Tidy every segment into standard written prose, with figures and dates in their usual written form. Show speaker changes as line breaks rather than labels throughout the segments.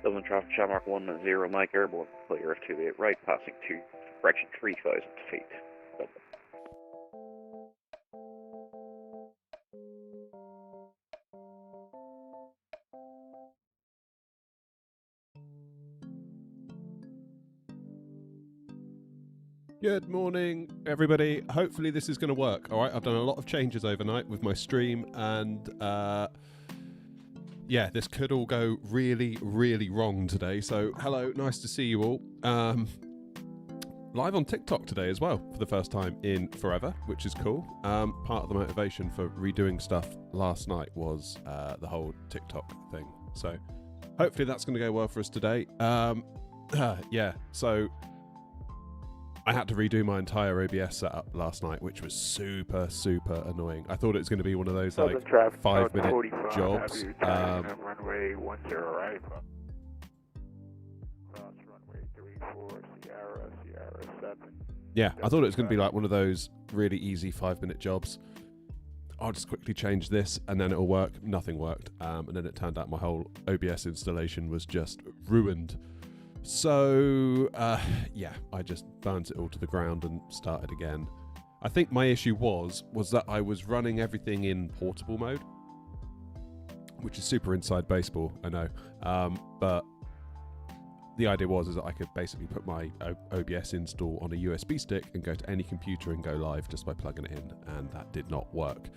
Dublin traffic channel mark 10 Mike Airborne, clear of 28 right, passing to direction 3,000 feet. Dublin.
Good morning, everybody. Hopefully this is going to work. All right, I've done a lot of changes overnight with my stream, and yeah, this could all go really, really wrong today. So, hello, nice to see you all. Live on TikTok today as well for the first time in forever, which is cool. Part of the motivation for redoing stuff last night was the whole TikTok thing. So, hopefully that's going to go well for us today. Yeah, so I had to redo my entire OBS setup last night, which was super, super annoying. I thought it was going to be one of those like 5-minute jobs.
Runway 10 right. Cross runway 34, Sierra 7.
Yeah, I thought it was going to be like one of those really easy 5-minute jobs. I'll just quickly change this and then it'll work. Nothing worked. And then it turned out my whole OBS installation was just ruined. So, yeah, I just burnt it all to the ground and started again. I think my issue was that I was running everything in portable mode, which is super inside baseball, I know. But the idea was that I could basically put my OBS install on a USB stick and go to any computer and go live just by plugging it in, and that did not work.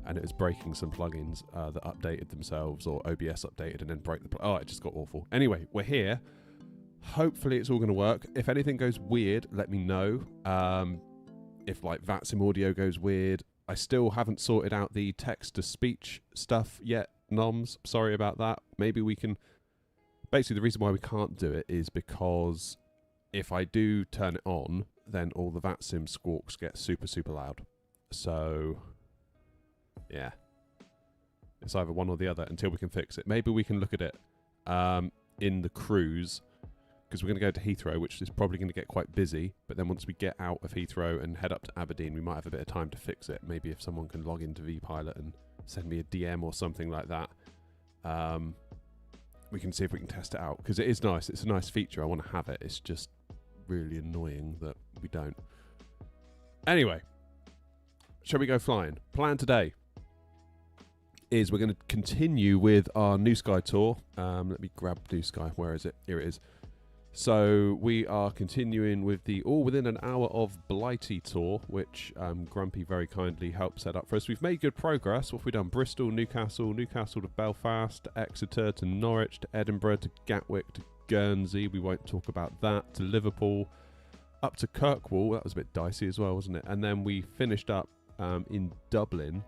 And it was breaking some plugins that updated themselves, or OBS updated and then break the oh, it just got awful. Anyway, we're here. Hopefully it's all going to work. If anything goes weird, let me know. If like VATSIM audio goes weird, I still haven't sorted out the text-to-speech stuff yet, noms. Sorry about that. Maybe we can... Basically, the reason why we can't do it is because if I do turn it on, then all the VATSIM squawks get super, super loud. So, yeah. It's either one or the other until we can fix it. Maybe we can look at it in the cruise, because we're going to go to Heathrow, which is probably going to get quite busy. But then once we get out of Heathrow and head up to Aberdeen, we might have a bit of time to fix it. Maybe if someone can log into vPilot and send me a DM or something like that, we can see if we can test it out. Because it is nice. It's a nice feature. I want to have it. It's just really annoying that we don't. Anyway, shall we go flying? Plan today is we're going to continue with our New Sky tour. Let me grab New Sky. Where is it? Here it is. So we are continuing with the All Within an Hour of Blighty tour, which Grumpy very kindly helped set up for us. We've made good progress. What have we done? Bristol, Newcastle to Belfast, to Exeter, to Norwich, to Edinburgh, to Gatwick, to Guernsey. We won't talk about that. To Liverpool, up to Kirkwall. That was a bit dicey as well, wasn't it? And then we finished up in Dublin.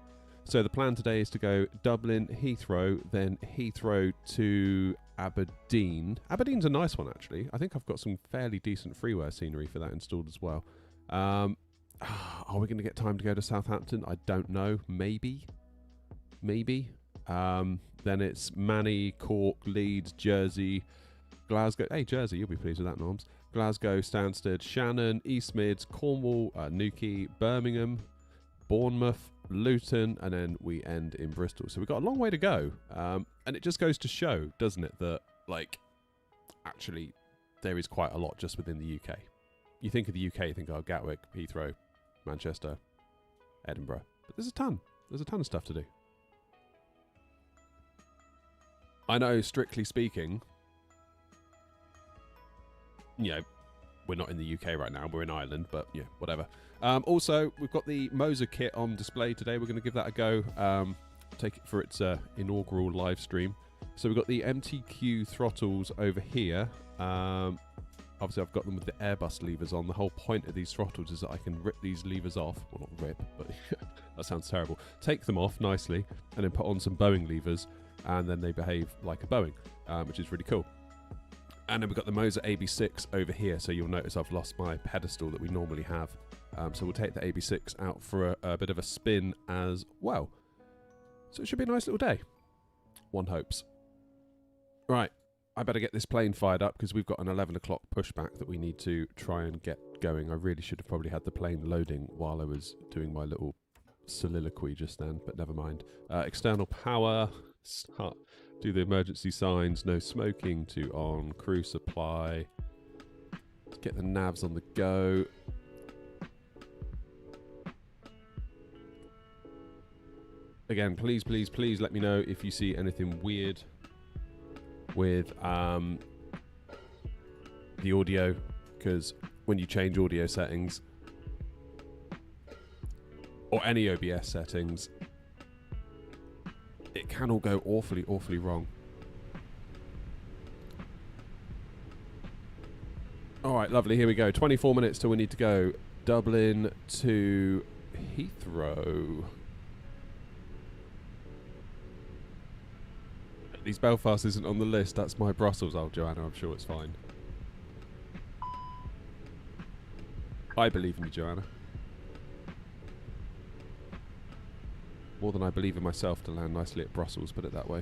So the plan today is to go Dublin, Heathrow, then Heathrow to Aberdeen. Aberdeen's a nice one, actually. I think I've got some fairly decent freeware scenery for that installed as well. Are we going to get time to go to Southampton? I don't know. Maybe. Then it's Manny, Cork, Leeds, Jersey, Glasgow. Hey, Jersey, you'll be pleased with that, Norms. Glasgow, Stansted, Shannon, East Mids, Cornwall, Newquay, Birmingham, Bournemouth, Luton, and then we end in Bristol. So we've got a long way to go. And it just goes to show, doesn't it, that, like, actually, there is quite a lot just within the UK. You think of the UK, you think, oh, Gatwick, Heathrow, Manchester, Edinburgh. But there's a ton. There's a ton of stuff to do. I know, strictly speaking, you know, we're not in the UK right now. We're in Ireland, but yeah, whatever. Also, we've got the Moza kit on display today. We're going to give that a go. Take it for its inaugural live stream. So we've got the MTQ Throttles over here. Obviously, I've got them with the Airbus levers on. The whole point of these throttles is that I can rip these levers off. Well, not rip, but that sounds terrible. Take them off nicely and then put on some Boeing levers, and then they behave like a Boeing, which is really cool. And then we've got the Moza AB6 over here, so you'll notice I've lost my pedestal that we normally have. So we'll take the AB6 out for a bit of a spin as well. So it should be a nice little day. One hopes. Right, I better get this plane fired up because we've got an 11 o'clock pushback that we need to try and get going. I really should have probably had the plane loading while I was doing my little soliloquy just then, but never mind. External power, start. Do the emergency signs, no smoking to on, crew supply. Let's get the navs on the go. Again, please, please, please let me know if you see anything weird with the audio, because when you change audio settings or any OBS settings, it can all go awfully, awfully wrong. All right, lovely. Here we go. 24 minutes till we need to go. Dublin to Heathrow. At least Belfast isn't on the list. That's my Brussels, old Joanna. I'm sure it's fine. I believe in you, Joanna. More than I believe in myself to land nicely at Brussels, put it that way.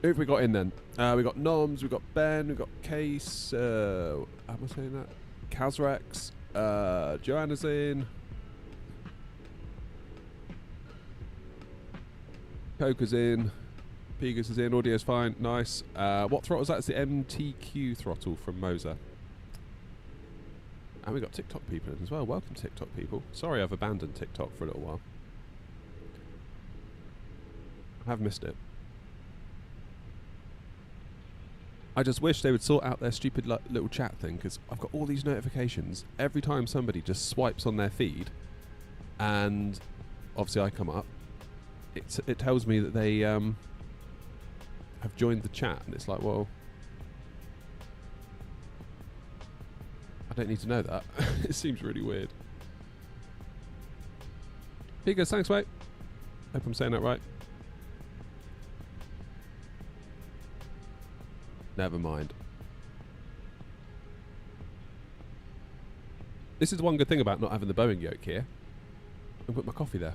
Who have we got in then? We got Noms, we got Ben, we got Case, how am I saying that? Kazrax, Joanna's in. Coker's in. Pegas is in, audio's fine, nice. What throttle is that? It's the MTQ throttle from Moza. And we got TikTok people in as well. Welcome, TikTok people. Sorry I've abandoned TikTok for a little while. I have missed it. I just wish they would sort out their stupid little chat thing, because I've got all these notifications every time somebody just swipes on their feed, and obviously I come up. It tells me that they have joined the chat, and it's like, well, I don't need to know that. It seems really weird. Pegas, thanks, mate. Hope I'm saying that right. Never mind. This is one good thing about not having the Boeing yoke here. I can put my coffee there.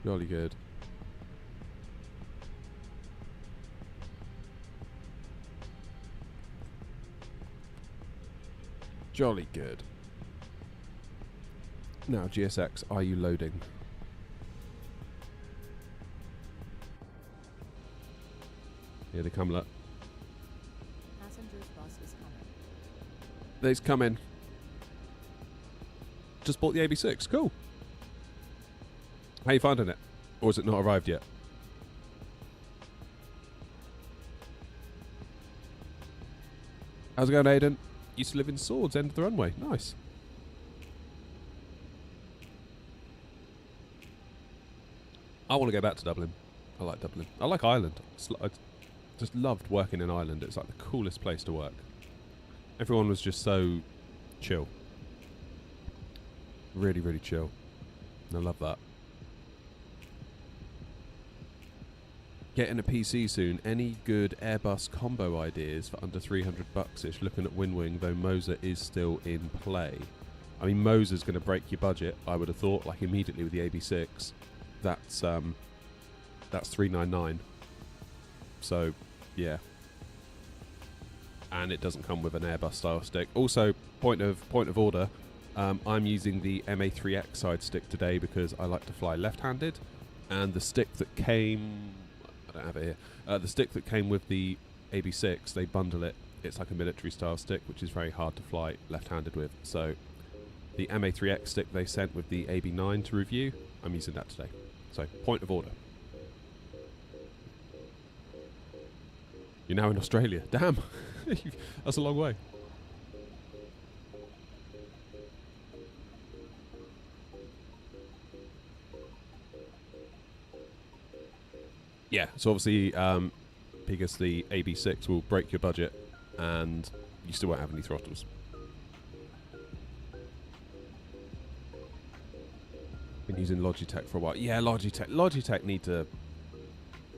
Jolly good. Jolly good. Now, GSX, are you loading? Here they come, look.
Passengers bus is coming.
They's coming. Just bought the AB6. Cool. How you finding it? Or has it not arrived yet? How's it going, Aidan? Used to live in Swords, end of the runway. Nice. I want to go back to Dublin. I like Dublin. I like Ireland. I just loved working in Ireland. It's like the coolest place to work. Everyone was just so chill. Really, really chill. And I love that. Getting a PC soon. Any good Airbus combo ideas for under 300 bucks-ish? Looking at Winwing, though Moza is still in play. I mean, Moza's going to break your budget, I would have thought, like immediately with the AB6. That's 399. So, yeah. And it doesn't come with an Airbus style stick. Also, point of order, I'm using the MA3X side stick today because I like to fly left-handed, and the stick that came, I don't have it here, the stick that came with the AB6, they bundle it. It's like a military style stick, which is very hard to fly left-handed with. So the MA3X stick they sent with the AB9 to review, I'm using that today. So, point of order. You're now in Australia. Damn. That's a long way. Yeah, so obviously, because the AB6 will break your budget and you still won't have any throttles. Been using Logitech for a while. Yeah, Logitech need to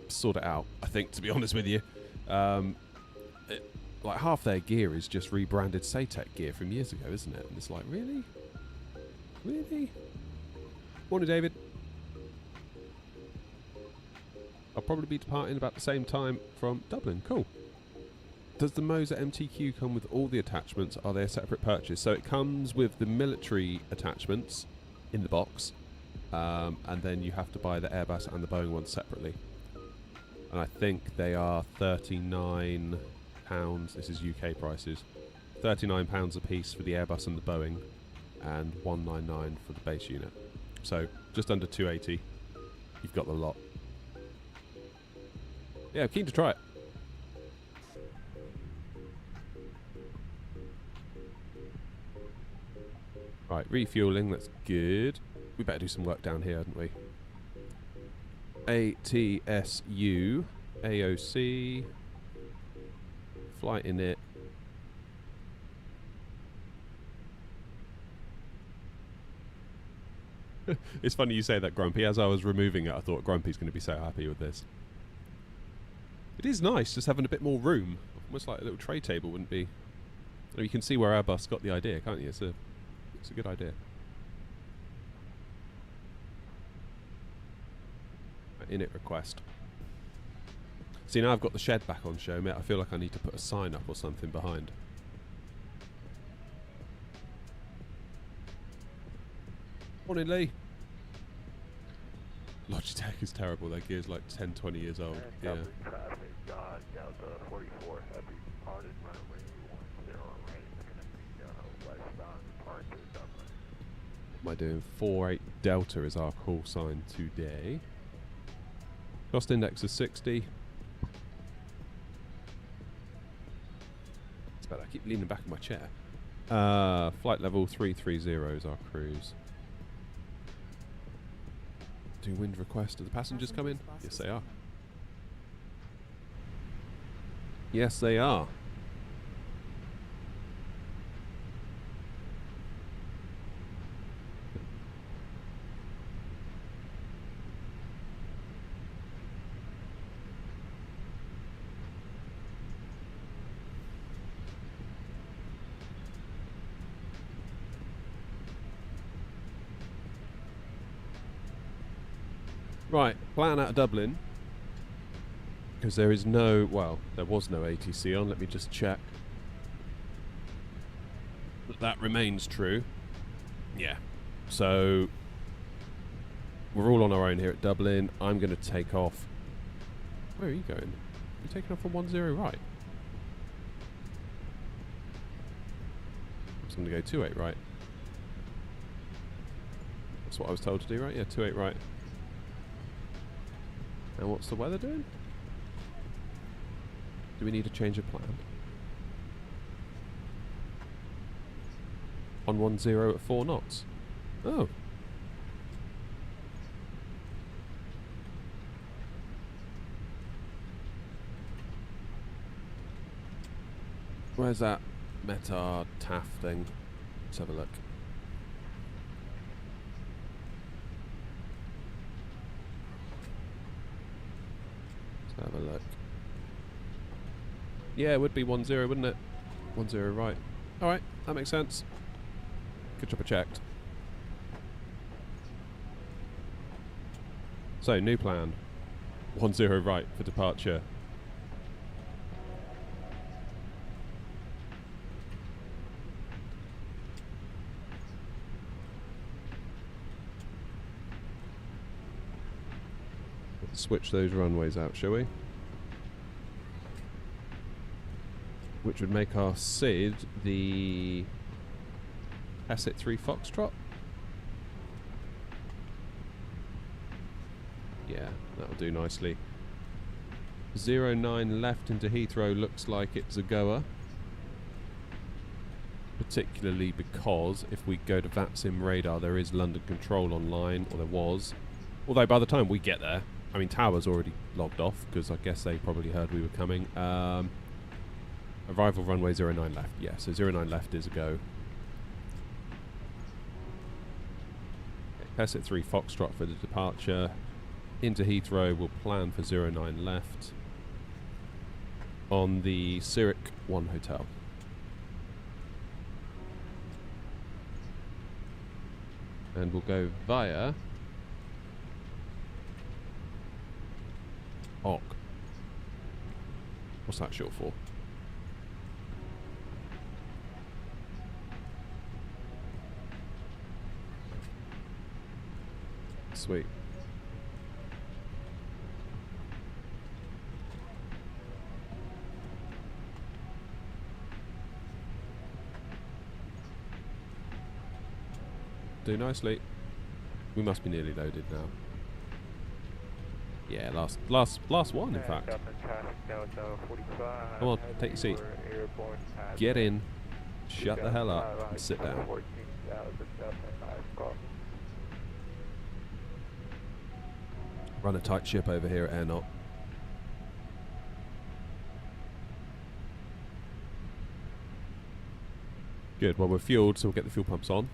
sort it out, I think, to be honest with you. Like half their gear is just rebranded Satec gear from years ago, isn't it? And it's like, really? Really? Morning, David. I'll probably be departing about the same time from Dublin. Cool. does the Moza MTQ come with all the attachments? Are they a separate purchase? So it comes with the military attachments in the box, and then you have to buy the Airbus and the Boeing ones separately. And I think they are £39. This is UK prices. £39 a piece for the Airbus and the Boeing, and £199 for the base unit. So just under £280. You've got the lot. Yeah, I'm keen to try it. Right, refueling, that's good. We better do some work down here, hadn't we? ATSU, AOC, flight in it. It's funny you say that, Grumpy. As I was removing it, I thought Grumpy's going to be so happy with this. It is nice just having a bit more room. Almost like a little tray table wouldn't be... You can see where Airbus got the idea, can't you? It's a good idea. Init request. See, now I've got the shed back on show, mate. I feel like I need to put a sign up or something behind. Morning, Lee. Logitech is terrible. Their gear's like 10, 20 years old. Yeah.
Traffic, Delta 44 heavy departed runway 10 right. It's going to be westbound departure Dublin.
What am I doing? 48 Delta is our call sign today. Cost index is 60. It's better. I keep leaning back in my chair. Flight level 330 is our cruise. Do wind request. Do the passengers come in? Yes, they are. Yes, they are. Right, plan out of Dublin. Because there is no, well, there was no ATC on. Let me just check. That remains true. Yeah. So, we're all on our own here at Dublin. I'm going to take off. Where are you going? You're taking off from 10 right. I'm going to go 28 right. That's what I was told to do, right? Yeah, 28 right. And what's the weather doing? Do we need a change of plan? On 10 at 4 knots. Oh. Where's that Meta TAF thing? Let's have a look. Let's have a look. Yeah, it would be 10, wouldn't it? 10 right. Alright, that makes sense. Good job I checked. So, new plan. 10 right for departure. Let's switch those runways out, shall we? Which would make our SID the Asset 3 Foxtrot. Yeah, that'll do nicely. 09 left into Heathrow looks like it's a goer. Particularly because if we go to VATSIM radar, there is London Control online, or there was. Although by the time we get there, I mean, Tower's already logged off, because I guess they probably heard we were coming. Arrival runway 09 left. Yeah, so 09 left is a go. Asset 3 Foxtrot for the departure. Into Heathrow, we'll plan for 09 left on the Zurich 1 hotel. And we'll go via OC. What's that short for? Sweet. Do nicely. We must be nearly loaded now. Yeah, last one, in fact. Come on, take your seat. Get in. Shut the hell up and sit down. Run a tight ship over here at AirNOTT. Good, well we're fueled, so we'll get the fuel pumps on.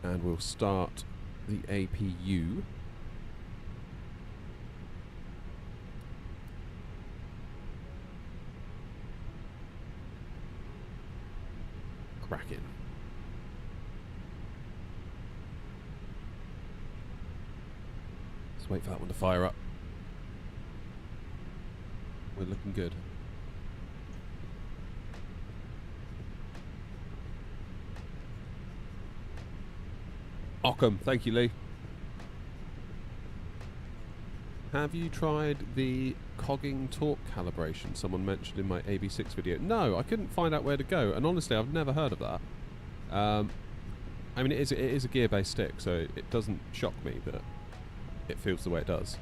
And we'll start the APU. Cracking. Let's wait for that one to fire up. We're looking good. Ockham, thank you, Lee. Have you tried the cogging torque calibration someone mentioned in my AB6 video? No, I couldn't find out where to go, and honestly I've never heard of that. I mean, it is a gear-based stick, so it doesn't shock me that it feels the way it does.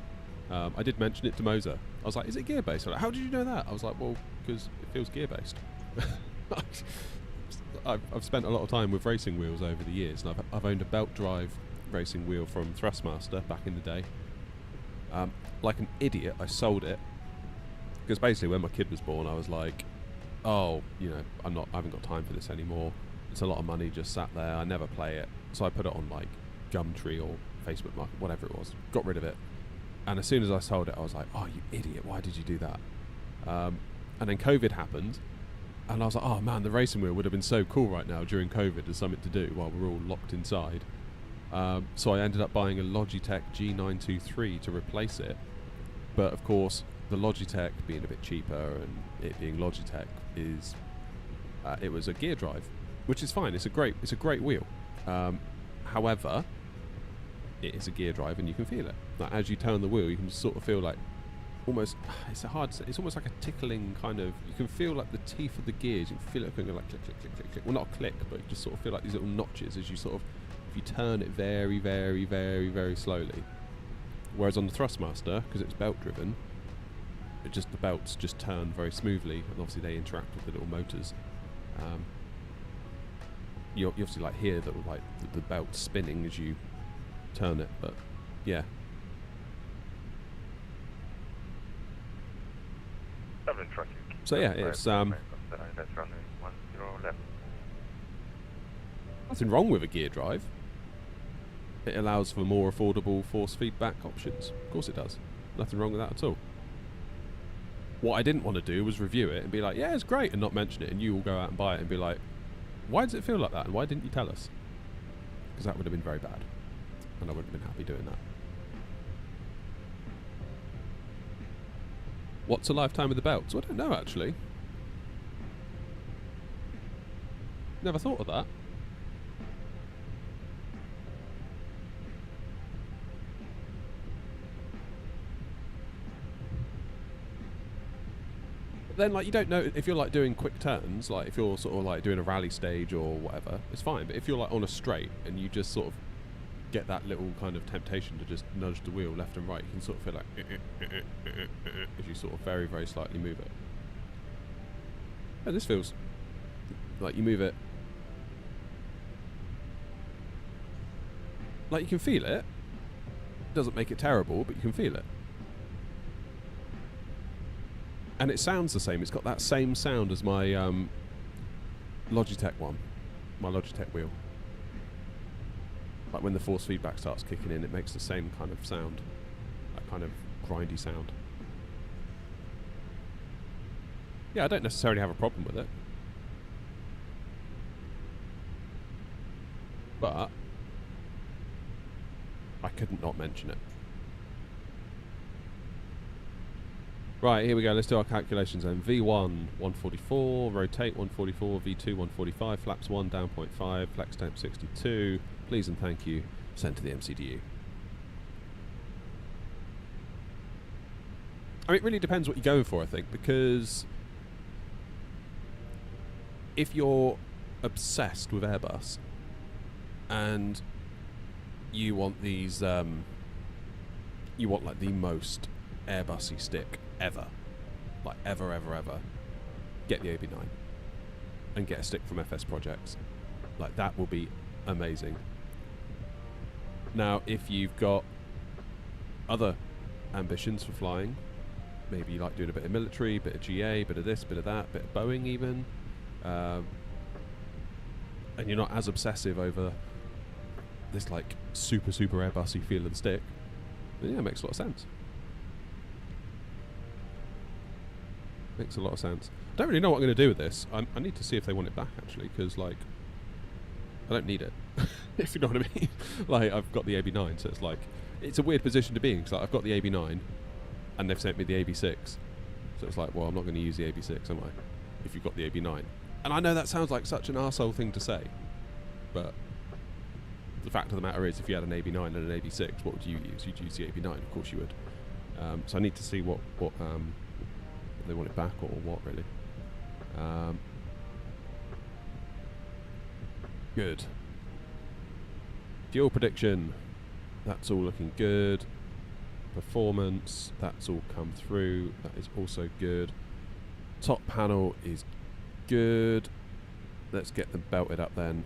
I did mention it to Moza. I was like, is it gear-based? Like, how did you know that? I was like, well, because it feels gear-based. I've spent a lot of time with racing wheels over the years, and I've owned a belt drive racing wheel from Thrustmaster back in the day. Like an idiot, I sold it because basically when my kid was born, I was like, oh, you know, I haven't got time for this anymore. It's a lot of money just sat there. I never play it, so I put it on like Gumtree or Facebook Market, whatever it was. Got rid of it, and as soon as I sold it, I was like, oh, you idiot! Why did you do that? And then COVID happened. And I was like, oh man, the racing wheel would have been so cool right now during COVID as something to do while we're all locked inside. So I ended up buying a Logitech G923 to replace it. But of course, the Logitech being a bit cheaper and it being Logitech is, it was a gear drive, which is fine. It's a great wheel. However, it is a gear drive and you can feel it. Like, as you turn the wheel, you can sort of feel like, almost, it's almost like a tickling kind of, you can feel like the teeth of the gears, you can feel it going like click, click, click, click, click. Well, not a click, but you just sort of feel like these little notches as you sort of, if you turn it very, very, very, very slowly. Whereas on the Thrustmaster, because it's belt driven, the belts just turn very smoothly, and obviously they interact with the little motors. You obviously like hear the belt spinning as you turn it, but yeah. So yeah, it's nothing wrong with a gear drive. It allows for more affordable force feedback options. Of course it does. Nothing wrong with that at all. What I didn't want to do was review it and be like, yeah, it's great, and not mention it, and you all go out and buy it and be like, why does it feel like that, and why didn't you tell us? Because that would have been very bad, and I wouldn't have been happy doing that. What's a lifetime of the belts? Well, I don't know, actually. Never thought of that. But then, like, you don't know if you're like doing quick turns, like if you're sort of like doing a rally stage or whatever, it's fine. But if you're like on a straight and you just sort of get that little kind of temptation to just nudge the wheel left and right, you can sort of feel like as you sort of very, very slightly move it. And this feels like you move it, like you can feel it. Doesn't make it terrible, but you can feel it. And it sounds the same. It's got that same sound as my Logitech one, my Logitech wheel. Like when the force feedback starts kicking in, it makes the same kind of sound, that kind of grindy sound. Yeah, I don't necessarily have a problem with it, but I couldn't not mention it. Right, here we go. Let's do our calculations then. V1, 144, rotate 144, V2, 145, flaps 1, down 0.5, flex temp 62. Please and thank you. Sent to the MCDU. I mean, it really depends what you're going for, I think, because if you're obsessed with Airbus and you want these, you want like the most Airbusy stick ever, like ever, get the AB9 and get a stick from FS Projects. Like, that will be amazing. Now, if you've got other ambitions for flying, maybe you like doing a bit of military, bit of GA, bit of this, bit of that, bit of Boeing even, and you're not as obsessive over this like super Airbusy feel of the stick, then yeah, it makes a lot of sense. Makes a lot of sense. I don't really know what I'm going to do with this. I need to see if they want it back, actually, because like, I don't need it, if you know what I mean. Like, I've got the AB9, so it's like, it's a weird position to be in, because like, I've got the AB9 and they've sent me the AB6, so it's like, well, I'm not going to use the AB6, am I, if you've got the AB9? And I know that sounds like such an arsehole thing to say, but the fact of the matter is, if you had an AB9 and an AB6, what would you use? You'd use the AB9, of course you would. So I need to see what they want it back or what, really. Good. Fuel prediction, that's all looking good. Performance, that's all come through. That is also good. Top panel is good. Let's get them belted up then.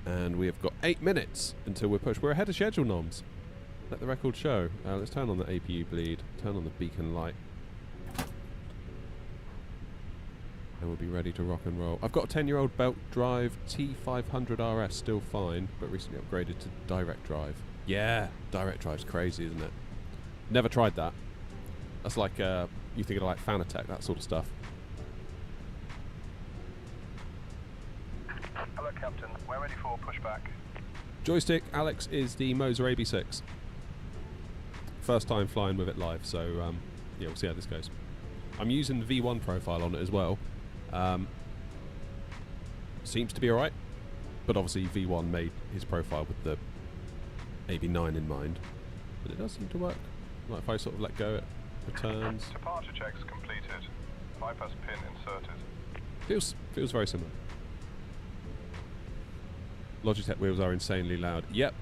And we have got 8 minutes until we're pushed. We're ahead of schedule, noms. Let the record show. Let's turn on the APU bleed. Turn on the beacon light. And we'll be ready to rock and roll. I've got a 10-year-old belt drive T500 RS, still fine, but recently upgraded to direct drive. Yeah, direct drive's crazy, isn't it? Never tried that. That's like, you think of like Fanatec, that sort of stuff.
Hello, Captain. We're ready for pushback.
Joystick, Alex, is the Moza AB6. First time flying with it live, so yeah, we'll see how this goes. I'm using the V1 profile on it as well. Seems to be alright, but obviously V1 made his profile with the AB9 in mind, but it does seem to work. Like if I sort of let go, it returns.
Departure checks completed. Bypass pin inserted.
Feels very similar. Logitech wheels are insanely loud. Yep.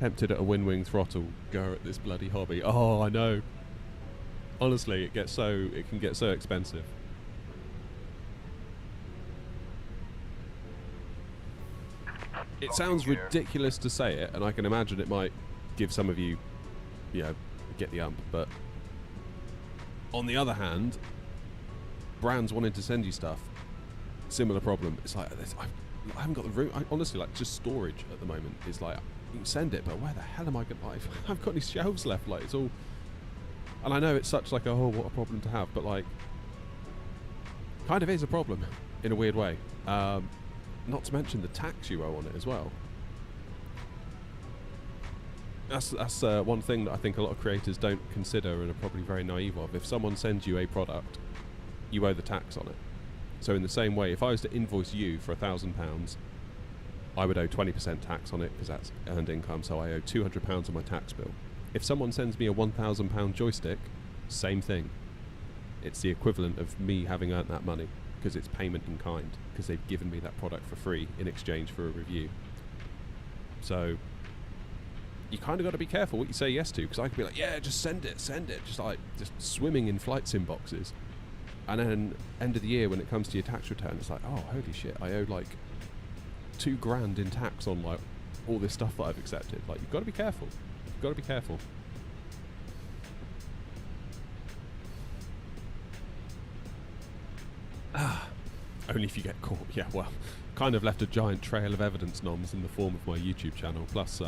Tempted at a wing throttle. Go at this bloody hobby. Oh, I know. Honestly, it can get so expensive. It sounds ridiculous to say it, and I can imagine it might give some of you, you know, get the ump, but on the other hand, brands wanting to send you stuff, similar problem. It's like, I haven't got the room. Honestly, like, just storage at the moment is like, you can send it, but where the hell am I going to, like, I've got any shelves left, like, it's all, and I know it's such like, oh, what a problem to have, but like, kind of is a problem in a weird way. Not to mention the tax you owe on it as well. That's one thing that I think a lot of creators don't consider and are probably very naive of. If someone sends you a product, you owe the tax on it. So in the same way, if I was to invoice you for £1,000, I would owe 20% tax on it because that's earned income, so I owe £200 on my tax bill. If someone sends me a £1,000 joystick, same thing. It's the equivalent of me having earned that money, because it's payment in kind, because they've given me that product for free in exchange for a review. So you kind of got to be careful what you say yes to, because I could be like, yeah, just send it, just swimming in flight sim boxes, and then end of the year when it comes to your tax return, it's like, oh, holy shit, I owe like $2,000 in tax on like all this stuff that I've accepted. Like, you've got to be careful. You've got to be careful. Only if you get caught. Yeah, well, kind of left a giant trail of evidence, noms, in the form of my YouTube channel. Plus,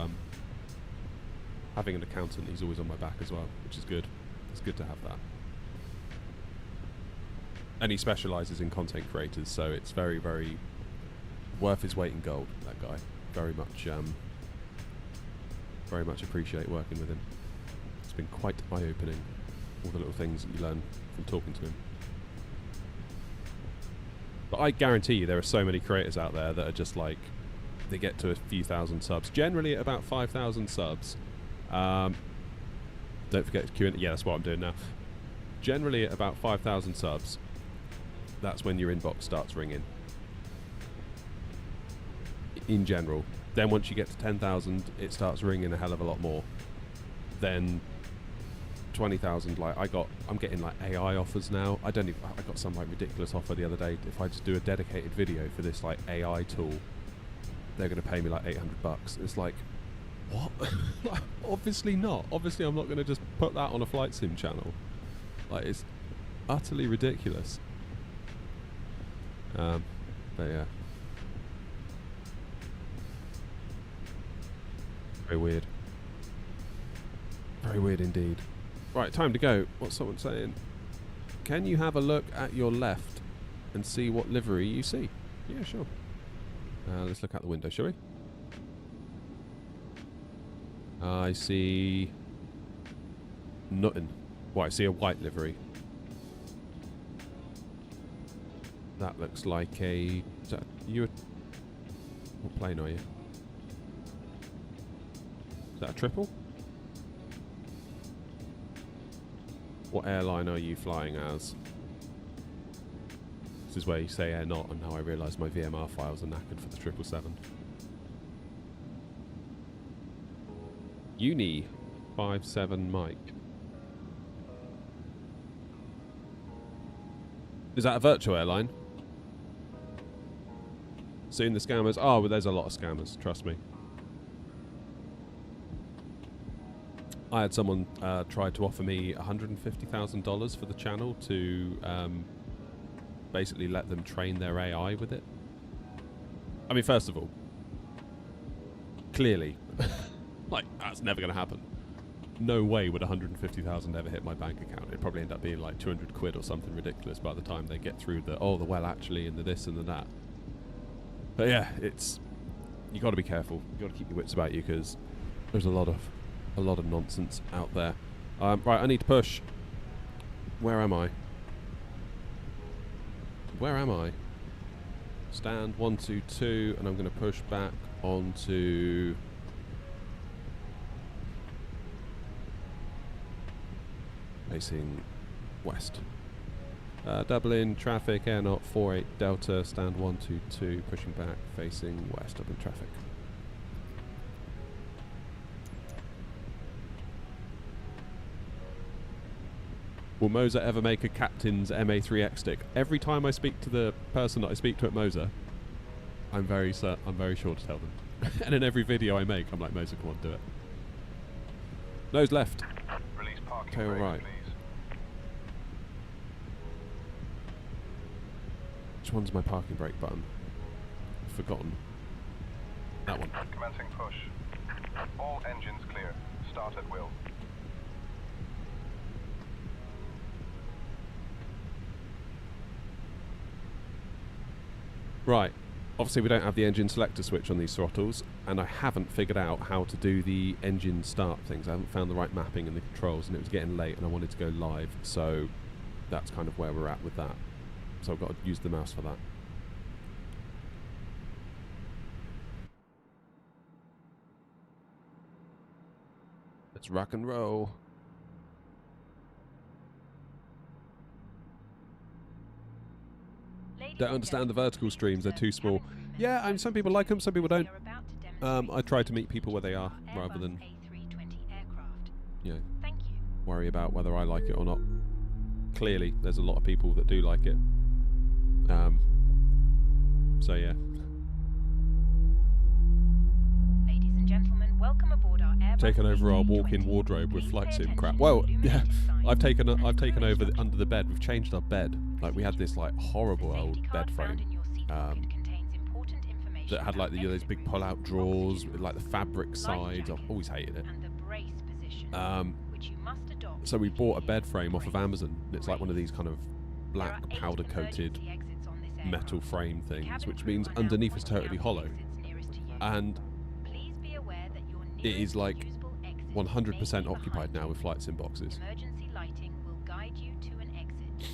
having an accountant, he's always on my back as well, which is good. It's good to have that. And he specialises in content creators, so it's very, very worth his weight in gold, that guy. Very much appreciate working with him. It's been quite eye-opening, all the little things that you learn from talking to him. But I guarantee you there are so many creators out there that are just like they get to a few thousand subs. Generally at about 5,000 subs. Don't forget to queue in. Yeah, that's what I'm doing now. Generally at about 5,000 subs, that's when your inbox starts ringing. In general. Then once you get to 10,000, it starts ringing a hell of a lot more. Then 20,000, like I'm getting like AI offers now. I got some like ridiculous offer the other day. If I just do a dedicated video for this like AI tool, they're going to pay me like $800. It's like, what? Like, obviously not. Obviously I'm not going to just put that on a flight sim channel. Like, it's utterly ridiculous. But yeah. Very weird. Very weird indeed. Right, time to go. What's someone saying? Can you have a look at your left and see what livery you see? Yeah, sure. Let's look out the window, shall we? I see nothing. Well, I see a white livery. That looks like a... Is that you? What plane are you? Is that a triple? What airline are you flying as? This is where you say AirNOTT, and now I realise my VMR files are knackered for the 777. Uni 57 Mike. Is that a virtual airline? Soon the scammers. Oh, well, there's a lot of scammers, trust me. I had someone try to offer me $150,000 for the channel to basically let them train their AI with it. I mean, first of all, clearly, like, that's never going to happen. No way would 150,000 ever hit my bank account. It'd probably end up being like 200 quid or something ridiculous by the time they get through the, oh, the well actually, and the this and the that. But yeah, it's, you got to be careful. You got to keep your wits about you, because there's a lot of nonsense out there. Right, I need to push. Where am I? Where am I? Stand 122, and I'm going to push back onto facing west. Double in traffic, AirNOTT 48 Delta, stand 122, pushing back, facing west, double in traffic. Will Moza ever make a captain's MA3X stick? Every time I speak to the person that I speak to at Moza, I'm very sure to tell them. And in every video I make, I'm like, Moza, come on, do it. Nose left.
Release parking
Tail
brake,
right.
please.
Which one's my parking brake button? I've forgotten. That one.
Commencing push. All engines clear. Start at will.
Right. Obviously we don't have the engine selector switch on these throttles, and I haven't figured out how to do the engine start things. I haven't found the right mapping in the controls, and it was getting late and I wanted to go live, so that's kind of where we're at with that. So I've got to use the mouse for that. Let's rock and roll. Don't understand the vertical streams, they're too small. Yeah, and some people like them, some people don't. I try to meet people where they are, rather than, you know, worry about whether I like it or not. Clearly, there's a lot of people that do like it. So yeah.
Ladies and gentlemen, welcome aboard our Airbus
Taken over our
A320.
walk-in wardrobe with
Please
flight
pay
sim
attention
crap.
to
Well,
the
yeah,
signs
I've taken
and
over
information.
under the bed. We've changed our bed. Like, we had this like horrible
The
old
safety
bed
card found
frame
in your seat pocket contains important information
that had like
about
those big
next
pull-out
wings,
drawers
oxygen
with like the
levels,
fabric
life
sides. I've
jacket,
always hated it.
and the brace position, which you must adopt
So we bought a
when
bed
using
frame
the
off of
brace.
Amazon. It's like one of these kind of
There are
black
8
powder-coated
emergency exits on this
metal
aircraft.
frame
The
things,
cabin
which
crew
means
are now
underneath is
pointing
totally
out the
hollow.
exits nearest to you.
And
Please be aware that your
it is
nearest
like
usable exit
100%
may be
occupied
behind
now
you.
with flight sim boxes.
Emergency lighting will guide you to an exit.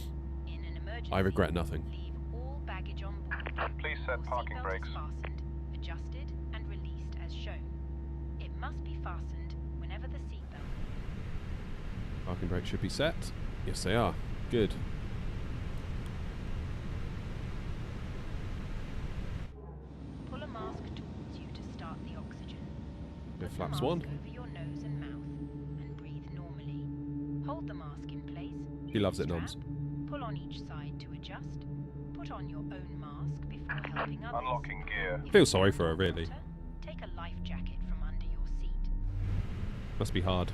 In an emergency,
I regret nothing.
leave all baggage on board.
Please set
Your
parking
seatbelt
brakes.
is fastened, adjusted, as shown. It must be fastened whenever the seatbelt.
Parking brakes should be set. Yes, they are. Good.
Pull a mask towards you to start the oxygen.
Go
Put the
flaps
mask
1.
over your nose and mouth and breathe normally. Hold the mask in place.
He loves it,
Strap.
Noms.
Pull on each side to adjust. Put on your own mask before helping others.
Unlocking gear.
If
Feel
you're
sorry for her,
underwater,
really.
Take a life jacket from under your seat.
Must be hard.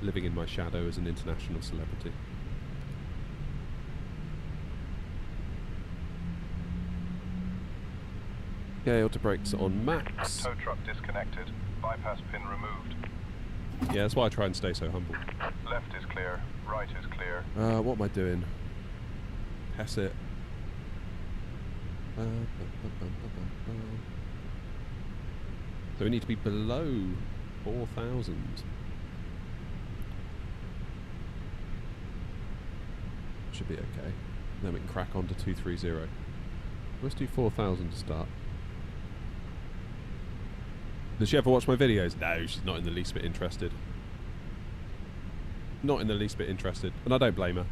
Living in my shadow as an international celebrity. Okay, auto brakes on max.
Tow truck disconnected. Bypass pin removed.
Yeah, that's why I try and stay so humble.
Left is clear. Right is clear.
What am I doing? Pass it. So we need to be below 4,000. Should be okay. Then we can crack on to 230. Let's do 4,000 to start. Does she ever watch my videos? No, she's not in the least bit interested. Not in the least bit interested. And I don't blame her.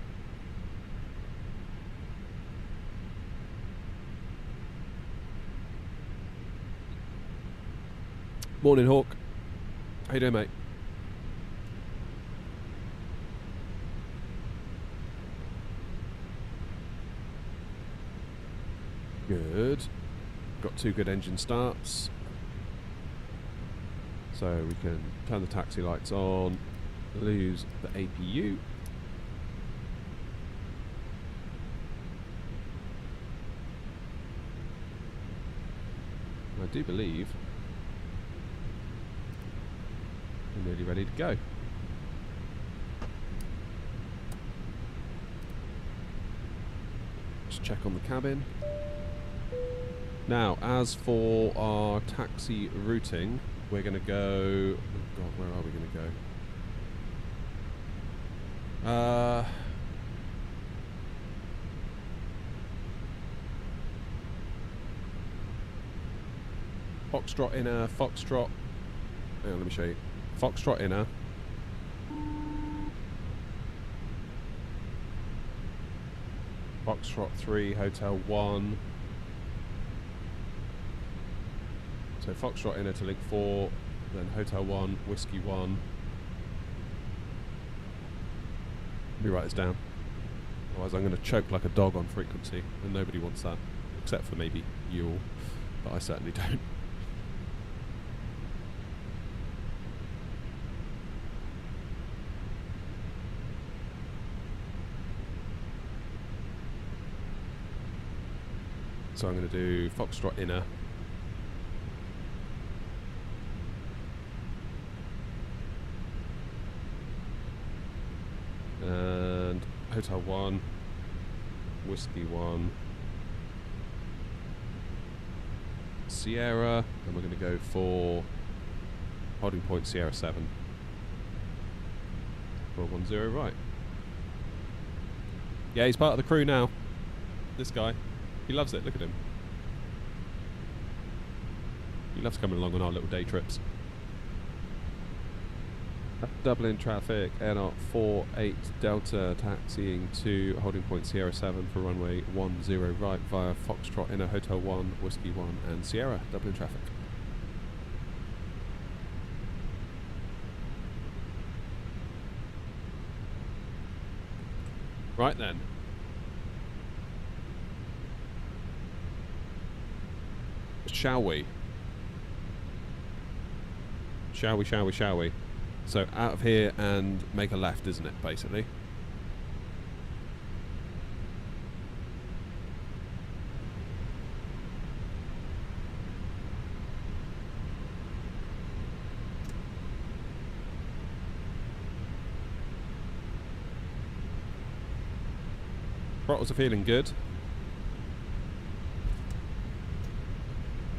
Morning, Hawk. How you doing, mate? Good. Got 2 good engine starts. So we can turn the taxi lights on, lose the APU. I do believe we're nearly ready to go. Just check on the cabin. Now, as for our taxi routing, we're going to go... Oh God, where are we going to go? Foxtrot inner, Foxtrot... Hang on, let me show you. Foxtrot inner. Foxtrot 3, Hotel 1. So Foxtrot inner to link 4, then Hotel 1, Whiskey 1. Let me write this down. Otherwise I'm going to choke like a dog on frequency, and nobody wants that. Except for maybe you all, but I certainly don't. So I'm going to do Foxtrot inner. And Hotel 1, Whiskey 1, Sierra, and we're going to go for holding point Sierra 7. 410 right. Yeah, he's part of the crew now. This guy. He loves it, look at him. He loves coming along on our little day trips. Dublin traffic, AirNOTT 48 Delta, taxiing to holding point Sierra 7 for runway 10 right via Foxtrot inner, Hotel 1, Whiskey 1 and Sierra, Dublin traffic. Right then. Shall we? Shall we, shall we, shall we? So out of here and make a left, isn't it, basically? Throttles are feeling good.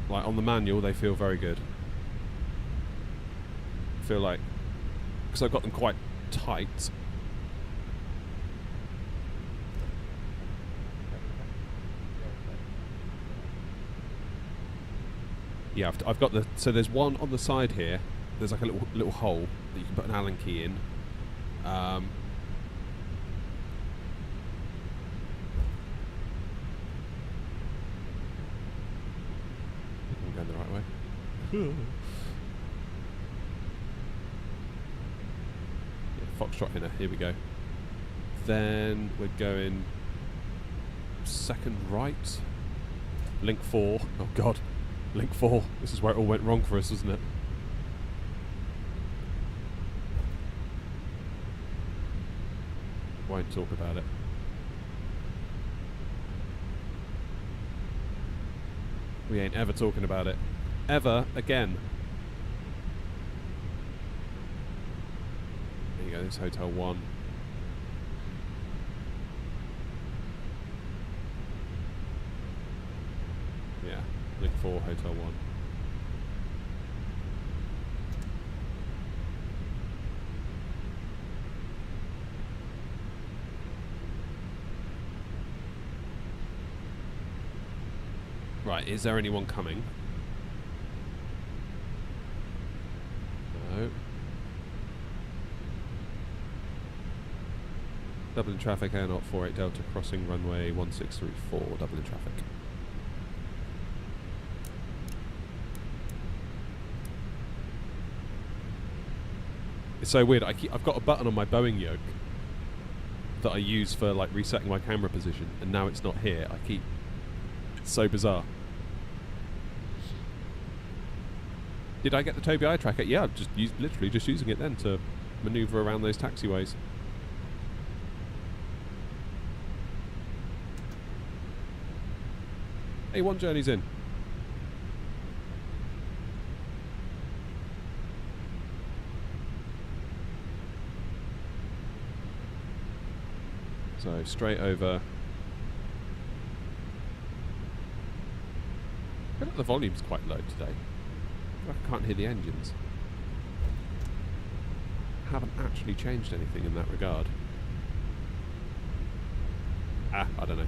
Like on the manual, they feel very good. I feel like, because I've got them quite tight. Yeah, I've got the... So there's one on the side here. There's like a little hole that you can put an Allen key in. I'm going the right way. Yeah, Foxtrot Inner, here we go. Then we're going second right. Link 4. Oh god. Link 4. This is where it all went wrong for us, isn't it? Won't talk about it. We ain't ever talking about it. Ever again. There you go, this Hotel 1. Yeah, Link 4, Hotel 1. Right, is there anyone coming? No. Dublin traffic, AirNOTT 48 Delta crossing runway 1634, Dublin traffic. It's so weird, I've got a button on my Boeing yoke that I use for like resetting my camera position, and now it's not here. It's so bizarre. Did I get the Tobii eye tracker? Yeah, I've just literally just using it then to manoeuvre around those taxiways. Hey, one journey's in. So straight over. I feel like the volume's quite low today. I can't hear the engines. Haven't actually changed anything in that regard. I don't know.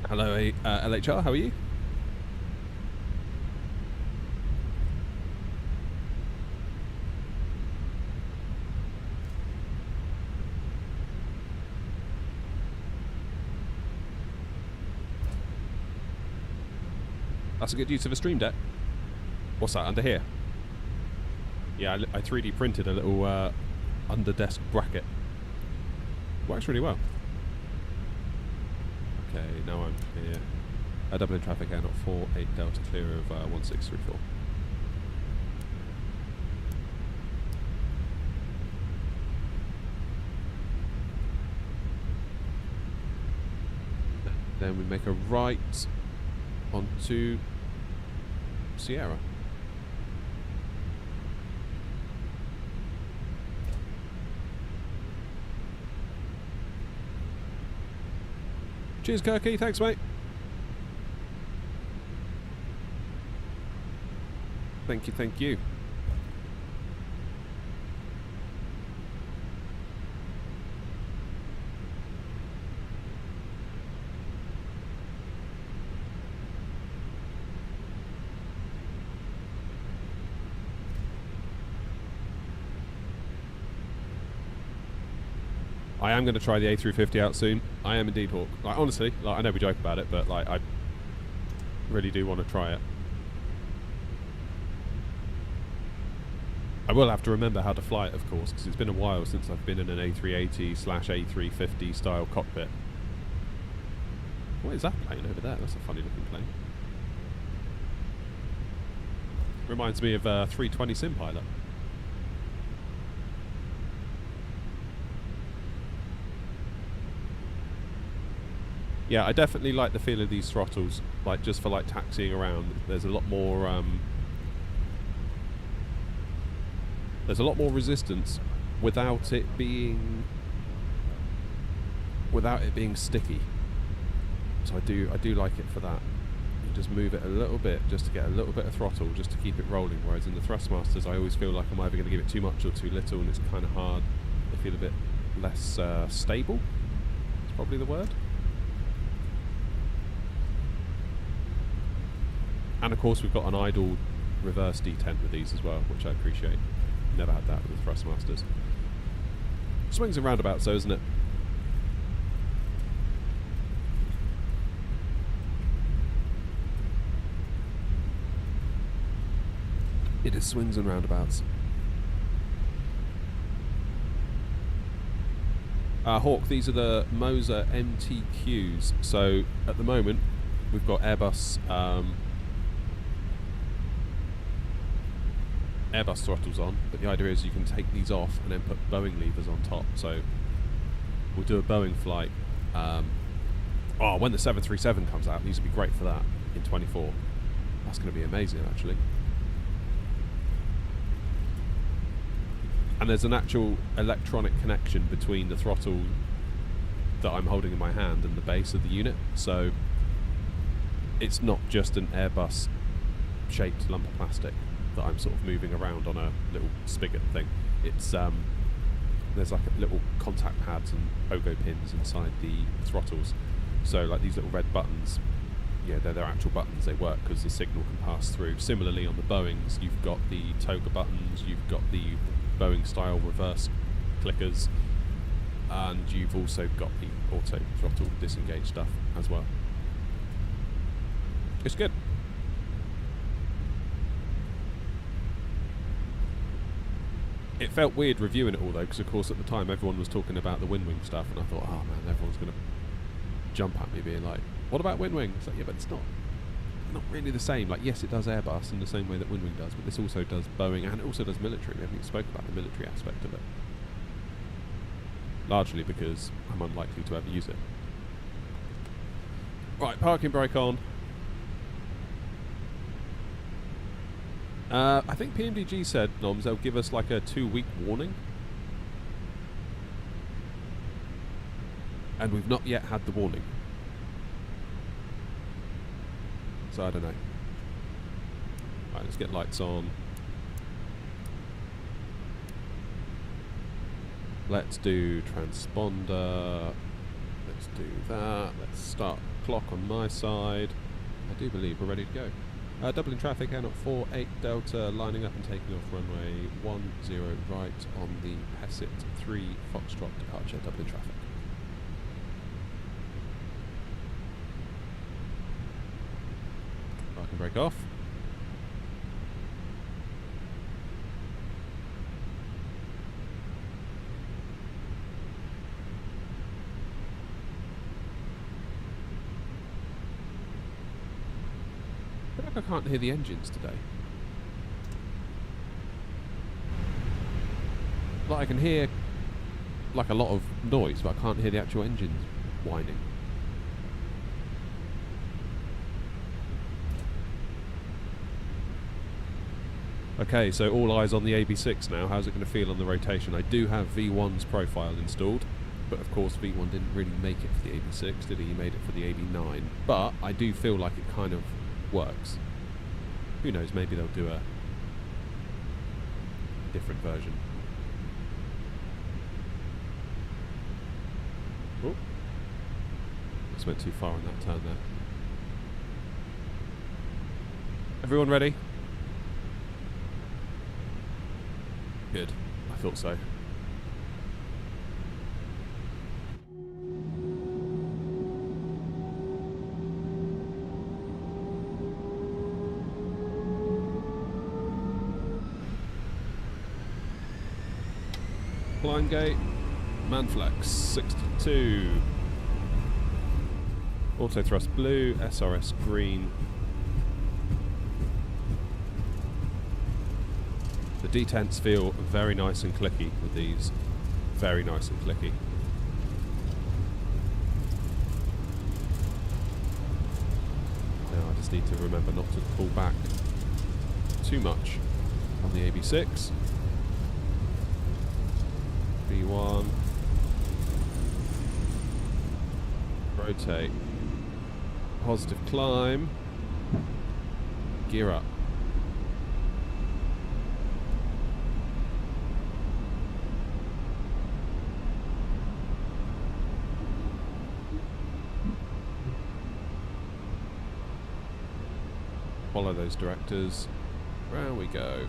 Hello, LHR, how are you? That's a good use of a Stream Deck. What's that, under here? Yeah, I 3D printed a little under desk bracket. Works really well. Okay, now I'm clear. Dublin traffic, AirNOTT 48 Delta, clear of 1634. Then we make a right onto Sierra. Cheers, Kirky. Thanks, mate. Thank you, thank you. I am going to try the A350 out soon. I am indeed, Hawk. Like, honestly, like, I know we joke about it, but like, I really do want to try it. I will have to remember how to fly it, of course, because it's been a while since I've been in an A380/A350 style cockpit. What is that plane over there? That's a funny looking plane. Reminds me of 320 Sim Pilot. Yeah, I definitely like the feel of these throttles, like just for like taxiing around. There's a lot more resistance without it being sticky. So I do like it for that. You just move it a little bit just to get a little bit of throttle, just to keep it rolling. Whereas in the Thrustmasters, I always feel like I'm either going to give it too much or too little, and it's kind of hard. I feel a bit less stable. It's probably the word. And of course we've got an idle reverse detent with these as well, which I appreciate. Never had that with the Thrustmasters. Swings and roundabouts though, isn't it? It is swings and roundabouts. Hawk, these are the Moza MTQs. So at the moment we've got Airbus throttles on, but the idea is you can take these off and then put Boeing levers on top. So we'll do a Boeing flight. When the 737 comes out, these will be great for that in 24. That's going to be amazing, actually. And there's an actual electronic connection between the throttle that I'm holding in my hand and the base of the unit. So it's not just an Airbus shaped lump of plastic that I'm sort of moving around on a little spigot thing. It's there's like little contact pads and pogo pins inside the throttles. So like these little red buttons, yeah, they're actual buttons. They work because the signal can pass through. Similarly on the Boeings, you've got the toga buttons, you've got the Boeing style reverse clickers, and you've also got the auto throttle disengage stuff as well. It's good. It felt weird reviewing it all though, because of course at the time everyone was talking about the Windwing stuff, and I thought, oh man, everyone's going to jump at me being like, what about Windwing? It's like, yeah, but it's not really the same. Like, yes, it does Airbus in the same way that Windwing does, but this also does Boeing, and it also does military. We haven't even spoken about the military aspect of it. Largely because I'm unlikely to ever use it. Right, parking brake on. I think PMDG said, Noms, they'll give us like a 2-week warning. And we've not yet had the warning. So I don't know. Right, let's get lights on. Let's do transponder. Let's do that. Let's start clock on my side. I do believe we're ready to go. Doubling traffic, AirNOTT 48 Delta, lining up and taking off runway 10 right on the Pessit 3 Foxtrot departure, doubling traffic. Parking brake off. I can't hear the engines today. Like I can hear like a lot of noise, but I can't hear the actual engines whining. Okay, so all eyes on the AB6 now. How's it going to feel on the rotation? I do have V1's profile installed, but of course V1 didn't really make it for the AB6, did he? He made it for the AB9. But I do feel like it kind of works. Who knows, maybe they'll do a different version. Oh, just went too far on that turn there. Everyone ready? Good, I thought so. Line gate, Manflex 62, auto thrust blue, SRS green. The detents feel very nice and clicky with these, very nice and clicky. Now I just need to remember not to pull back too much on the AB6. V1, rotate, positive climb, gear up. follow those directors. Round we go.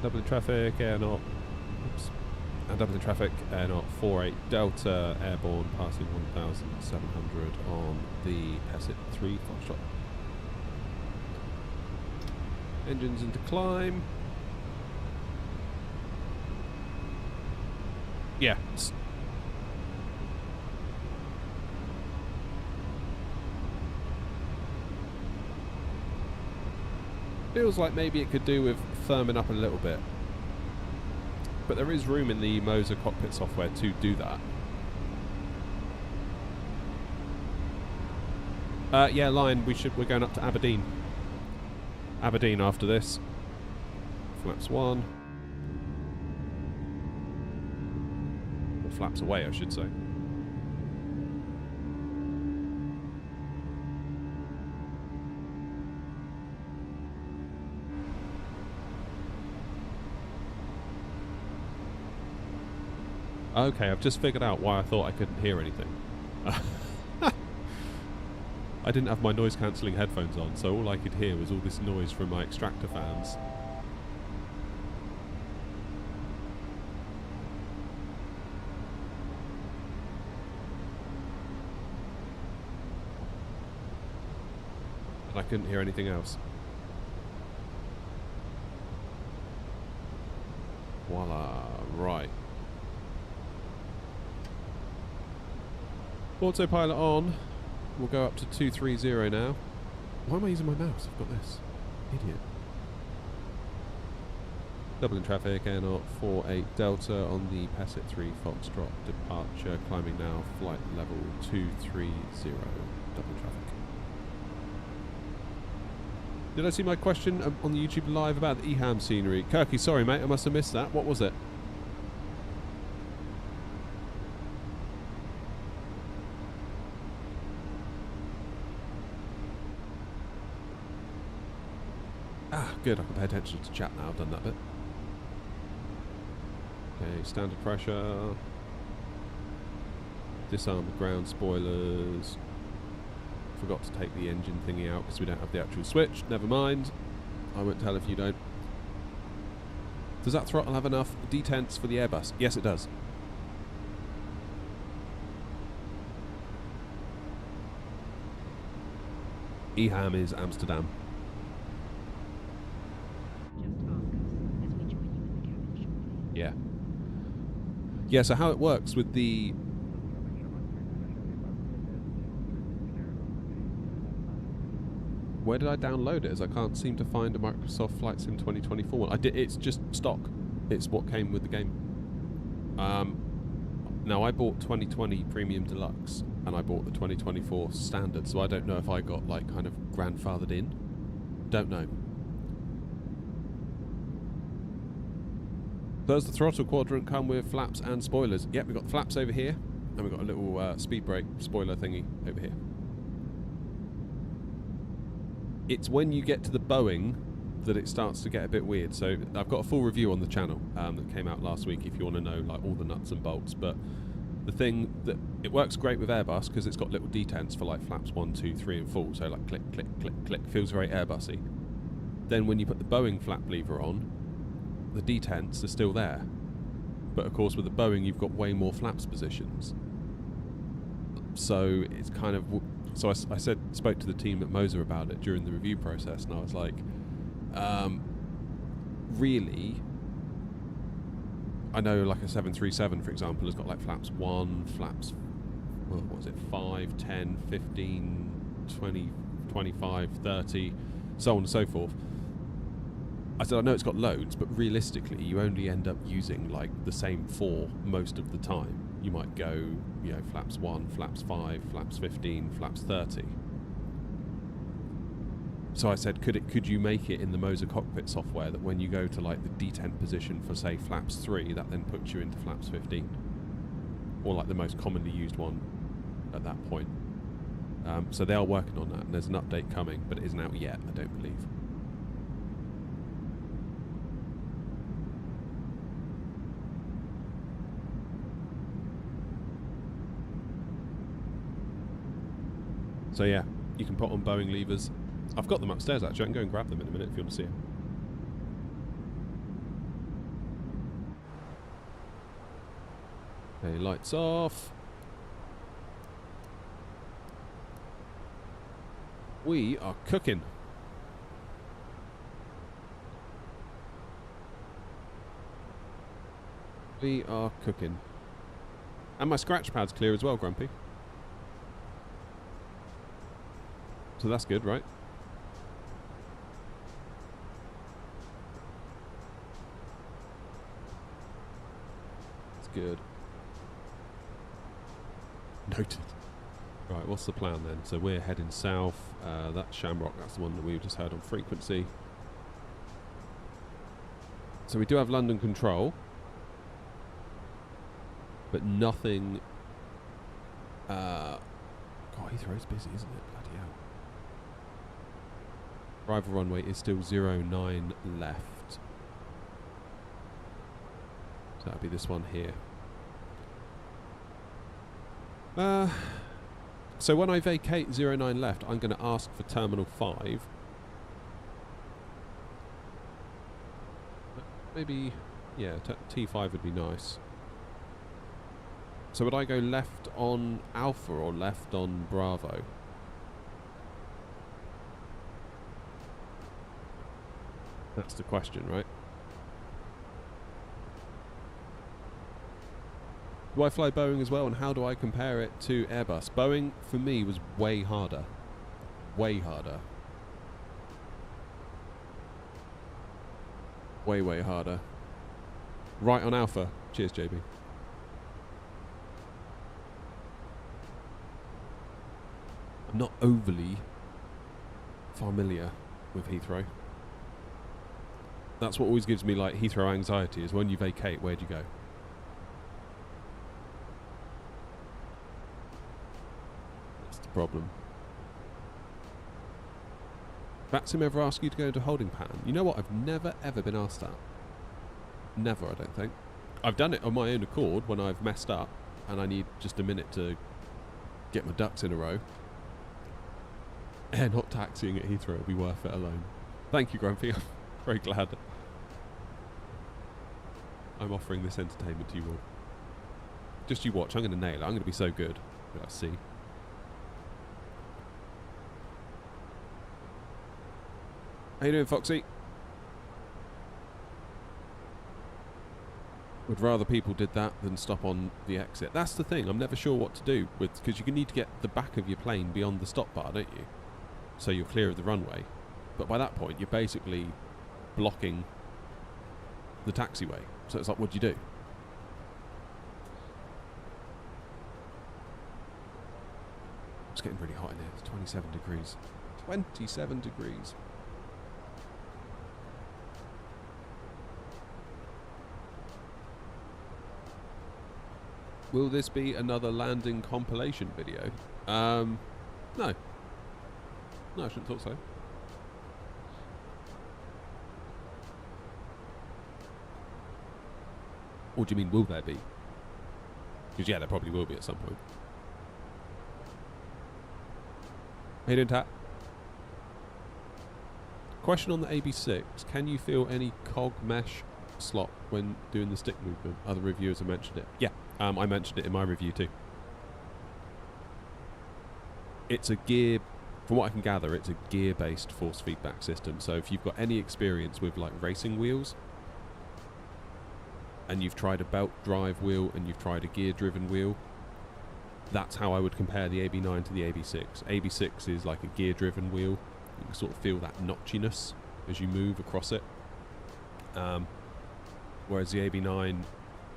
Dublin traffic, AirNOTT. Oops. Dublin traffic, AirNOTT 48 Delta, airborne, passing 1,700 on the Pessit 3 Foxtrot. Engines into climb. Yeah. Feels like maybe it could do with firming up a little bit. But there is room in the Moza cockpit software to do that. Yeah, Lion, we're going up to Aberdeen. Aberdeen after this. Flaps 1. Or flaps away, I should say. Okay, I've just figured out why I thought I couldn't hear anything. I didn't have my noise cancelling headphones on, so all I could hear was all this noise from my extractor fans. And I couldn't hear anything else. Voila, right. Autopilot on. We'll go up to 230 now. Why am I using my mouse? I've got this. Idiot. Dublin traffic, AirNOTT 48 Delta on the Pessit 3 Foxtrot departure. Climbing now, flight level 230. Dublin traffic. Did I see my question on the YouTube live about the EHAM scenery? Kirky, sorry mate, I must have missed that. What was it? Good, I can pay attention to chat now, I've done that bit. Okay, standard pressure. Disarm the ground spoilers. Forgot to take the engine thingy out because we don't have the actual switch. Never mind. I won't tell if you don't. Does that throttle have enough detents for the Airbus? Yes, it does. EHAM is Amsterdam. Yeah. Yeah, so how it works with the... Where did I download it? As I can't seem to find a Microsoft Flight Sim 2024 one. It's just stock. It's what came with the game. Now, I bought 2020 Premium Deluxe, and I bought the 2024 Standard, so I don't know if I got, like, kind of grandfathered in. Don't know. Does the throttle quadrant come with flaps and spoilers? Yep, we've got the flaps over here, and we've got a little speed brake spoiler thingy over here. It's when you get to the Boeing that it starts to get a bit weird. So I've got a full review on the channel that came out last week if you want to know like all the nuts and bolts. But the thing that it works great with Airbus because it's got little detents for like flaps 1, 2, 3 and 4. So like click, click, click, click, feels very Airbusy. Then when you put the Boeing flap lever on, the detents are still there. But of course with the Boeing you've got way more flaps positions. So it's kind of... So I spoke to the team at Moza about it during the review process, and I was like, really, I know like a 737, for example, has got like flaps 1, flaps, well, what was it, 5, 10, 15, 20, 25, 30, so on and so forth. I said, I know it's got loads, but realistically, you only end up using like the same 4 most of the time. You might go, you know, flaps 1, flaps 5, flaps 15, flaps 30. So I said, could you make it in the Moza cockpit software that when you go to like the detent position for say flaps 3, that then puts you into flaps 15, or like the most commonly used one at that point. So they are working on that, and there's an update coming, but it isn't out yet, I don't believe. So yeah, you can put on Boeing levers. I've got them upstairs actually. I can go and grab them in a minute if you want to see them. Okay, lights off. We are cooking. We are cooking. And my scratch pad's clear as well, Grumpy. So that's good, right? It's good. Noted. Right, what's the plan then? So we're heading south. That's Shamrock, that's the one that we just heard on frequency. So we do have London control. But nothing... God, Heathrow's busy, isn't it? Bloody hell. Arrival runway is still 09 left. So that'll be this one here. So when I vacate 09 left, I'm going to ask for Terminal 5. Maybe, yeah, T5 would be nice. So would I go left on Alpha or left on Bravo? That's the question, right? Do I fly Boeing as well, and how do I compare it to Airbus? Boeing, for me, was way harder. Way harder. Way, way harder. Right on Alpha. Cheers, JB. I'm not overly familiar with Heathrow. That's what always gives me like Heathrow anxiety, is when you vacate, where'd you go? That's the problem. Vatsim ever ask you to go into holding pattern? You know what, I've never ever been asked that. Never, I don't think. I've done it on my own accord when I've messed up and I need just a minute to get my ducks in a row. AirNOTT taxiing at Heathrow will be worth it alone. Thank you, Grumpy. I'm very glad I'm offering this entertainment to you all. Just you watch. I'm going to nail it. I'm going to be so good. Let's see. How you doing, Foxy? Would rather people did that than stop on the exit. That's the thing. I'm never sure what to do with, because you need to get the back of your plane beyond the stop bar, don't you? So you're clear of the runway. But by that point, you're basically blocking the taxiway. So it's like, what do you do? It's getting really hot in here. It's 27 degrees. 27 degrees. Will this be another landing compilation video? No. No, I shouldn't thought so. Or do you mean, will there be? Because, yeah, there probably will be at some point. How you doing, Tat? Question on the AB6. Can you feel any cog mesh slop when doing the stick movement? Other reviewers have mentioned it. Yeah, I mentioned it in my review too. It's a gear... From what I can gather, it's a gear-based force feedback system. So if you've got any experience with like racing wheels, and you've tried a belt drive wheel and you've tried a gear-driven wheel, that's how I would compare the AB9 to the AB6. AB6 is like a gear-driven wheel. You can sort of feel that notchiness as you move across it. Whereas the AB9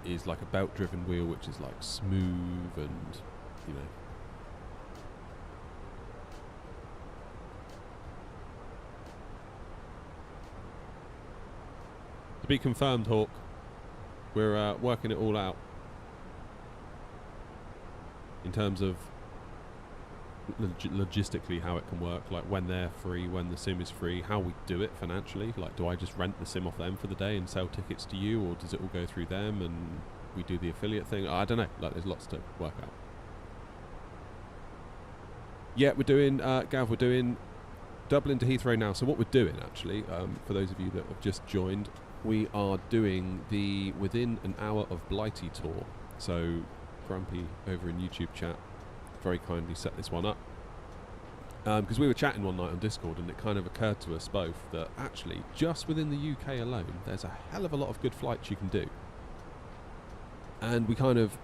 is like a belt-driven wheel, which is like smooth and, you know. To be confirmed, Hawk. We're working it all out in terms of logistically how it can work, like when they're free, when the sim is free, how we do it financially. Like, do I just rent the sim off them for the day and sell tickets to you, or does it all go through them and we do the affiliate thing? I don't know. Like, there's lots to work out. Yeah, we're doing, Gav, we're doing Dublin to Heathrow now. So what we're doing, actually, for those of you that have just joined, we are doing the Within an Hour of Blighty tour. So Grumpy over in YouTube chat very kindly set this one up. Because we were chatting one night on Discord and it kind of occurred to us both that actually just within the UK alone there's a hell of a lot of good flights you can do. And we kind of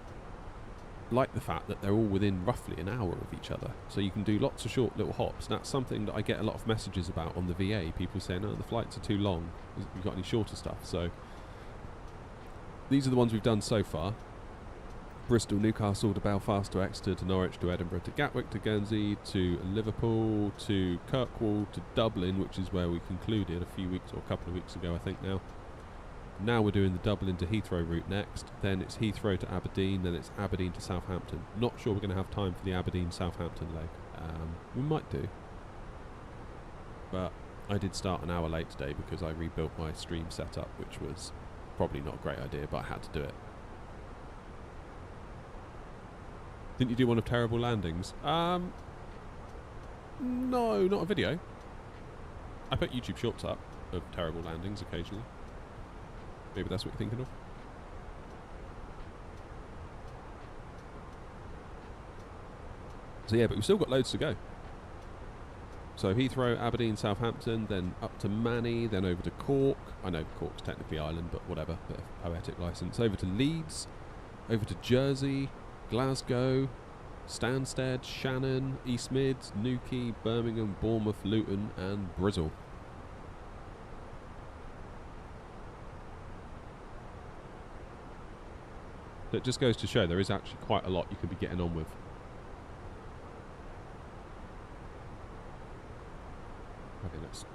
like the fact that they're all within roughly an hour of each other. So you can do lots of short little hops. And that's something that I get a lot of messages about on the VA. People saying, oh, the flights are too long. You've got any shorter stuff? So these are the ones we've done so far. Bristol, Newcastle to Belfast to Exeter to Norwich to Edinburgh to Gatwick to Guernsey to Liverpool to Kirkwall to Dublin, which is where we concluded a few weeks or a couple of weeks ago, I think now. Now we're doing the Dublin to Heathrow route next. Then it's Heathrow to Aberdeen. Then it's Aberdeen to Southampton. Not sure we're going to have time for the Aberdeen-Southampton leg. We might do. But I did start an hour late today because I rebuilt my stream setup, which was probably not a great idea, but I had to do it. Didn't you do one of terrible landings? No, not a video. I put YouTube shorts up of terrible landings occasionally. Maybe that's what you're thinking of. So yeah, but we've still got loads to go. So Heathrow, Aberdeen, Southampton, then up to Manny, then over to Cork. I know Cork's technically Ireland, but whatever, bit of poetic license. Over to Leeds, over to Jersey, Glasgow, Stansted, Shannon, East Mids, Newquay, Birmingham, Bournemouth, Luton and Bristol. So it just goes to show there is actually quite a lot you could be getting on with. Okay, let's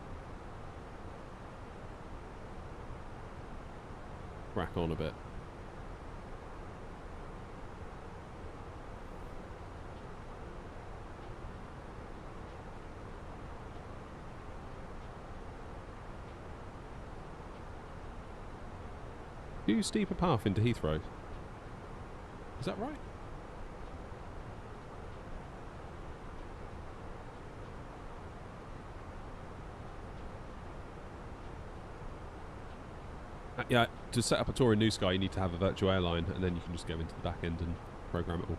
crack on a bit. Do steeper path into Heathrow. Is that right? Yeah, to set up a tour in New Sky you need to have a virtual airline and then you can just go into the back end and program it all.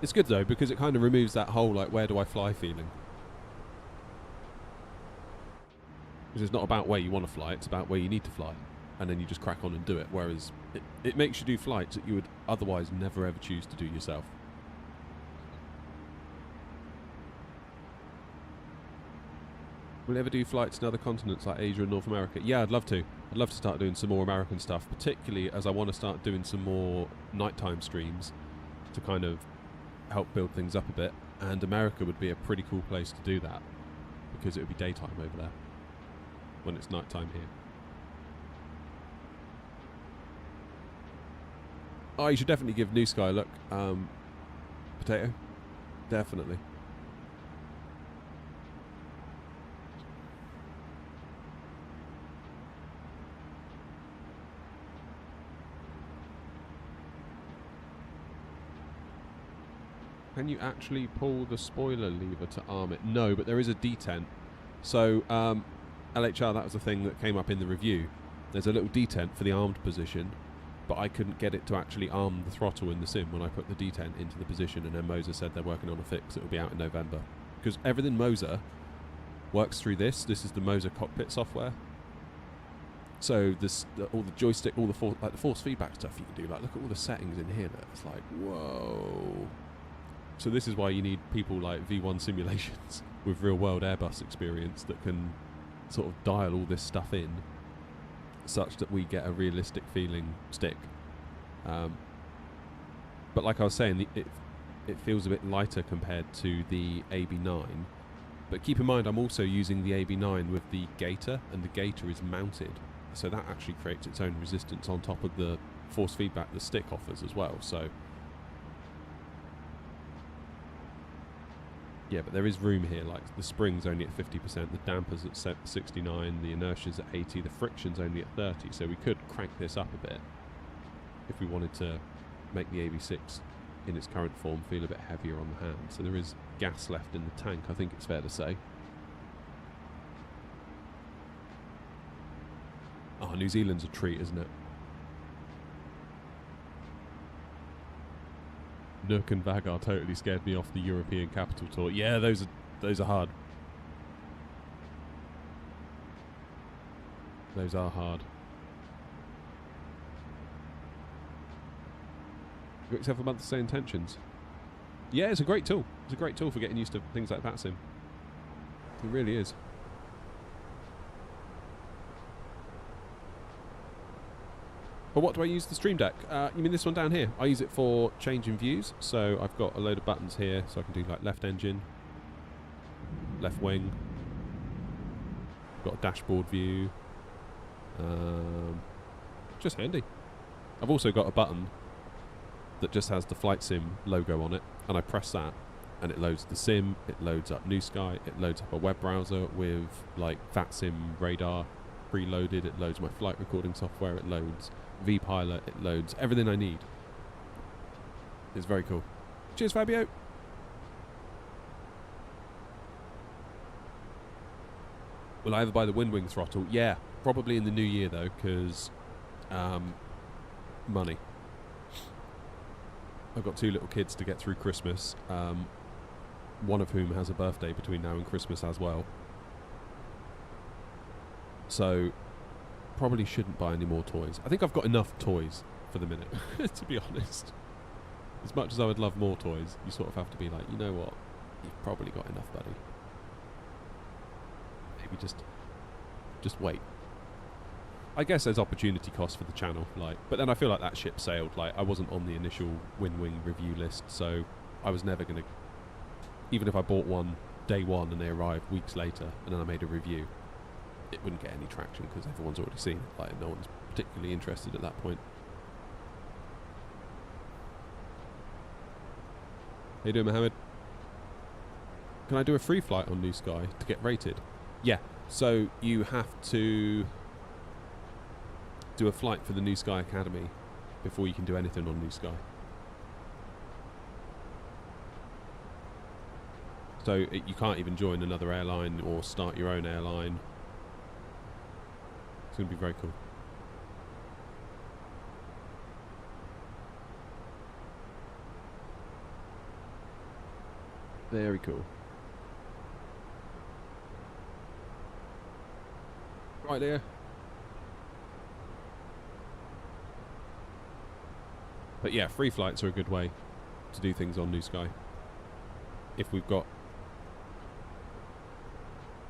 It's good though because it kind of removes that whole like where do I fly feeling. Because it's not about where you want to fly, it's about where you need to fly. And then you just crack on and do it, whereas it makes you do flights that you would otherwise never ever choose to do yourself. Will you ever do flights in other continents like Asia and North America? Yeah, I'd love to. I'd love to start doing some more American stuff, particularly as I want to start doing some more nighttime streams to kind of help build things up a bit. And America would be a pretty cool place to do that because it would be daytime over there when it's nighttime here. Oh, you should definitely give New Sky a look. Potato? Definitely. Can you actually pull the spoiler lever to arm it? No, but there is a detent. So, LHR, that was the thing that came up in the review. There's a little detent for the armed position, but I couldn't get it to actually arm the throttle in the sim when I put the detent into the position, and then Moza said they're working on a fix. It will be out in November. Because everything Moza works through this. This is the Moza cockpit software. So this, all the joystick, all the force feedback stuff you can do. Like, look at all the settings in here. It's like, whoa. So this is why you need people like V1 Simulations with real-world Airbus experience that can sort of dial all this stuff in such that we get a realistic feeling stick. But like I was saying, it feels a bit lighter compared to the AB9. But keep in mind, I'm also using the AB9 with the gator, and the gator is mounted. So that actually creates its own resistance on top of the force feedback the stick offers as well. So yeah, but there is room here. Like the spring's only at 50%, the dampers at 69, the inertia's at 80, the friction's only at 30. So we could crank this up a bit if we wanted to make the AB6 in its current form, feel a bit heavier on the hand. So there is gas left in the tank, I think it's fair to say. Oh, New Zealand's a treat, isn't it? Nook and Vagar totally scared me off the European capital tour. Yeah, those are hard. Those are hard. You got yourself a month to say intentions. Yeah, it's a great tool. It's a great tool for getting used to things like VATSIM. It really is. But what do I use the Stream Deck? You mean this one down here? I use it for changing views. So I've got a load of buttons here, so I can do like left engine, left wing. Got a dashboard view. Just handy. I've also got a button that just has the Flight Sim logo on it, and I press that, and it loads the sim. It loads up New Sky. It loads up a web browser with like VATSIM radar preloaded. It loads my flight recording software. It loads vPilot. It loads everything I need. It's very cool. Cheers, Fabio. Will I ever buy the Windwing throttle? Yeah, probably in the new year though, because money. I've got 2 little kids to get through Christmas, one of whom has a birthday between now and Christmas as well. So, probably shouldn't buy any more toys. I think I've got enough toys for the minute, to be honest. As much as I would love more toys, you sort of have to be like, you know what, you've probably got enough, buddy. Maybe just wait. I guess there's opportunity cost for the channel, like, but then I feel like that ship sailed. Like, I wasn't on the initial Windwing review list, so I was never going to, even if I bought one day one and they arrived weeks later and then I made a review, it wouldn't get any traction because everyone's already seen it. Like, no one's particularly interested at that point. How you doing, Mohammed? Can I do a free flight on New Sky to get rated? Yeah, so you have to do a flight for the New Sky Academy before you can do anything on New Sky. So you can't even join another airline or start your own airline. It's going to be very cool. Very cool. Right there. But yeah, free flights are a good way to do things on New Sky. If we've got,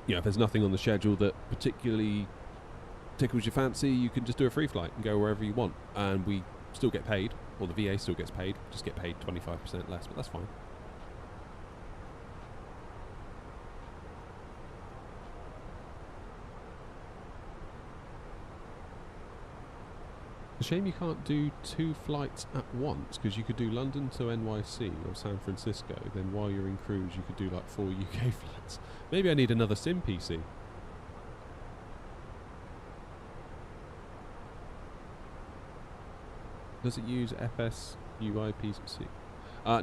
you know, if there's nothing on the schedule that particularly tickles your fancy, you can just do a free flight and go wherever you want. And we still get paid, or the VA still gets paid, just get paid 25% less, but that's fine. It's a shame you can't do 2 flights at once, because you could do London to NYC or San Francisco, then while you're in cruise you could do like 4 UK flights. Maybe I need another sim PC. Does it use FSUIPC?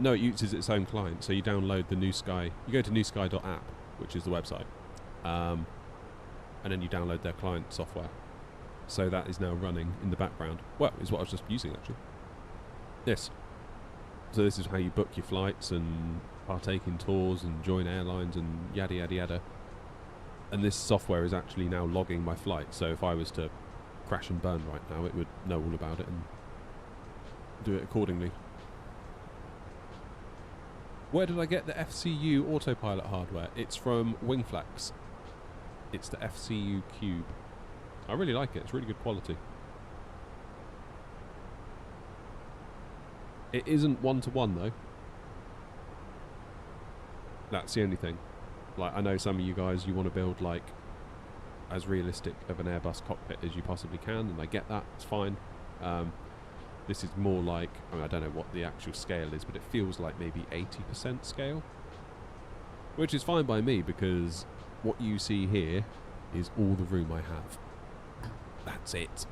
No, it uses its own client, so you download the New Sky, you go to newsky.app, which is the website, and then you download their client software. So that is now running in the background. Well, is what I was just using actually. This. So this is how you book your flights and partake in tours and join airlines and yada yada yada. And this software is actually now logging my flight. So if I was to crash and burn right now, it would know all about it and do it accordingly. Where did I get the FCU autopilot hardware? It's from Wingflex. It's the FCU Cube. I really like it. It's really good quality. It isn't one-to-one though. That's the only thing. Like, I know some of you guys, you want to build like as realistic of an Airbus cockpit as you possibly can, and I get that. It's fine. This is more like, I mean, I don't know what the actual scale is, but it feels like maybe 80% scale, which is fine by me because what you see here is all the room I have. That's it.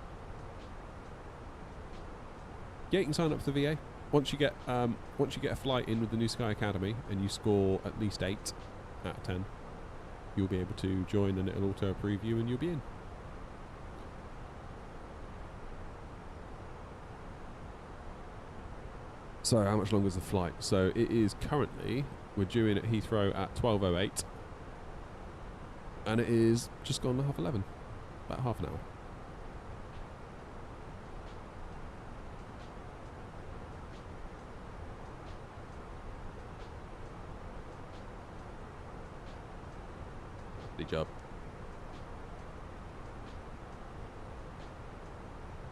Yeah, you can sign up for the VA. once you get a flight in with the New Sky Academy and you score at least 8 out of 10, you'll be able to join and it'll auto approve you and you'll be in. So how much longer is the flight? So it is currently, we're due in at Heathrow at 12:08 and it is just gone 11:30, about half an hour. Good job.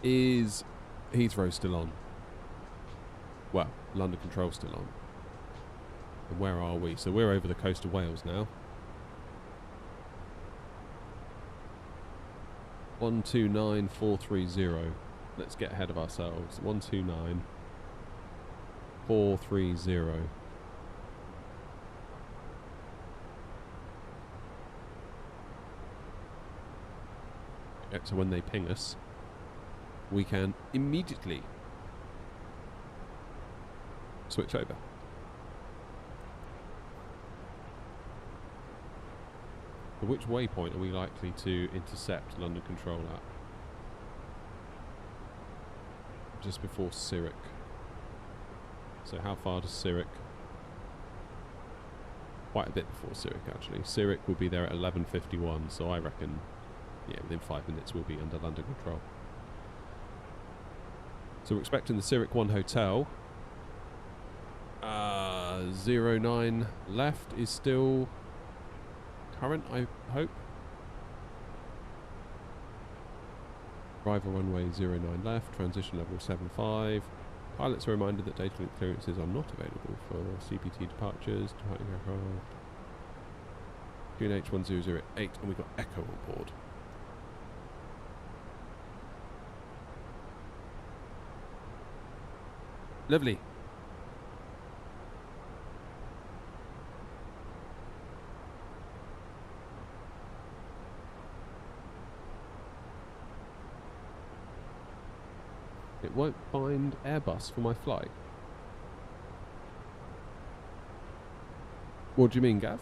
Is Heathrow still on? Well, London Control still on. And where are we? So we're over the coast of Wales now. 129430. Let's get ahead of ourselves. 129430. So when they ping us, we can immediately switch over. So which waypoint are we likely to intercept London Control at? Just before Zurich. So how far does Zurich? Quite a bit before Zurich actually. Zurich will be there at 11:51, so I reckon, yeah, within 5 minutes we'll be under London Control. So we're expecting the Zurich 1 hotel. 09 left is still current, I hope. Arrival runway 09 left, transition level 75. Pilots are reminded that data link clearances are not available for CPT departures, departing aircraft. QNH 1008, and we've got Echo on board. Lovely. It won't find Airbus for my flight. What do you mean, Gav?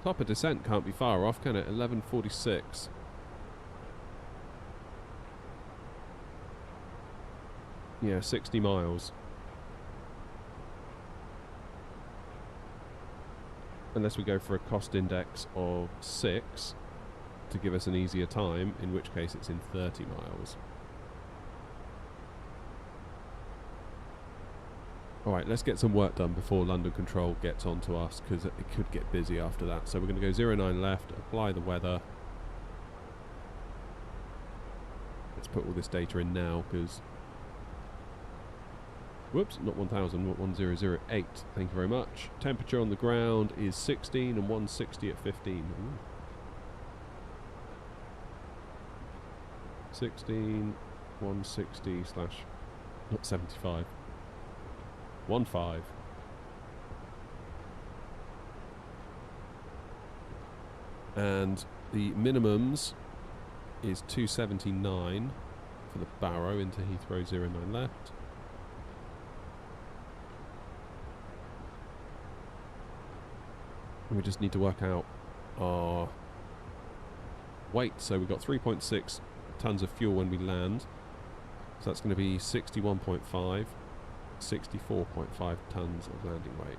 Top of descent can't be far off, can it? 11:46. Yeah, 60 miles. Unless we go for a cost index of 6 to give us an easier time, in which case it's in 30 miles. Alright, let's get some work done before London Control gets onto us, because it could get busy after that. So we're going to go 09 left, apply the weather. Let's put all this data in now, because... Whoops, not 1000, not 1008. Thank you very much. Temperature on the ground is 16 and 160 at 15. Ooh. 16, 160 slash... not 75. 15. And the minimums is 279 for the Barrow into Heathrow 09 left. And we just need to work out our weight. So we've got 3.6 tons of fuel when we land. So that's going to be 61.5. 64.5 tons of landing weight,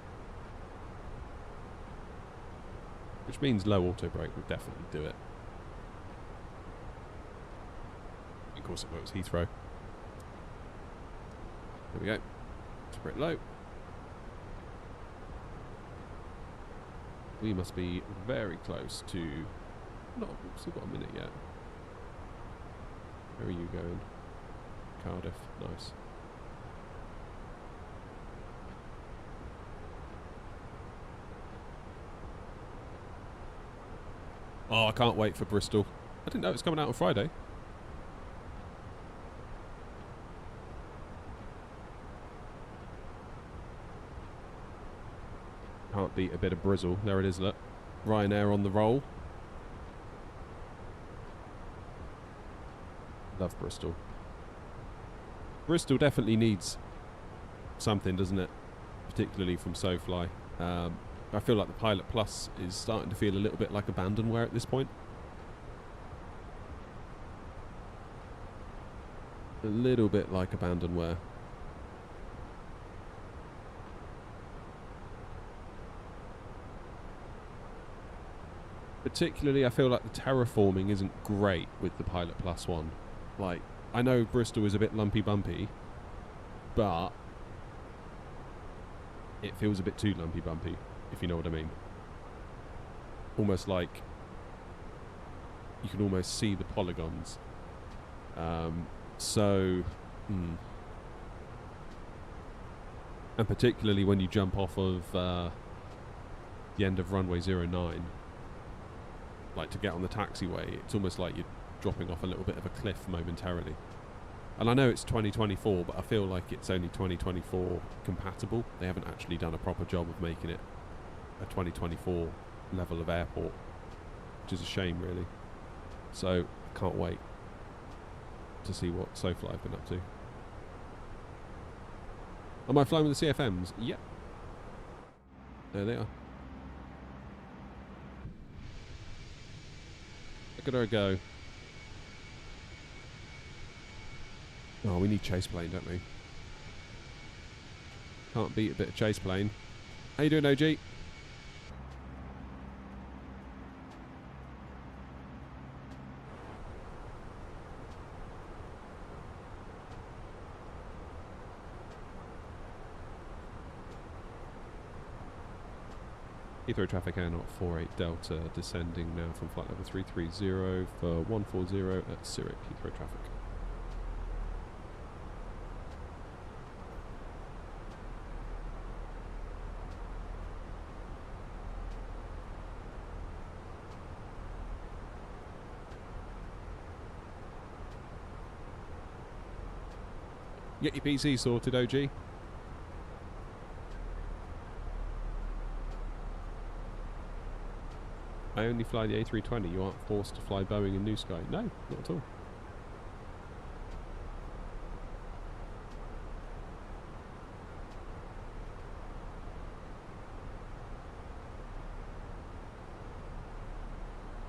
which means low auto brake would definitely do it. Of course it was Heathrow. There we go. It's pretty low. We must be very close to... No, we've still got a minute yet. Where are you going? Cardiff. Nice. Oh, I can't wait for Bristol. I didn't know it was coming out on Friday. Can't beat a bit of Brizzle. There it is, look. Ryanair on the roll. Love Bristol. Bristol definitely needs something, doesn't it? Particularly from SoFly. I feel like the Pilot Plus is starting to feel a little bit like abandonware at this point. A little bit like abandonware. Particularly, I feel like the terraforming isn't great with the Pilot Plus one. Like, I know Bristol is a bit lumpy bumpy, but it feels a bit too lumpy bumpy, if you know what I mean. Almost like you can almost see the polygons. And particularly when you jump off of the end of runway 09, like to get on the taxiway, it's almost like you're dropping off a little bit of a cliff momentarily. And I know it's 2024, but I feel like it's only 2024 compatible. They haven't actually done a proper job of making it a 2024 level of airport, which is a shame, really. So I can't wait to see what SoFly have been up to. Am I flying with the CFMs? Yep. There they are. Look at her go. Oh, we need chase plane, don't we? Can't beat a bit of chase plane. How you doing, OG? Heathrow traffic AirNOTT 48 Delta descending now from flight level 330 for 140 at Zurich. Heathrow traffic. Get your PC sorted, OG. I only fly the A320. You aren't forced to fly Boeing and New Sky. No, not at all.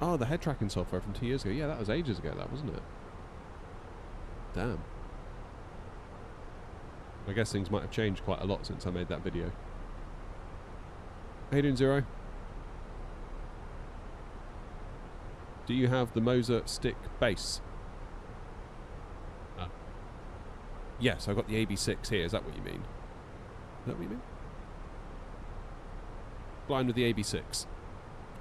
Oh, the head tracking software from 2 years ago. Yeah, that was ages ago, that, wasn't it? Damn. I guess things might have changed quite a lot since I made that video. How you doing, Zero? Do you have the Moza stick base? Yes, I've got the AB6 here. Is that what you mean? Is that what you mean? Flying with the AB6.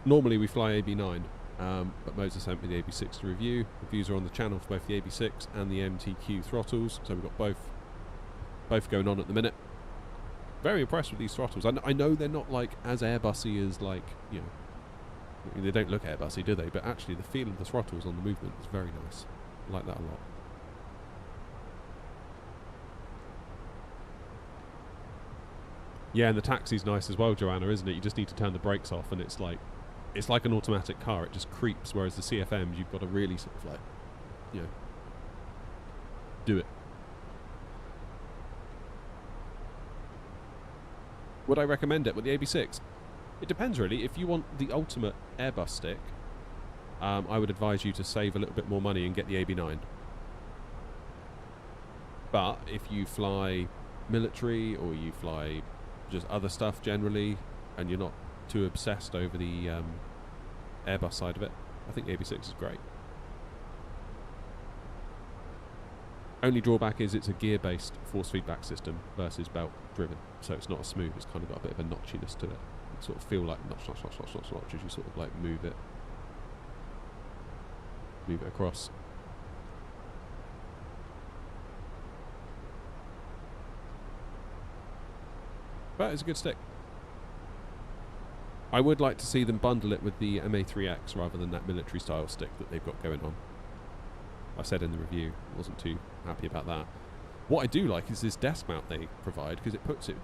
Normally we fly AB9, but Moza sent me the AB6 to review. Reviews are on the channel for both the AB6 and the MTQ Throttles, so we've got both going on at the minute. Very impressed with these throttles. I know they're not like as Airbusy as, like, you know, they don't look Airbusy, do they? But actually the feel of the throttles on the movement is very nice. I like that a lot. Yeah, and the taxi's nice as well, Joanna, isn't it? You just need to turn the brakes off and it's like an automatic car. It just creeps, whereas the CFMs, you've got to really sort of, like, you know, do it. Would I recommend it with the AB6? It depends, really. If you want the ultimate Airbus stick, I would advise you to save a little bit more money and get the AB9. But if you fly military or you fly just other stuff generally, and you're not too obsessed over the Airbus side of it, I think the AB6 is great. Only drawback is it's a gear-based force feedback system versus belt-driven, so it's not as smooth. It's kind of got a bit of a notchiness to it. You sort of feel like notch as you sort of like move it across. But it's a good stick. I would like to see them bundle it with the MA3X rather than that military style stick that they've got going on. I said in the review, wasn't too happy about that. What I do like is this desk mount they provide, because it puts it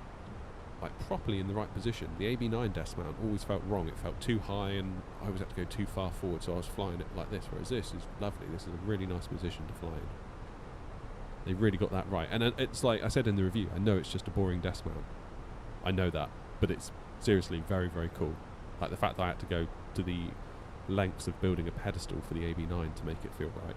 like properly in the right position. The AB9 desk mount always felt wrong. It felt too high and I always had to go too far forward, so I was flying it like this, whereas this is lovely. This is a really nice position to fly in. They really got that right. And it's like I said in the review, I know it's just a boring desk mount. I know that, but it's seriously very, very cool. Like the fact that I had to go to the lengths of building a pedestal for the AB9 to make it feel right.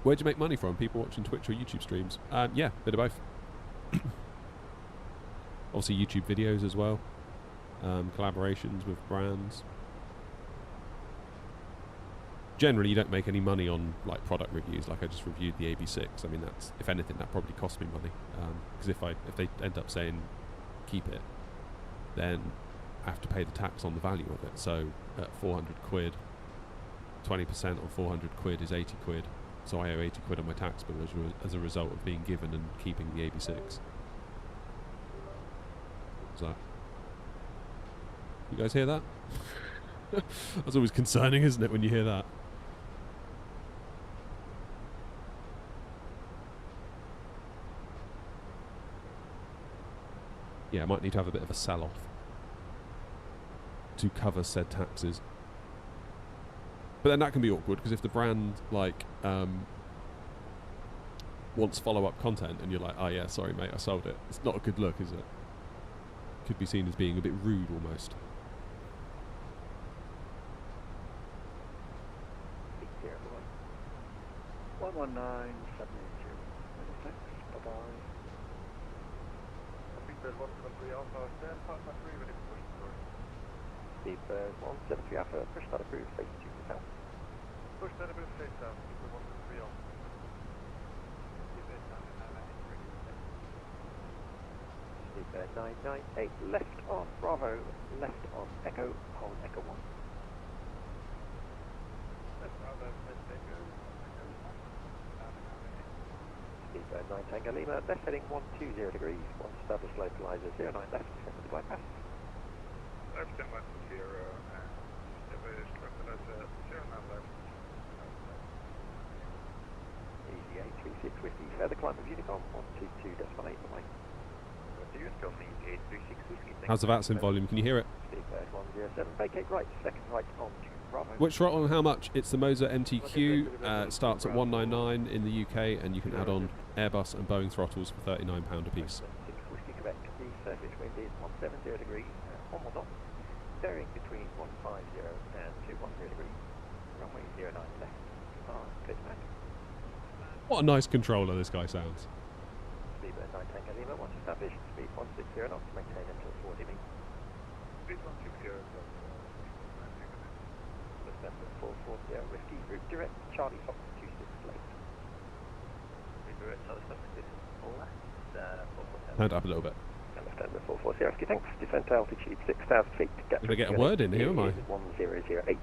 Where'd you make money from? People watching Twitch or YouTube streams? Yeah, bit of both. Obviously YouTube videos as well. Collaborations with brands. Generally, you don't make any money on like product reviews. Like I just reviewed the AB6. I mean, that's, if anything, that probably cost me money. Because if they end up saying keep it, then I have to pay the tax on the value of it. So at 400 quid, 20% on 400 quid is 80 quid. So I owe 80 quid on my tax bill as a result of being given and keeping the AB6. What's that? You guys hear that? That's always concerning, isn't it, when you hear that? Yeah, I might need to have a bit of a sell-off to cover said taxes. But then that can be awkward, because if the brand like wants follow-up content and you're like, oh yeah, sorry mate, I sold it, it's not a good look, is it? Could be seen as being a bit rude almost.
Bye bye.
Speedbird 173 Alpha, push start approved, face 2 to south.
Push that a bit face down, Speedbird 173 Alpha.
Speedbird 998, left on Bravo, left on Echo, hold Echo 1.
Left Bravo, left Echo,
Speedbird 9 Tango Lima, left heading 120 degrees, 1 established localizer, 09 left, set to the bypass.
left 10 left 0, and established localizer 09 left.
Easy 836 Whiskey, further climb of Unicorn, 122.8 away.
Unicorn lead 836 Whiskey.
How's the VATS in volume? Can you hear it?
Speedbird 107, vacate right, second right on to Bravo.
Which throttle and how much? It's the Moza MTQ. It starts at 199 in the UK, and you can add on Airbus and Boeing throttles for £39 a piece.
6 Whiskey Quebec, the surface wind is 170 degrees, 1 more knot, bearing between 150 and 210 degrees, runway 09 left, clear to back.
What a nice controller this guy sounds.
Speedbird 9 Tango Lima, once established, speed 160 knots, maintain until 40 meters.
Speed 160,
November 440 Whiskey, route direct, Charlie Fox 26 late.
Speedbird Charlie Fox 26 left, 440.
Hand it up a little bit.
November 440 Whiskey, thanks. Descent altitude 6,000 feet.
Did I get a word in here, am I?
1008.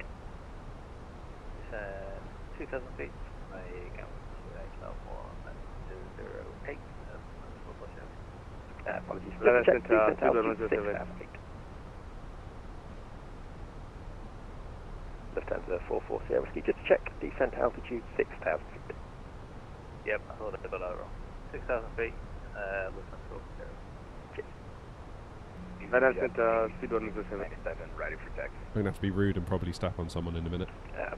2,000 feet. I count 208.
Apologies. Check descent altitude 6,000 feet. Lufthansa 440 Whiskey, just check descent altitude 6,000 feet.
Yep, I thought I did below wrong. 6,000 feet, Lufthansa 440.
Cheers.
Speed 107, ready for taxi.
I'm going to have to be rude and probably step on someone in a minute.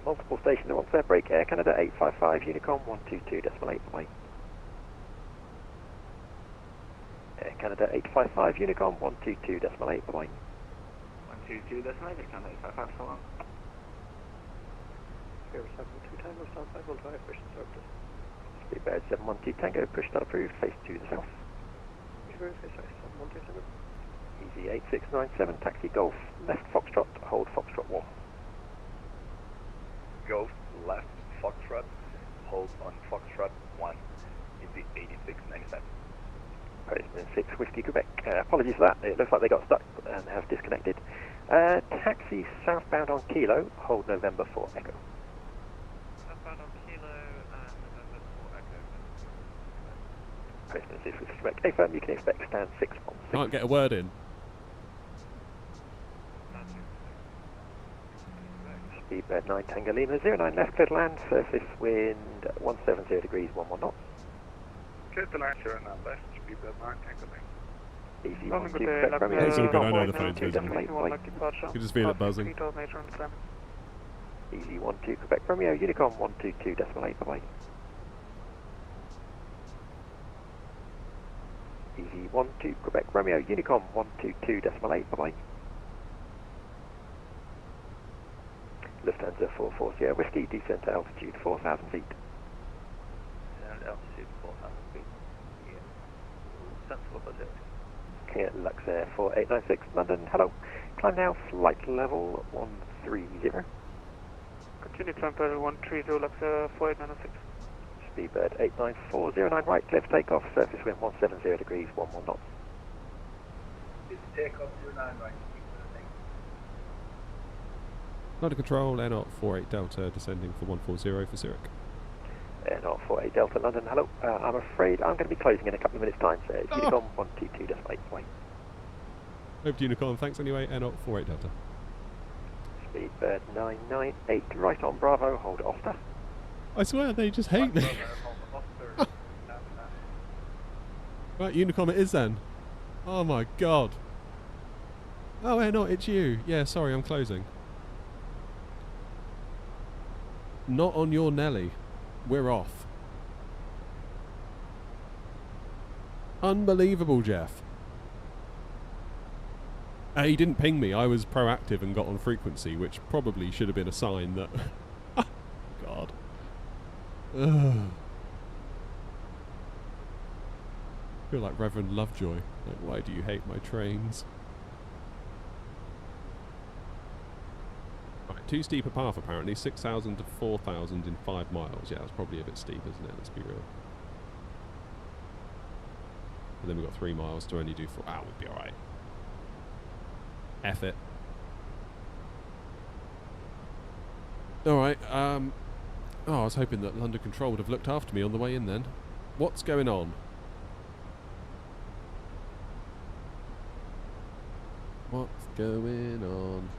Multiple stations at once, break Air Canada 855, Unicorn 122.8 away. Air Canada 855, Unicorn 122.8 away.
122.8, Air Canada 855, so long.
072 Tango, start cycle, drive, push start approved. Speedbird 712 Tango, push start approved, face to the south. Face 712 Easy 8697, taxi Golf, left Foxtrot, hold Foxtrot 1.
Golf, left Foxtrot, hold on Foxtrot 1, Easy 8697.
Postman 6 Whiskey Quebec, apologies for that, it looks like they got stuck and have disconnected. Taxi southbound on Kilo, hold November 4 Echo.
Southbound on Kilo and November 4 Echo.
Postman 6 with Quebec. A firm, you can expect stand 616.
Can't get a word in.
Speedbird 9 Tango Lima 09 left, clear to land, surface wind 170 degrees, 11 knots.
Clear to land, 09 left, Speedbird 9 Tango Lima.
Easy
London,
1
good
2
day,
Quebec Romeo.
It's all good, I know the
Unicom,
phone's
1 2
busy.
decimal 8, wait.
You can just feel it buzzing.
Easy 1 2 Quebec Romeo, Unicom 122 decimal 8, bye. Easy 1 2 Quebec Romeo, Unicom 122 decimal 8, bye. Lufthansa 44 Sierra Whiskey, descent to altitude 4,000 feet.
Altitude 4,000 feet. Yeah. Sensible budget.
Here, Luxair 4896, London, hello. Climb now, flight level 130.
Continue climb level 130, Luxair 4896.
Speedbird 89409 right, clear for takeoff, surface wind 170 degrees, 11 knots.
It's takeoff 09 right.
London Control, AirNOTT 48 Delta, descending for 140 for Zurich.
AirNOTT 48 Delta London, hello. I'm afraid I'm going to be closing in a couple of minutes' time, so Unicom 122 decimal 8, wait.
Over to Unicom, thanks anyway, AirNOTT 48 Delta.
Speedbird 998 right on Bravo, hold Oster.
I swear, they just hate me. Right, Unicom it is then. Oh my god. Oh, AirNOTT, it's you. Yeah, sorry, I'm closing. Not on your Nelly. We're off. Unbelievable, Jeff. He didn't ping me. I was proactive and got on frequency, which probably should have been a sign that... God. Ugh. I feel like Reverend Lovejoy. Like, why do you hate my trains? Right, too steep a path apparently. 6,000 to 4,000 in 5 miles. Yeah, that's probably a bit steep, isn't it? Let's be real. And then we've got 3 miles to only do 4. Ah, we'll be alright. F it. Alright, oh, I was hoping that London Control would have looked after me on the way in then. What's going on? What's going on?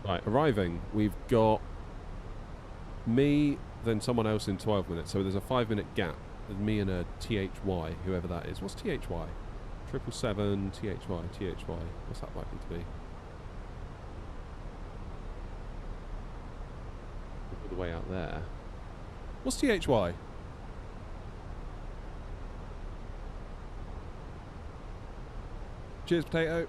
Right, arriving. We've got me, then someone else in 12 minutes. So there's a 5-minute gap. There's me and a THY, whoever that is. What's THY? 777, THY. What's that likely to be? All the way out there. What's THY? Cheers, potato.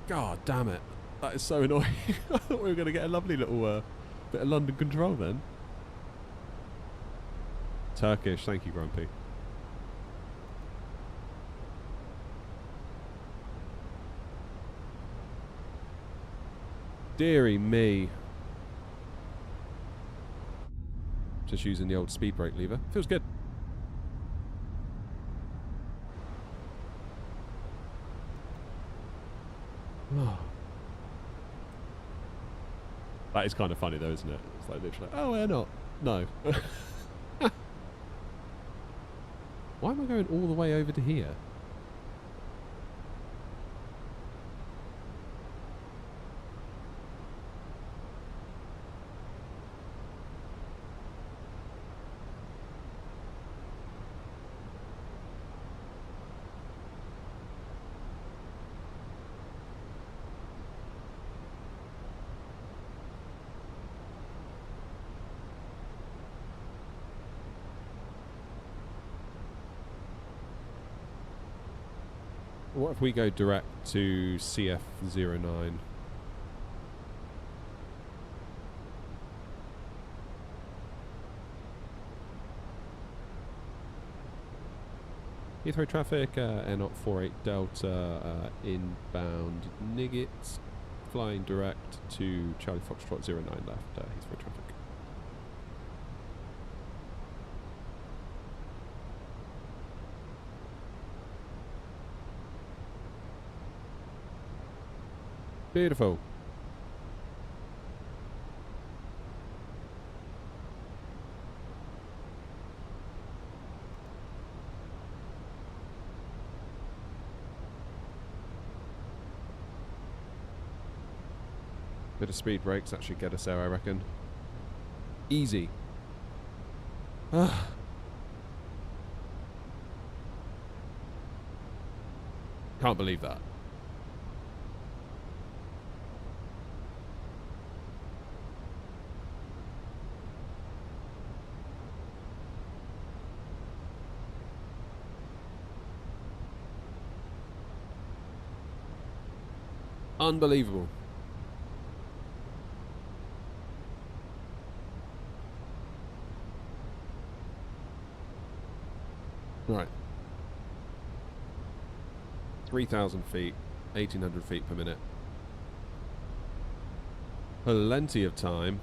God damn it. That is so annoying. I thought we were going to get a lovely little bit of London Control then. Turkish, thank you, Grumpy. Deary me. Just using the old speed brake lever. Feels good. That is kind of funny though, isn't it? It's like literally, oh, AirNOTT. No. Why am I going all the way over to here? What if we go direct to CF09? Heathrow traffic, AirNOTT 48 Delta, inbound Nigget, flying direct to Charlie Foxtrot 09 left, Heathrow traffic. Beautiful. Bit of speed brakes, that should get us there, I reckon. Easy. Ah. Can't believe that. Unbelievable. Right. 3,000 feet, 1,800 feet per minute. Plenty of time.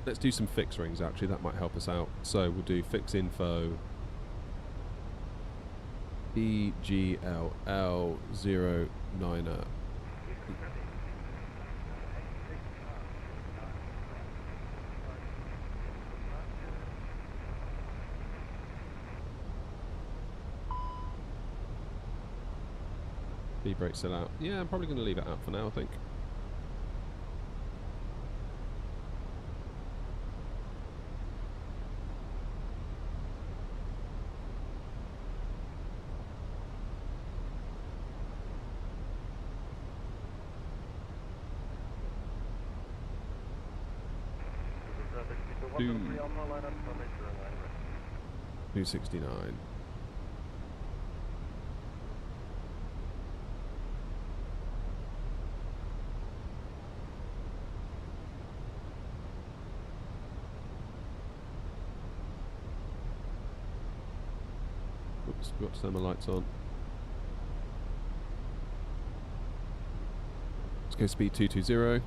Let's do some fix rings, actually. That might help us out. So we'll do fix info. EGLL09er. Speed brake still out. Yeah, I'm probably going to leave it out for now, I think. Two. 269. Oops, got to turn my lights on. Let's go speed 220.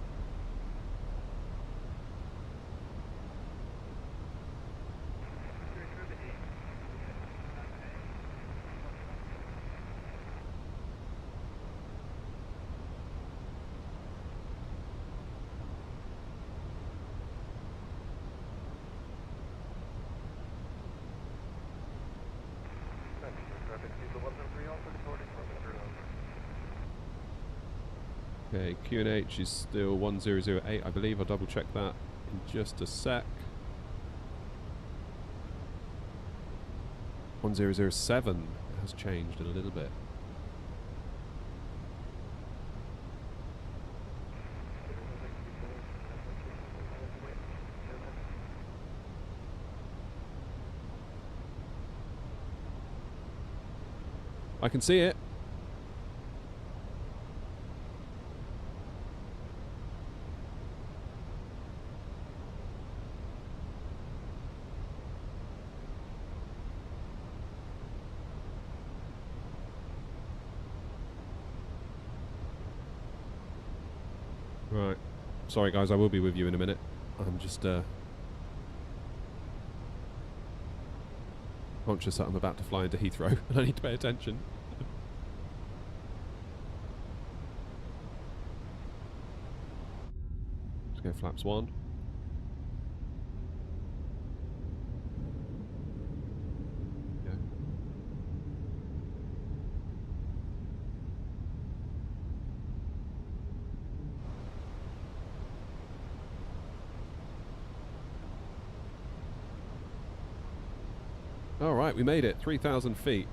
Okay, QNH is still 1008, I believe. I'll double check that in just a sec. 1007 has changed a little bit. I can see it. Right. Sorry guys, I will be with you in a minute. I'm just conscious that I'm about to fly into Heathrow and I need to pay attention. Let's go flaps 1. Go. All right, we made it. 3,000 feet.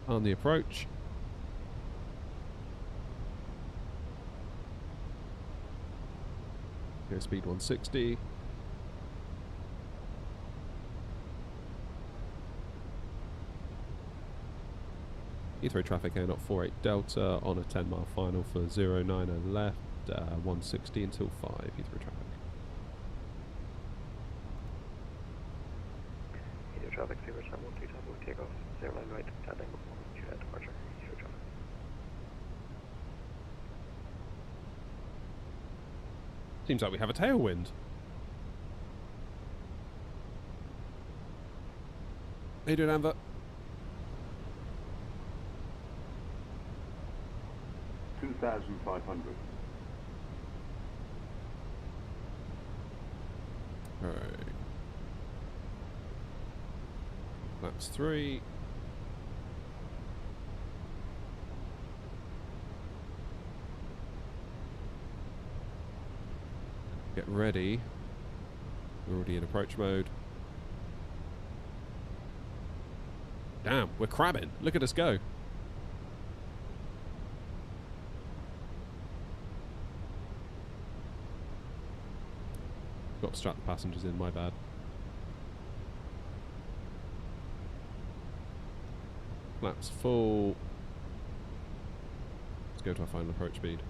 On the approach. Go speed 160. Heathrow traffic AirNOTT 48 Delta on a 10-mile final for 090 left. 160 until 5, Heathrow traffic.
Heathrow traffic, 0 time 1 2 time takeoff, 0 line right, landing 1 2 departure, Heathrow traffic.
Seems like we have a tailwind. How you doing, Amber?
$2,500.
Alright. Flaps 3. Get ready. We're already in approach mode. Damn, we're crabbing. Look at us go. Got to strap the passengers in, my bad. Flaps full. Let's go to our final approach speed.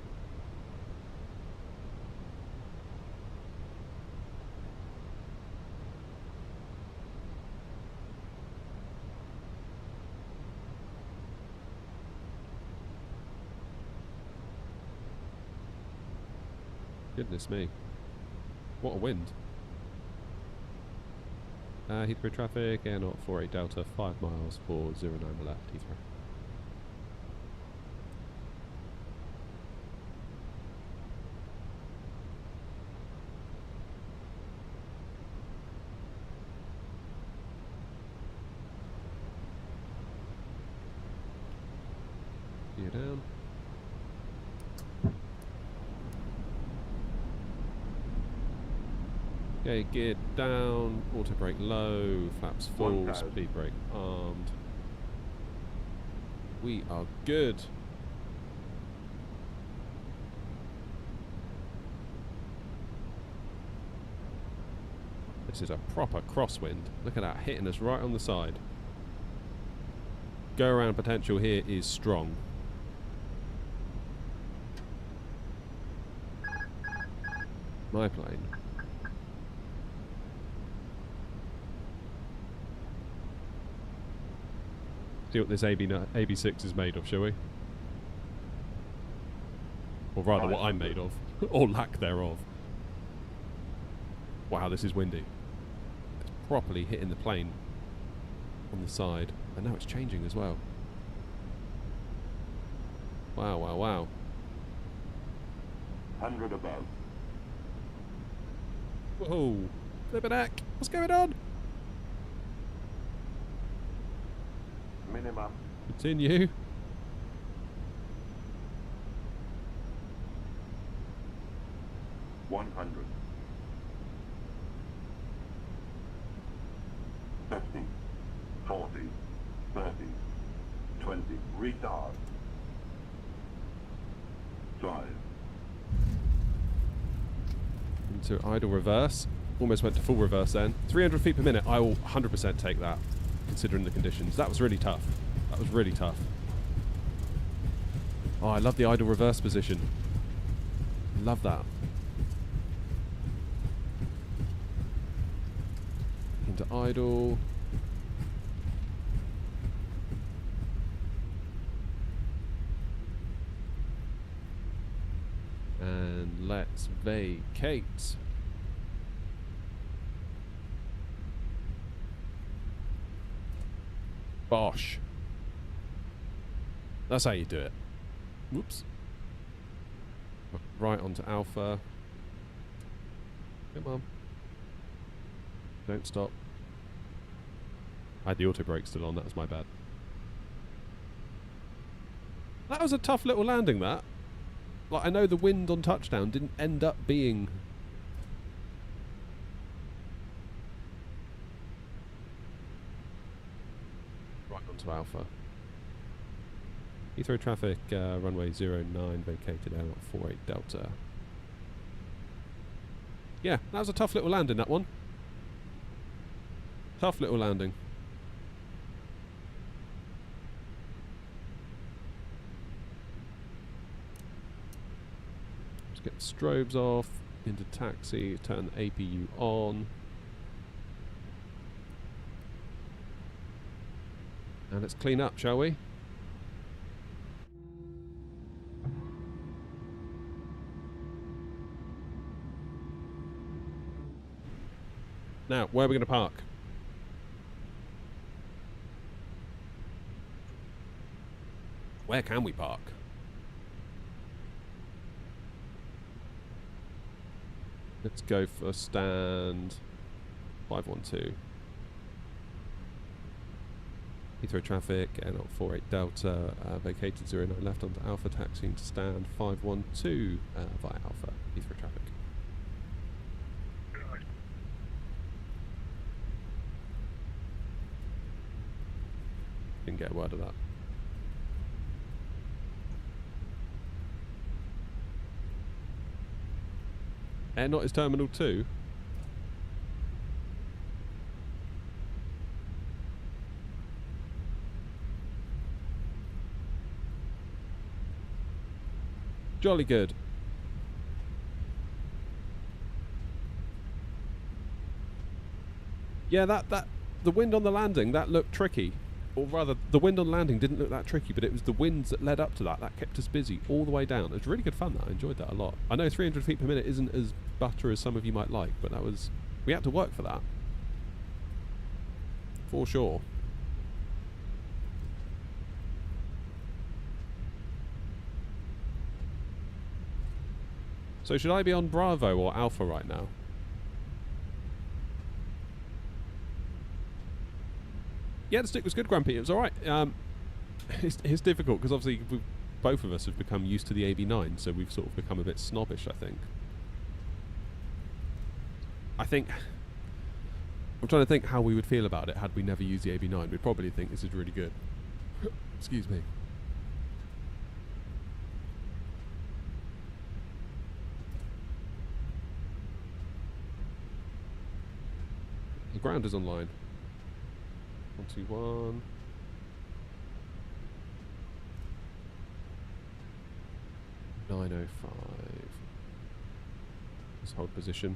Goodness me. What a wind. Heathrow traffic, AirNOTT 48 Delta, 5 miles, 409 left, Heathrow. Gear down. Okay, gear down, auto brake low, flaps full, speed brake armed. We are good. This is a proper crosswind. Look at that, hitting us right on the side. Go around potential here is strong. My plane. See what this AB6 is made of, shall we? Or rather, what I'm made of. Or lack thereof. Wow, this is windy. It's properly hitting the plane on the side. And now it's changing as well. Wow, wow, wow.
100 above.
Whoa. Flippin' heck. What's going on?
Minimum.
Continue.
$100. 50, 40, 30, 20. Retard. 5.
Into idle reverse. Almost went to full reverse then. 300 feet per minute. I will 100% take that, considering the conditions. That was really tough. That was really tough. Oh, I love the idle reverse position. Love that. Into idle. And let's vacate. Bosh. That's how you do it. Whoops. Right onto Alpha. Come on. Don't stop. I had the auto brake still on, that was my bad. That was a tough little landing, that. Like, I know the wind on touchdown didn't end up being... Right onto Alpha. Heathrow traffic, runway 09, vacated out 48 Delta. Yeah, that was a tough little landing, that one. Tough little landing. Let's get the strobes off, into taxi, turn the APU on. And let's clean up, shall we? Now, where are we going to park? Where can we park? Let's go for stand 512. Heathrow traffic, AirNOTT 48 Delta, vacated 09 left onto Alpha, taxiing to stand 512 via Alpha, Heathrow traffic. Didn't get a word of that. AirNOTT is Terminal 2. Jolly good. Yeah, the wind on the landing, that looked tricky. Or rather, the wind on landing didn't look that tricky, but it was the winds that led up to that kept us busy all the way down. It was really good fun, that. I enjoyed that a lot. I know 300 feet per minute isn't as butter as some of you might like, but that was... we had to work for that. For sure. So should I be on Bravo or Alpha right now? Yeah, the stick was good, Grumpy. It was alright. It's difficult because obviously both of us have become used to the AB9, so we've sort of become a bit snobbish, I think. I'm trying to think how we would feel about it had we never used the AB9. We'd probably think this is really good. Excuse me. The ground is online. 121. .905. Let's hold position.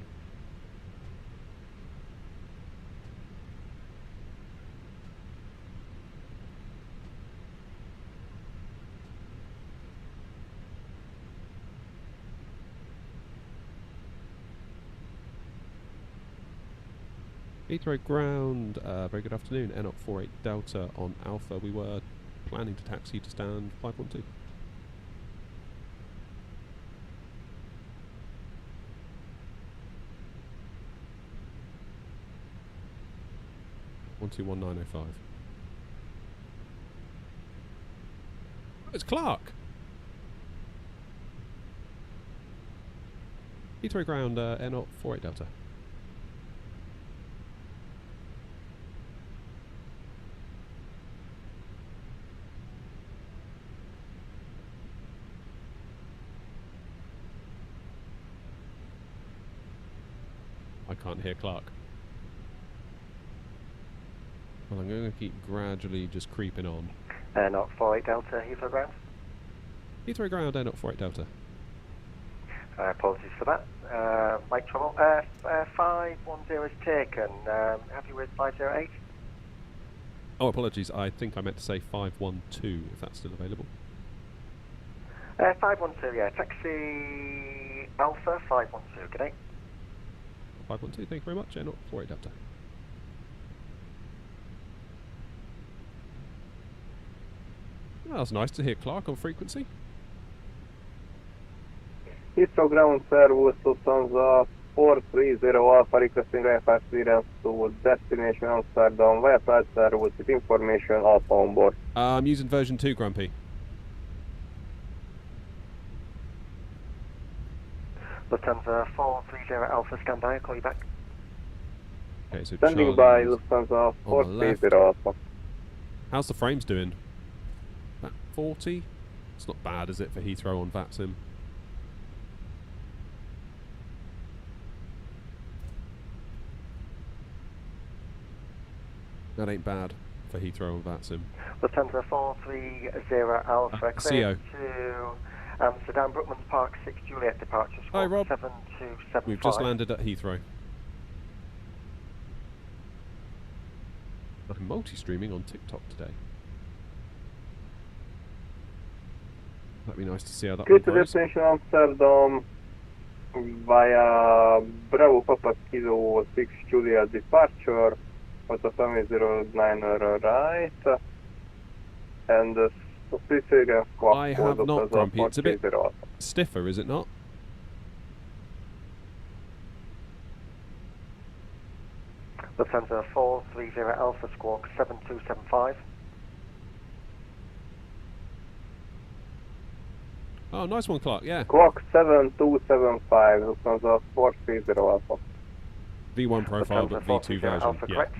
Heathrow ground, very good afternoon, AirNOTT 48 Delta on Alpha. We were planning to taxi to stand 512. .121.905. Oh, it's Clark! Heathrow ground, AirNOTT 48 Delta. I can't hear Clark. Well, I'm going to keep gradually just creeping on.
AirNOTT 48 Delta, Heathrow ground.
Heathrow ground, AirNOTT 48 Delta.
Apologies for that. Light trouble. 510 is taken. Happy with 508?
Oh, apologies. I think I meant to say 512, if that's still available.
512, yeah. Taxi Alpha 512. Good day.
512, thank you very much. AirNOTT 48 Delta. That was nice to hear Clark on frequency.
Heathrow ground service Lufthansa 430 Alpha requesting IFR clearance to destination Amsterdam via flight service with information Alpha on board.
I'm using version 2, Grumpy.
Lufthansa 430 Alpha, stand by, I'll call you back.
Okay, so
Standing by
Charlie's
Lufthansa
on the left.
430 Alpha.
How's the frames doing? About 40? It's not bad, is it, for Heathrow on VATSIM? That ain't bad for Heathrow on VATSIM.
Lufthansa 430 Alpha, clear to Amsterdam, Brookmans Park, 6 Juliet departure,
Hi, Rob.
7275.
We've just landed at Heathrow. I'm multi-streaming on TikTok today. That'd be nice to see how that
Clear
one
to
goes.
destination Amsterdam via Bravo Papa Kilo 6 Juliet departure. Auto family 09 right. And please say again.
I have not, Grumpy. It's a bit stiffer, is it not?
Lufthansa 430 Alpha, squawk 7275.
Oh, nice one, Clark. Yeah.
Squawk 7275, Lufthansa 430 Alpha.
V1 profile, but V2 version.
Alpha,
Yeah.
correct.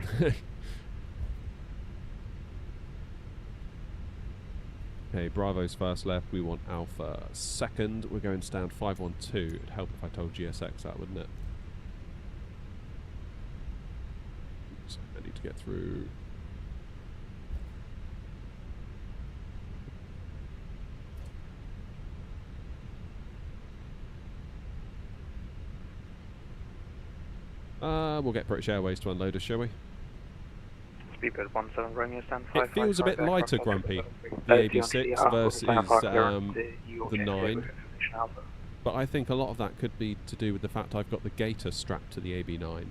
Okay, Bravo's first left. We want Alpha second. We're going to stand 512. It'd help if I told GSX that, wouldn't it? So I need to get through. We'll get British Airways to unload us, shall we?
Speedbird 17 Romeo stand
It feels a bit lighter, Grumpy, the AB6 versus the 9. But I think a lot of that could be to do with the fact I've got the gator strapped to the AB9.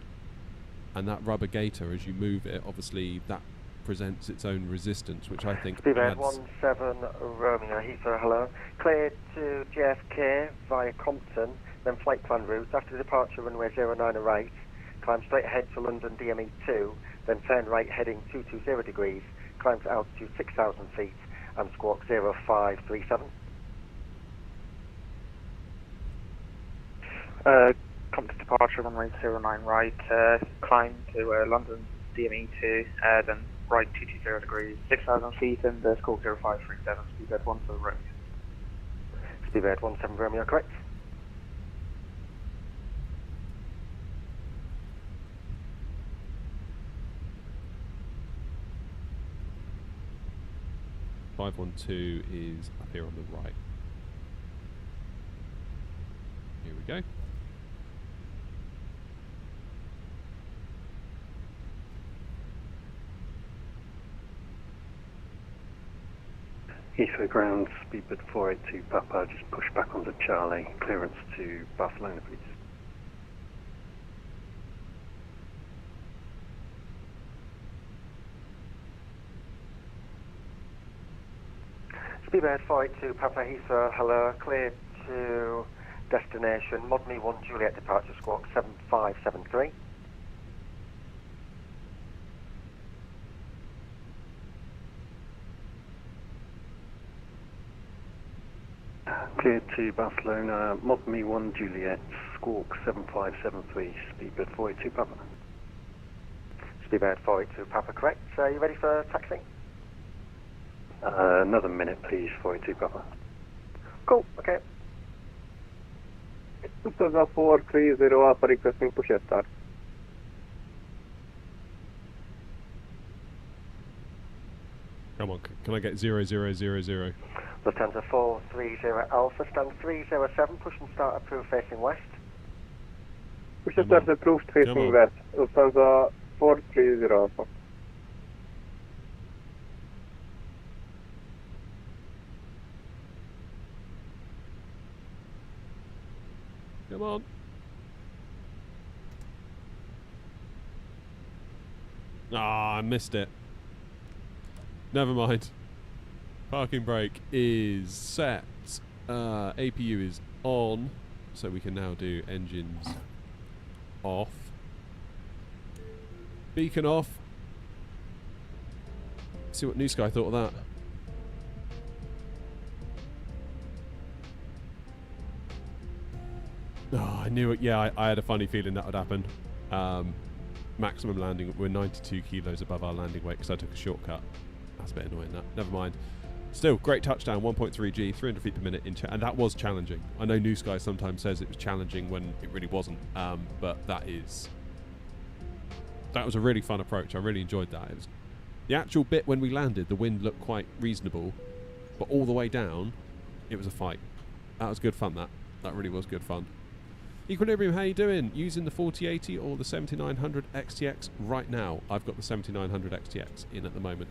And that rubber gator, as you move it, obviously that presents its own resistance, which I think
Speedbird
adds...
17 Romeo, Heathrow, hello. Cleared to JFK via Compton, then flight plan route. After departure, runway 09 right. Climb straight ahead to London DME2, then turn right heading 220 degrees, climb to altitude 6,000 feet, and squawk 0537.
Come to departure, runway 09 right, climb to London DME2, then right 220 degrees, 6,000 feet, and squawk 0537, Speedbird 17 Romeo.
Speedbird 17 Romeo, correct.
.512 is up here on the right. Here we go.
Heathrow ground, Speedbird 482 Papa, just push back onto Charlie, clearance to Barcelona, please.
Speedbird 482 Papa Heathrow, hello, cleared to destination, Mod Me 1 Juliet departure, squawk 7573.
Cleared to Barcelona, Mod Me 1 Juliet, squawk 7573, Speedbird 482 Papa.
Speedbird 482 Papa, correct. So you ready for taxi?
Another minute, please, 482 Papa.
Cool, okay.
Lufthansa 430 Alpha requesting push start.
Come on, can I get 0000?
Lufthansa 430 Alpha, stand 307, push and start approved facing west.
Push start approved facing west. Lufthansa 430 Alpha.
Come on. Ah, I missed it. Never mind. Parking brake is set. APU is on. So we can now do engines off. Beacon off. See what New Sky thought of that. Oh, I knew it. Yeah, I had a funny feeling that would happen. Maximum landing, we're 92 kilos above our landing weight because I took a shortcut. That's a bit annoying, that. Never mind. Still, great touchdown, 1.3 G, 300 feet per minute, and that was challenging. I know New Sky sometimes says it was challenging when it really wasn't, but that was a really fun approach. I really enjoyed that. It was the actual bit when we landed, the wind looked quite reasonable, but all the way down, it was a fight. That was good fun, that really was good fun. Equilibrium, how you doing? Using the 4080 or the 7900 XTX right now? I've got the 7900 XTX in at the moment.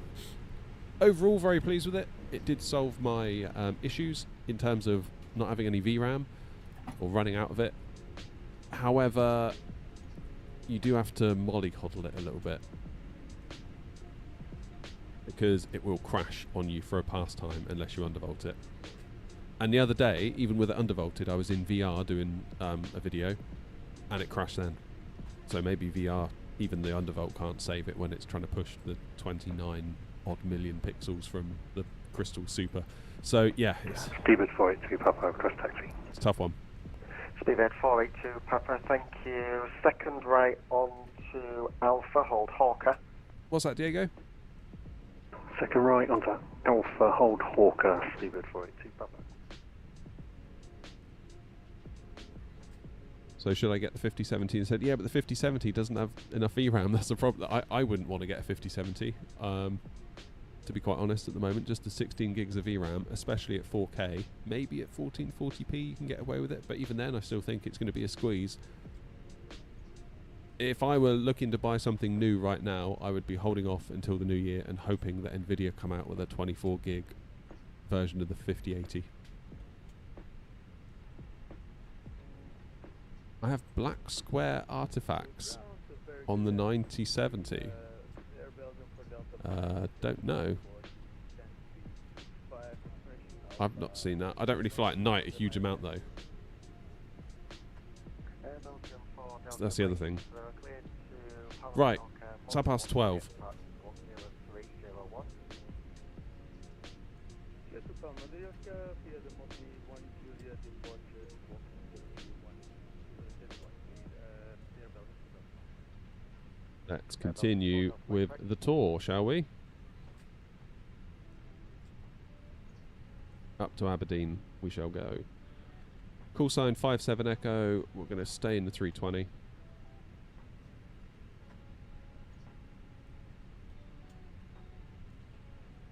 Overall, very pleased with it. It did solve my issues in terms of not having any VRAM or running out of it. However, you do have to mollycoddle it a little bit because it will crash on you for a pastime unless you undervolt it. And the other day, even with it undervolted, I was in VR doing a video, and it crashed then. So maybe VR, even the undervolt can't save it when it's trying to push the 29 odd million pixels from the crystal super. So yeah, it's
Speedbird 482 Papa, cross taxi.
a tough one.
Speedbird 482 Papa, thank you. Second right on to Alpha, hold Hawker.
What's that, Diego?
Second right onto Alpha, hold Hawker, Speedbird 482 Papa.
So should I get the 5070 instead? Yeah, but the 5070 doesn't have enough VRAM. That's the problem. I wouldn't want to get a 5070. To be quite honest, at the moment, just the 16 gigs of VRAM, especially at 4K. Maybe at 1440p you can get away with it, but even then I still think it's going to be a squeeze. If I were looking to buy something new right now, I would be holding off until the new year and hoping that Nvidia come out with a 24 gig version of the 5080. I have black square artifacts on the 9070. Don't know. I've not seen that. I don't really fly at night a huge amount though. So that's the other thing. Right, it's 12:30. Let's continue with the tour, shall we? Up to Aberdeen we shall go. Call sign 57 Echo. We're going to stay in the 320.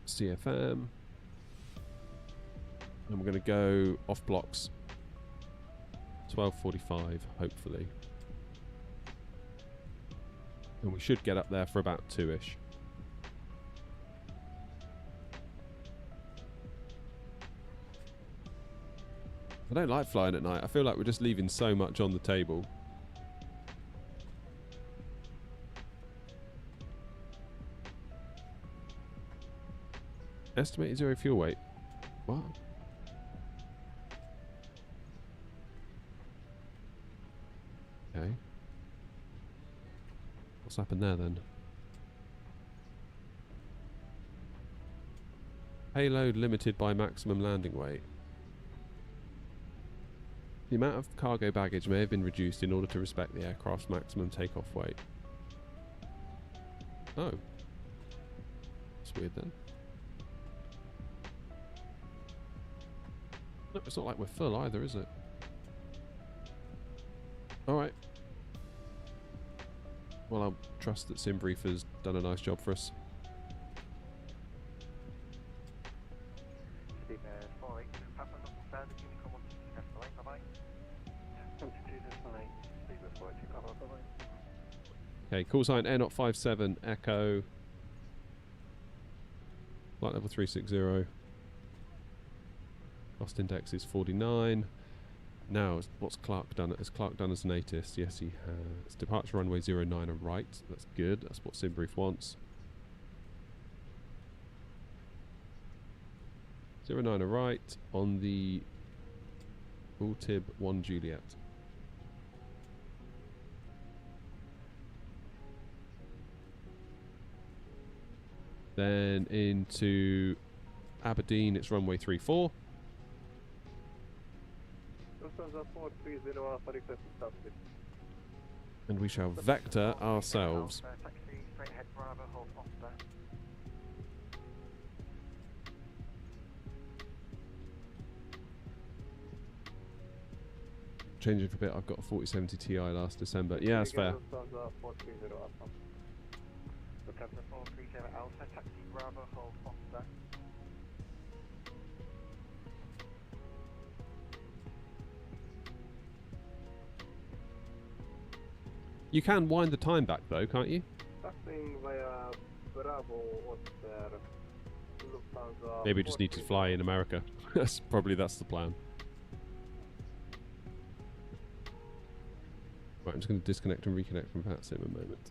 CFM. And we're going to go off blocks 12:45, hopefully. And we should get up there for about 2ish. I don't like flying at night. I feel like we're just leaving so much on the table. Estimated zero fuel weight. What? Okay. What's happened there then? Payload limited by maximum landing weight. The amount of cargo baggage may have been reduced in order to respect the aircraft's maximum takeoff weight. Oh. That's weird then. No, it's not like we're full either, is it? Alright. Well, I'll trust that SimBrief has done a nice job for us. Okay, call sign AirNOTT 57 Echo. Flight level 360. Cost index is 49. Now, what's Clark done? Has Clark done as an ATIS? Yes, he has. Departure runway 09 and right. That's good. That's what SimBrief wants. 09 and right on the Ultib 1 Juliet. Then into Aberdeen, it's runway 34. And we shall vector ourselves. Changing for a bit, I've got a 4070 Ti last December. Yeah, that's fair. You can wind the time back though, can't you? Maybe we just need to fly in America. That's the plan. Right, I'm just going to disconnect and reconnect from that sim a moment.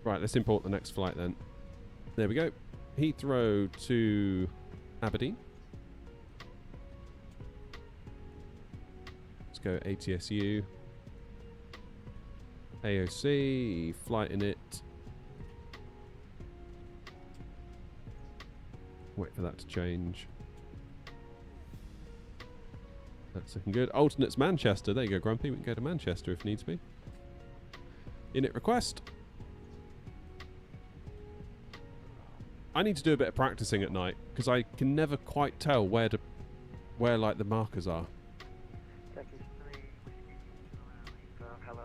Right, let's import the next flight then. There we go. Heathrow to Aberdeen. Let's go ATSU. AOC, flight in it. Wait for that to change. That's looking good. Alternates Manchester. There you go, Grumpy. We can go to Manchester if needs be. Init request. I need to do a bit of practicing at night because I can never quite tell where like the markers are.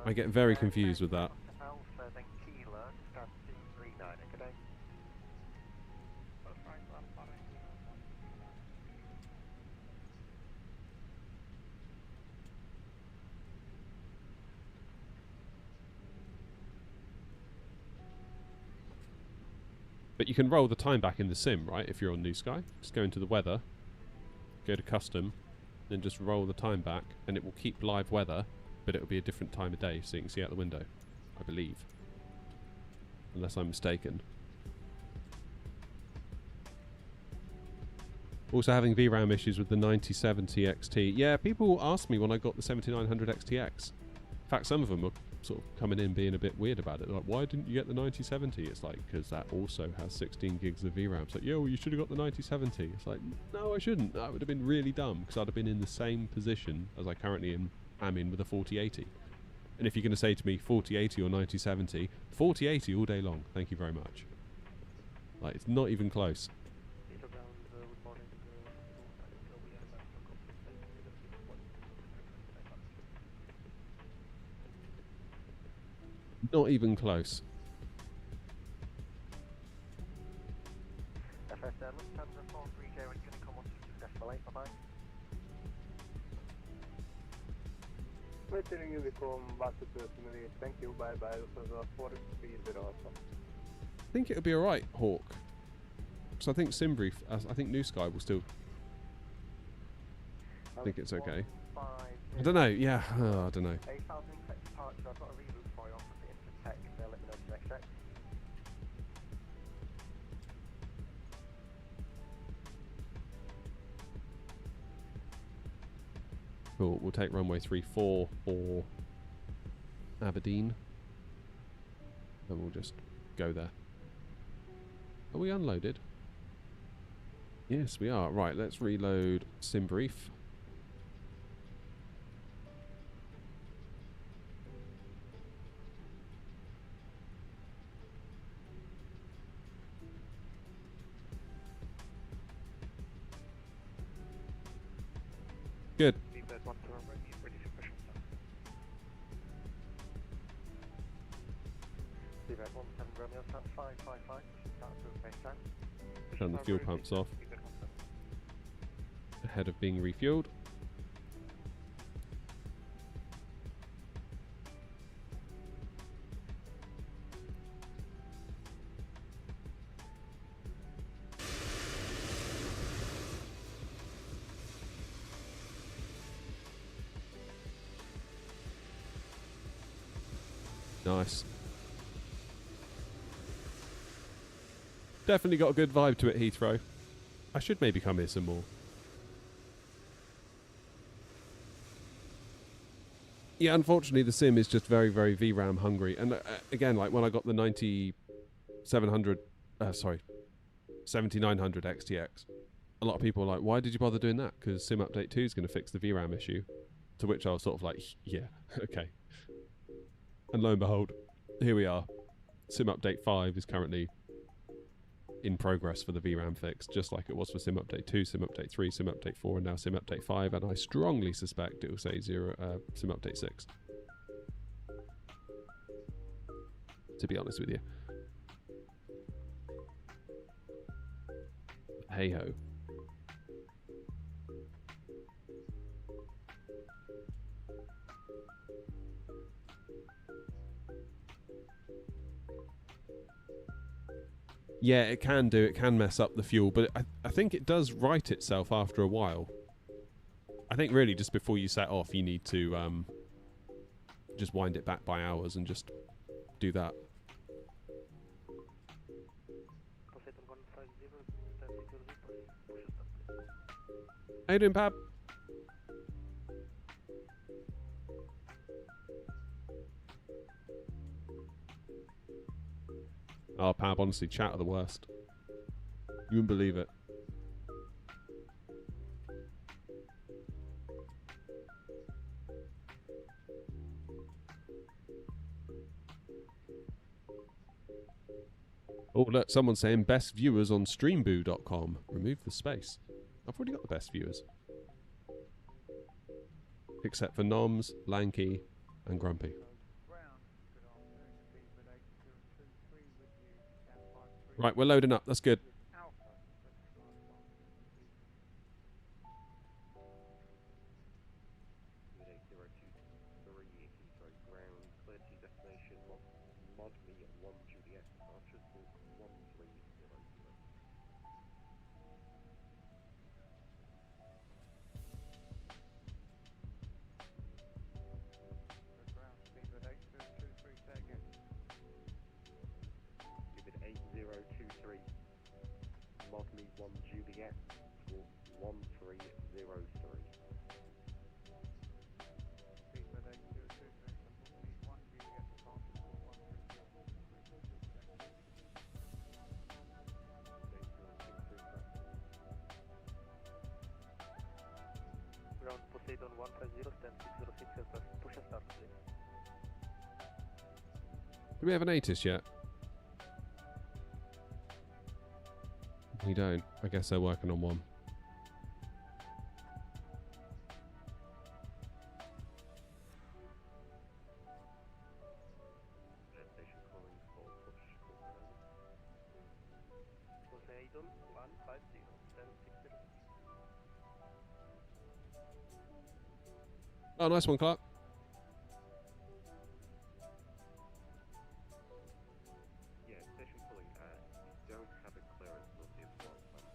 I get very confused with that. But you can roll the time back in the sim, right, if you're on New Sky. Just go into the weather, go to custom, then just roll the time back, and it will keep live weather, but it will be a different time of day, so you can see out the window, I believe. Unless I'm mistaken. Also having VRAM issues with the 9070 XT. Yeah, people asked me when I got the 7900 XTX. In fact, some of them are sort of coming in being a bit weird about it. Like, why didn't you get the 9070? It's like, because that also has 16 gigs of VRAM. It's like, yeah, well, you should have got the 9070. It's like, no, I shouldn't. That would have been really dumb, because I'd have been in the same position as I currently am in with a 4080. And if you're going to say to me 4080 or 9070, 4080 all day long. Thank you very much. Like, it's not even close. Not even close.
Waiting Unicom, back to simulate. Thank you, bye bye. This was a 43 also.
I think it'll be alright, Hawk. So I think Simbrief, I think New Sky will still. I think it's okay. I don't know, yeah, I don't know. Cool, we'll take runway 34 for Aberdeen. And we'll just go there. Are we unloaded? Yes, we are. Right, let's reload Simbrief. Good. Turn the fuel pumps off ahead of being refueled. Nice. Definitely got a good vibe to it, Heathrow. I should maybe come here some more. Yeah, unfortunately the sim is just very, very VRAM hungry. And again, like when I got the 7900 XTX, a lot of people are like, why did you bother doing that? Because Sim Update 2 is going to fix the VRAM issue. To which I was sort of like, yeah, okay. And lo and behold, here we are. Sim Update 5 is currently in progress for the VRAM fix, just like it was for Sim Update 2, Sim Update 3, Sim Update 4, and now Sim Update 5, and I strongly suspect it will say Sim Update 6. To be honest with you. Hey ho. Yeah, it can do. It can mess up the fuel, but I think it does right itself after a while. I think really just before you set off, you need to just wind it back by hours and just do that. How you doing, Pab? Oh, Pab, honestly, chat are the worst. You wouldn't believe it. Oh, look, someone's saying best viewers on streamboo.com. Remove the space. I've already got the best viewers. Except for Noms, Lanky, and Grumpy. Right, we're loading up. That's good.
Poseidon 150, stand 606 aircraft. Push and start, please.
Do we have an ATIS yet? We don't. I guess they're working on one.
Poseidon 150, stand 606.
Oh, nice one, Clark.
Yeah, station pulling. You don't have a clearance with the flight plan.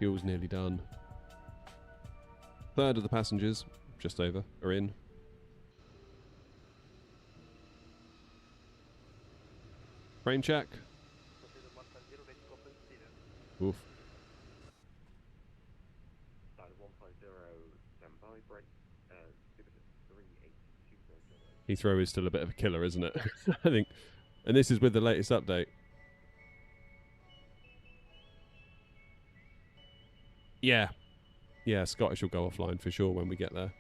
Fuel's nearly done. Third of the passengers, just over, are in. Frame check. Oof. Heathrow is still a bit of a killer, isn't it? I think. And this is with the latest update. Yeah. Yeah, Scottish will go offline for sure when we get there.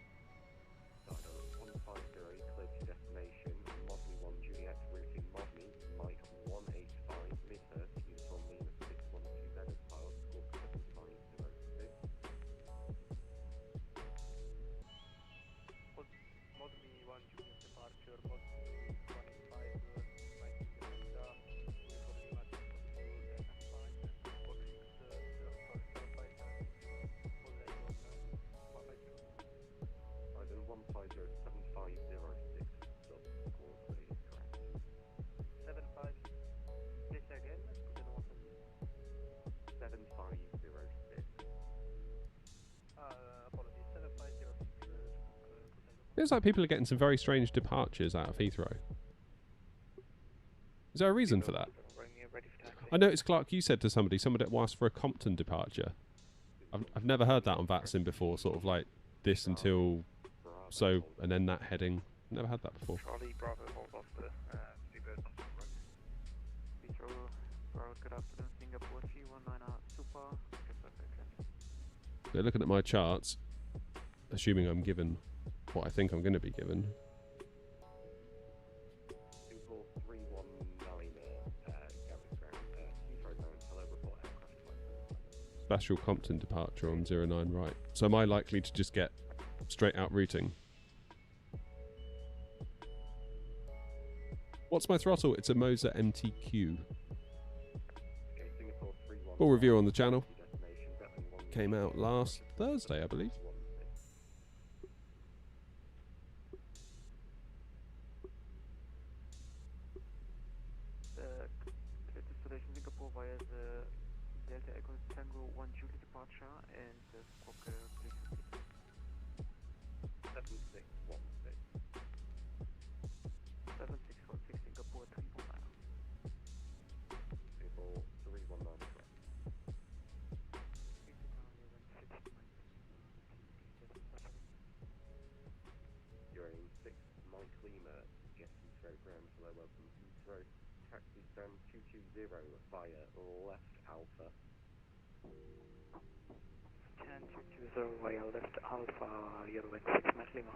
Feels like people are getting some very strange departures out of Heathrow. Is there a reason for that? I noticed, Clark, you said to somebody asked for a Compton departure. I've never heard that on VATSIM before, sort of like this until so, and then that heading. Never had that before.
Charlie Bravo, hold off the Seabird on Heathrow, Bravo, good afternoon, Singapore 319 Super.
So looking at my charts, assuming I'm given what I think I'm going to be given. Special Compton departure on 09 right. So am I likely to just get straight out routing? What's my throttle? It's a Moza MTQ. Full review on the channel. Came out last Thursday, I believe.
Destination Singapore via the departure and squawk
7616.
7646 Singapore 319.
People 319. You're in 6 Mike Lima, get Heathrow ground, hello, welcome Heathrow. Taxi stand 220 via left Alpha.
10220 via left Alpha, you're in 6 Mike Lima.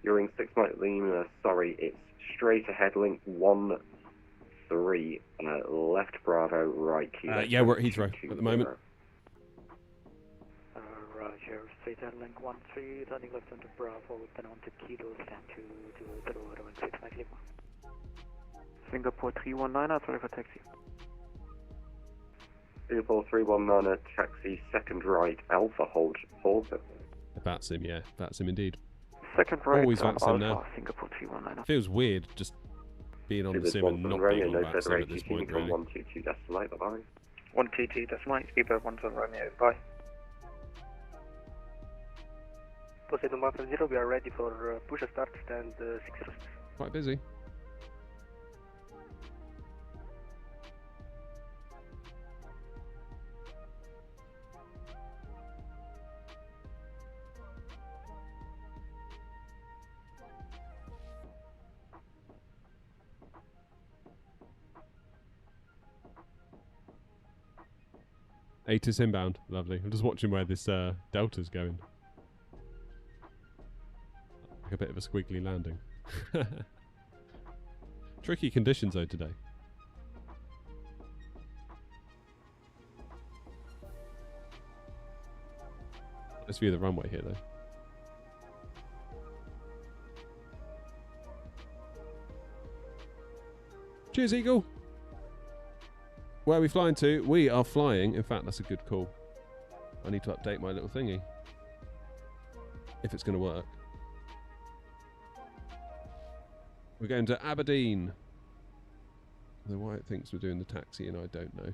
You're in 6 Mike Lima, sorry, it's straight ahead, link 13, left Bravo, right Kilo.
Yeah, we're at Heathrow at the moment.
Roger, straight ahead link 13, running left onto Bravo, then onto Kilo, stand 220, in 6 Mike Lima. Singapore 319, sorry for taxi.
Singapore 319, taxi, second right, Alpha, hold.
That's him, yeah. That's him indeed.
Second right,
Always that's him now.
Singapore 319.
Feels weird just being on the sim and not being on that sim at this point, really.
122 decimal 8, bye-bye.
122 decimal 8, speedbird 1 Romeo, bye. Poseidon 150, we are ready for push start, stand 6 thrust.
Quite busy. Atis inbound, lovely. I'm just watching where this Delta's going. Like a bit of a squiggly landing. Tricky conditions though today. Let's view the runway here though. Cheers, Eagle. Where are we flying to? We are flying. In fact, that's a good call. I need to update my little thingy. If it's going to work. We're going to Aberdeen. I don't know why it thinks we're doing the taxi and I don't know.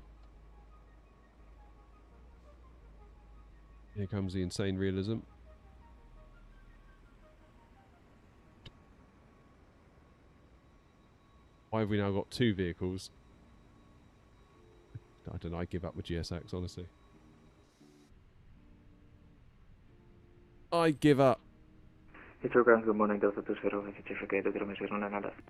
Here comes the insane realism. Why have we now got 2 vehicles? I don't know, I give up with GSX, honestly. I give up.
Heathrow ground, good morning, Delta 20, certificate, Rome 09 left.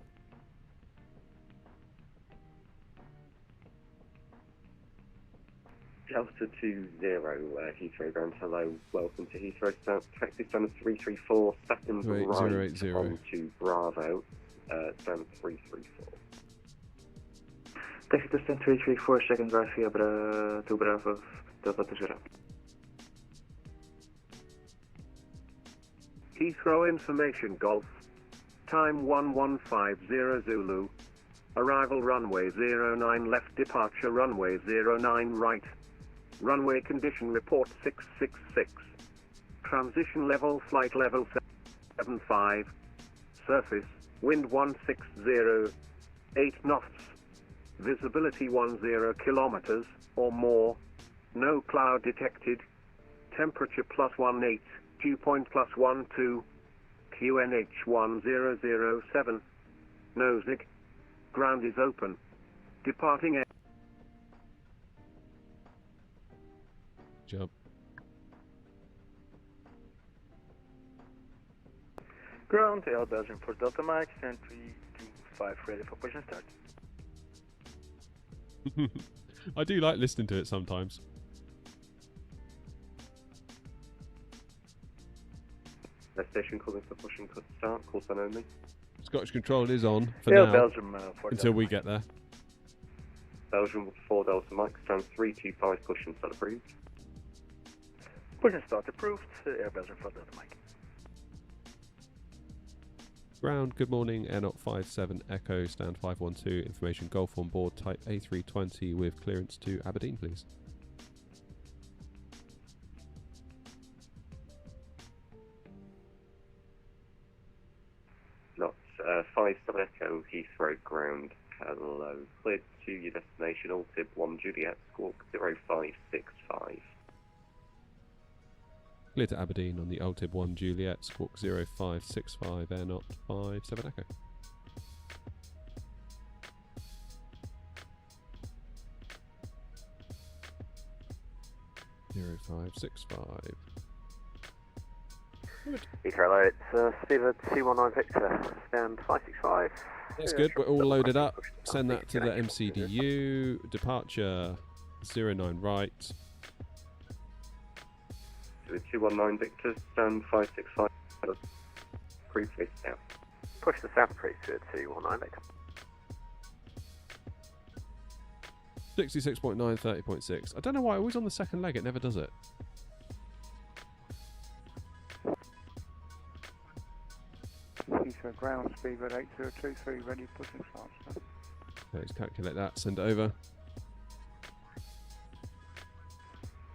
Delta 20, Heathrow ground, hello, welcome to Heathrow, taxi stand 334, second right
080.
onto Bravo, stand 334.
Taxi to stand 334, second right via to Bravo, Delta 20.
Heathrow information, Golf. Time 1150 Zulu. Arrival runway 09 left, departure runway 09 right. Runway condition report 666. Transition level flight level 75. Surface, wind 160, 8 knots. Visibility 10 kilometers or more. No cloud detected. Temperature +18. Dew point +12. QNH 1007. Nosig. Ground is open. Departing air.
Job.
Ground, Air Belgium for Delta Mike, stand 325, ready for push and start.
I do like listening to it sometimes.
Left station calling for push and cut start, call sign only.
Scottish Control is on for
Air
now,
Belgium for
until
Delta
we
Mike.
get there.
Belgium 4 Delta Mike, stand 325, push and start approved.
Push and start approved, Air Belgium for Delta Mike.
Ground, good morning, AirNOTT 57 Echo, stand 512, information Golf on board, type A320 with clearance to Aberdeen, please.
Not 57 Echo, Heathrow ground, hello. Cleared to your destination, Altib 1 Juliet, squawk 0565.
Clear to Aberdeen on the Altib 1 Juliet, squawk 0565 AirNOTT 57 Echo. Zero 0565.
Heathrow, it's Steven 219 Victor, stand 565.
That's good, we're all loaded up. Send that to the MCDU. Departure 09 right.
219 Victor, stand 565. Crew face down.
Push the south crew to 219 Victor.
66.9, 30.6. I don't know why, always on the second leg, it never does it.
Heathrow ground speed at 8023, ready pushing start.
Okay, let's calculate that, send it over.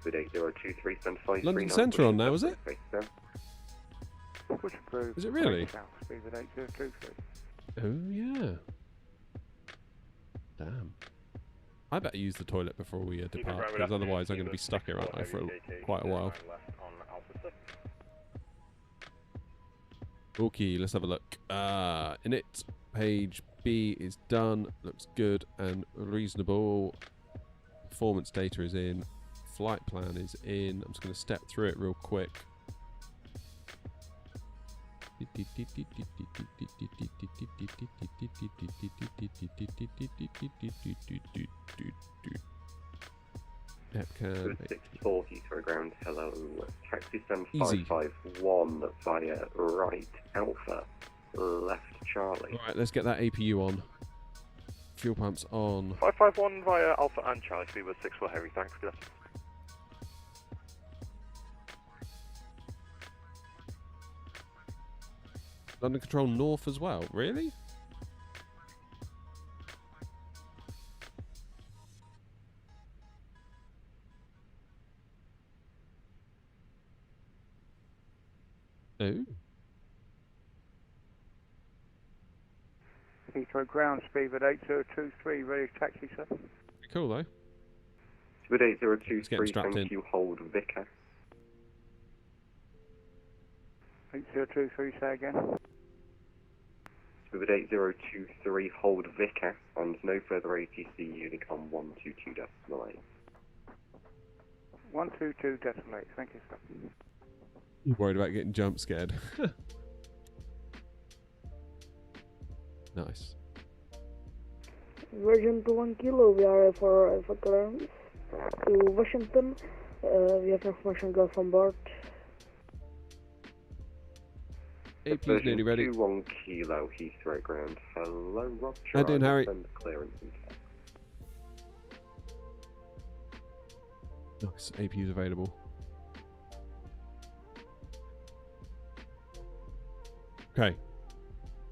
With 8023, stand 539.
London Central on now, is it?
Face down.
Push approved.
Is it really?
South speed at 8023.
Oh, yeah. Damn. I better use the toilet before we depart, because otherwise I'm going to be stuck here, aren't I, for quite a while. Okay, let's have a look. Init, page B is done. Looks good and reasonable. Performance data is in. Flight plan is in. I'm just going to step through it real quick. Epcan.
640 for ground, hello. Taxi stand
Easy.
551 via right Alpha, left Charlie.
Alright, let's get that APU on. Fuel pumps on.
551 via Alpha and Charlie, speed was 6 for heavy, thanks. Good afternoon.
London Control North as well, really? Oh.
Heathrow ground speed at 8023, ready taxi, sir.
Cool though.
With
It's
8023,
strapped
thank
in.
you, hold Vicar.
8023, say again.
With 8023, hold Vicar, and no further ATC Unicom 122.8.
122.8, thank you, sir.
You're worried about getting jump scared. Nice.
Virgin to 1 kilo, we are for clearance to Washington. We have information Gulf on board.
AP's nearly ready.
1 kilo, Heathrow ground. Hello, Roger.
How you doing, Harry?
Send clearance and
Nice, APU's available. Okay.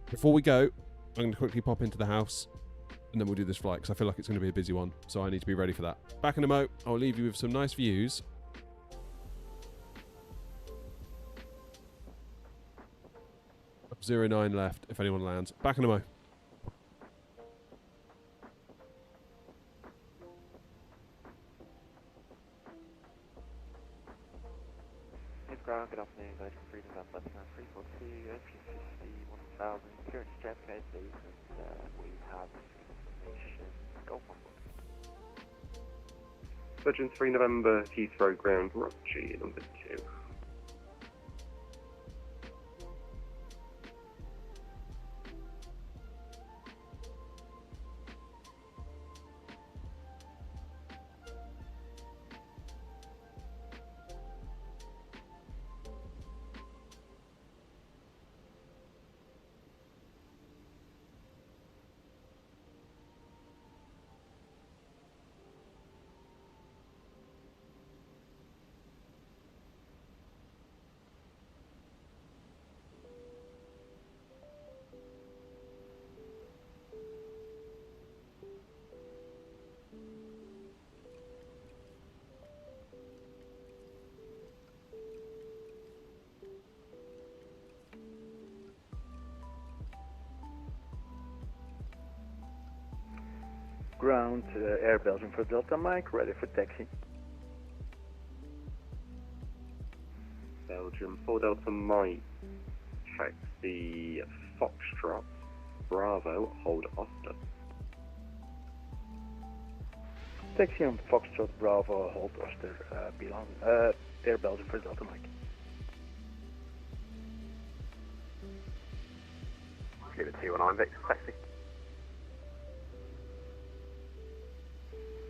Before we go, I'm going to quickly pop into the house and then we'll do this flight because I feel like it's going to be a busy one, so I need to be ready for that. Back in a mo, I'll leave you with some nice views. Up 09 left if anyone lands. Back in a mo.
Ground, good afternoon, guys. Freedom Band, left now 342, AP50, 1000, clearance JFK, please, and we have information. Golf on board.
Virgin 3 November, Heathrow ground, Roger, number 2.
Ground, Air Belgium for Delta Mike, ready for taxi.
Belgium. 4 Delta Mike, taxi Foxtrot, Bravo, hold Oster.
Taxi on Foxtrot, Bravo, hold Oster, Bilan, Air Belgium for Delta Mike.
Leave it 219 Victor, taxi.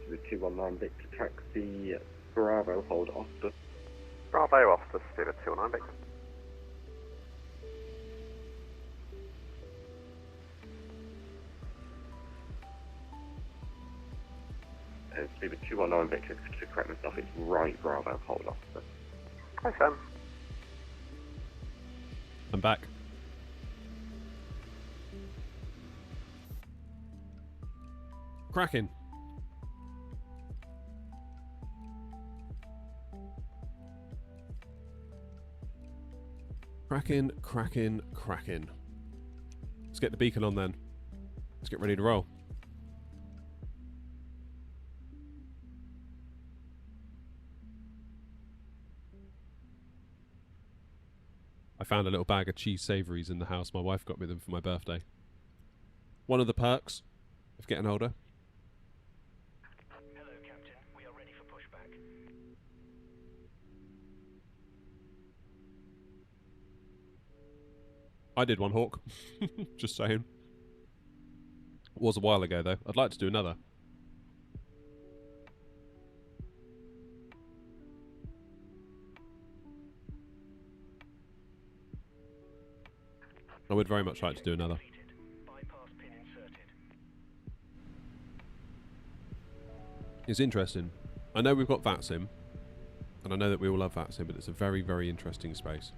The 219 Victor, taxi Bravo, hold Oster.
Bravo, Oster, leave it 219 Victor.
Leave it 219 Victor, to correct myself, it's right Bravo, hold Oster.
Hi Sam.
I'm back. Cracking. Cracking, cracking, cracking. Let's get the beacon on then. Let's get ready to roll. I found a little bag of cheese savouries in the house. My wife got me them for my birthday. One of the perks of getting older.
Hello, Captain. We are ready for pushback.
I did one, Hawk. Just saying. It was a while ago, though. I'd like to do another. I would very much like to do another. It's interesting. I know we've got VATSIM, and I know that we all love VATSIM, but it's a very, very interesting space.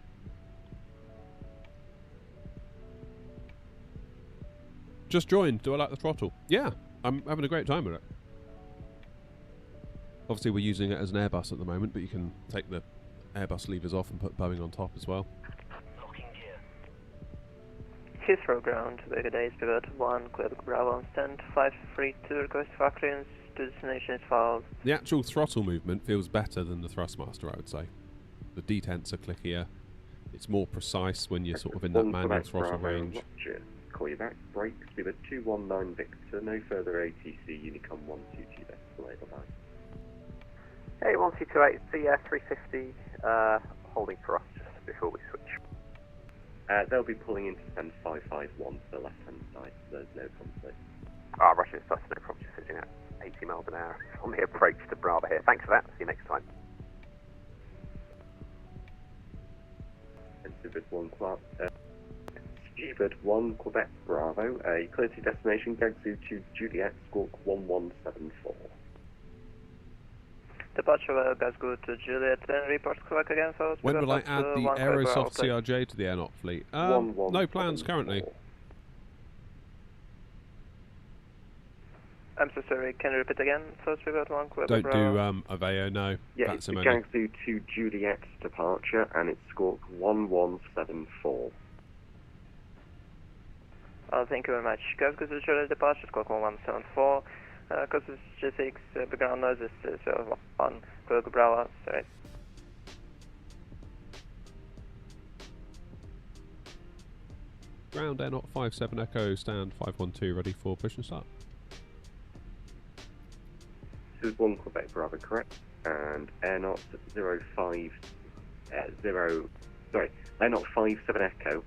Just joined. Do I like the throttle? Yeah, I'm having a great time with it. Obviously, we're using it as an Airbus at the moment, but you can take the Airbus levers off and put Boeing on top as well.
Heathrow ground, Vega Days, pivot 1, Quebec Bravo on stand, 532, request for clearance to destination is filed.
The actual throttle movement feels better than the Thrustmaster, I would say. The detents are clickier. It's more precise when you're sort of in that manual throttle range.
Roger. Call you back. Brakes, pivot 219 Victor, no further ATC, Unicom 122, escalator line.
Hey, 1228, the 350, holding for us just before we switch.
They'll be pulling into stand 551 to the left-hand side, so there's no conflict.
Ah, Russian stuff, no problem, just sitting at 80 miles an hour on the approach to Bravo here. Thanks for that, see you next time.
And Stupid 1 Quebec Bravo, clear to destination, Gagzoo to Juliet, Squawk 1174.
Departure of Glasgow to Juliet, then report Quebec again, so...
When will I add the Aerosoft CRJ to the AirNOTT fleet? No plans currently.
I'm so sorry, can you repeat again? So pivot 1 Quebec
Don't
Bravo.
do Aveo, no.
Yeah, it's the Gagzoo to Juliet departure, and it's Squawk 1174.
Thank you very much. Glasgow to Juliet departure, Squawk 1174. Because it's G6, background noises, 1, Quebec Bravo, sorry.
Ground AirNOTT 57 Echo, stand 512, ready for push and start.
This is 1 Quebec Bravo, correct? And AirNOTT AirNOTT 57 Echo,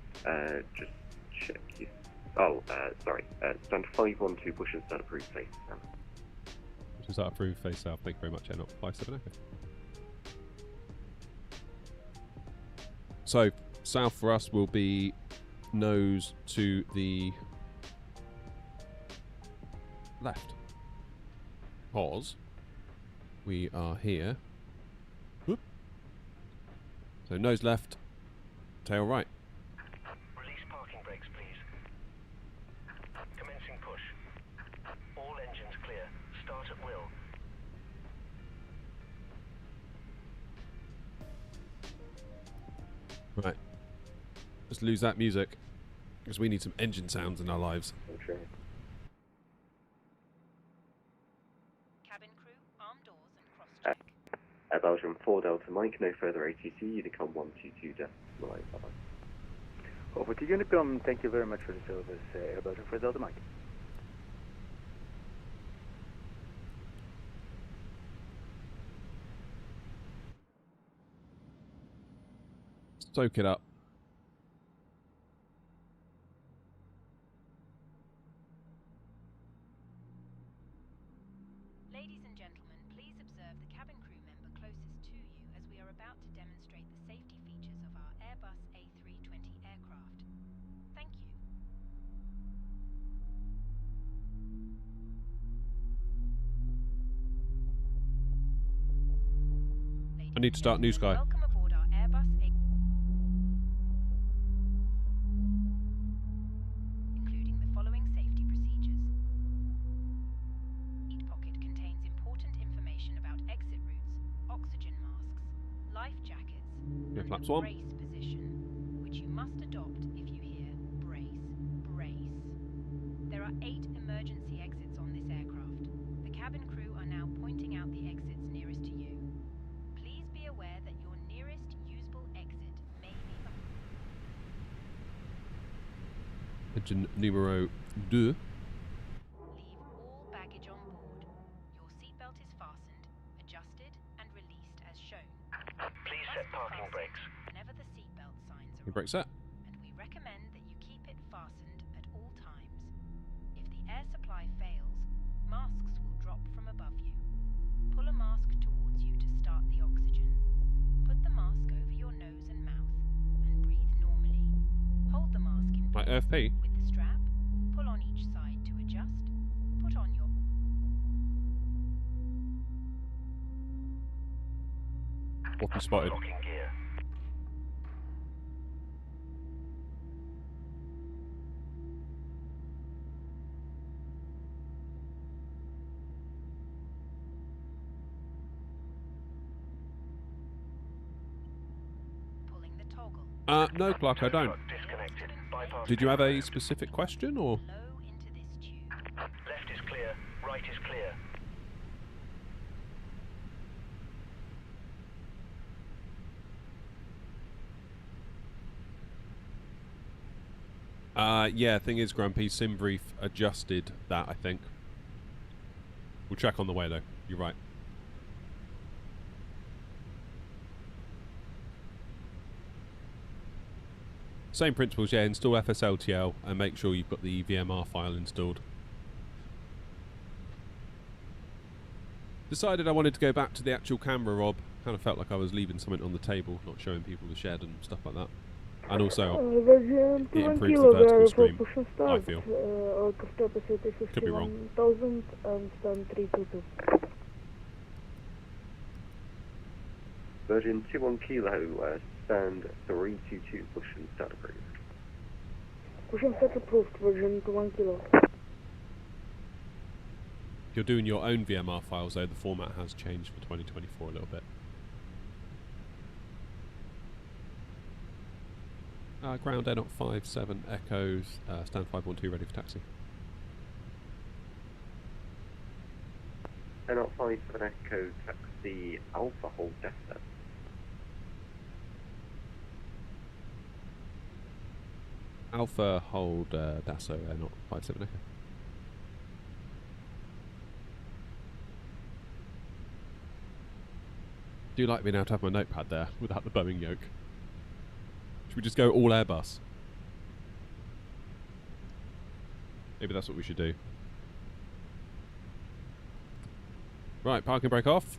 just check you. Stand 512, push and start approved, please.
Push and start approved, face south, thank you very much, AirNOTT 57 Echo. So, south for us will be nose to the left. Pause. We are here. Whoop. So nose left, tail right.
Release parking brakes, please. Commencing push. All engines clear. Start at will.
Right. Let's lose that music, because we need some engine sounds in our lives.
Okay.
Cabin crew, arm doors and cross-check.
Belgium 4 Delta Mike, no further ATC, Unicom 122 decimal 8, bye-bye.
Over to Unicom, thank you very much for the service, Air Belgium 4 Delta Mike.
Soak it up.
Ladies and gentlemen, please observe the cabin crew member closest to you as we are about to demonstrate the safety features of our Airbus A320 aircraft. Thank you.
I need to start New Sky.
Welcome aboard our Airbus including the following safety procedures. Seat pocket contains important information about exit routes, oxygen masks, life jackets, and
flaps
the
one.
brace position, which you must adopt if you hear brace, brace. There are 8 emergency exits on this aircraft. The cabin crew are now pointing out the exits nearest to you. Please be aware that your nearest usable exit may be
Engine numero 2.
Leave all baggage on board. Your seatbelt is fastened, adjusted, and released as shown.
Please set parking brakes.
Whenever the seatbelt signs are
Your brake set.
and we recommend that you keep it fastened at all times. If the air supply fails, masks will drop from above you. Pull a mask towards you to start the oxygen. Put the mask over your nose and mouth and breathe normally. Hold the mask in
My
place
FP.
with the strap. Pull on each side to adjust. Put on your
What you spotted?
Locking gear.
pulling the toggle.
No, Clark, I don't.
Disconnected. Bypass.
Did you have a specific question, or?
Low into this tube.
Left is clear. Right is clear.
Yeah, thing is, Grumpy, SimBrief adjusted that, I think. We'll check on the way, though. You're right. Same principles, yeah. Install FSLTL and make sure you've got the VMR file installed. Decided I wanted to go back to the actual camera, Rob. Kind of felt like I was leaving something on the table, not showing people the shed and stuff like that. And also, it improves the vertical stream, I feel. Could be wrong.
And stand 322.
Virgin 21 Kilo, stand 322, push and start approved.
Push and start approved, Virgin 21 Kilo.
If you're doing your own VMR files, though, the format has changed for 2024 a little bit. Ground AirNOTT 57 Echoes, stand 512, ready for taxi.
AirNOTT 57 Echo, taxi Alpha, hold Delta.
Alpha, hold Dasso, AirNOTT 57 Echo. Do you like me now to have my notepad there without the Boeing yoke? Should we just go all Airbus? Maybe that's what we should do. Right, parking brake off.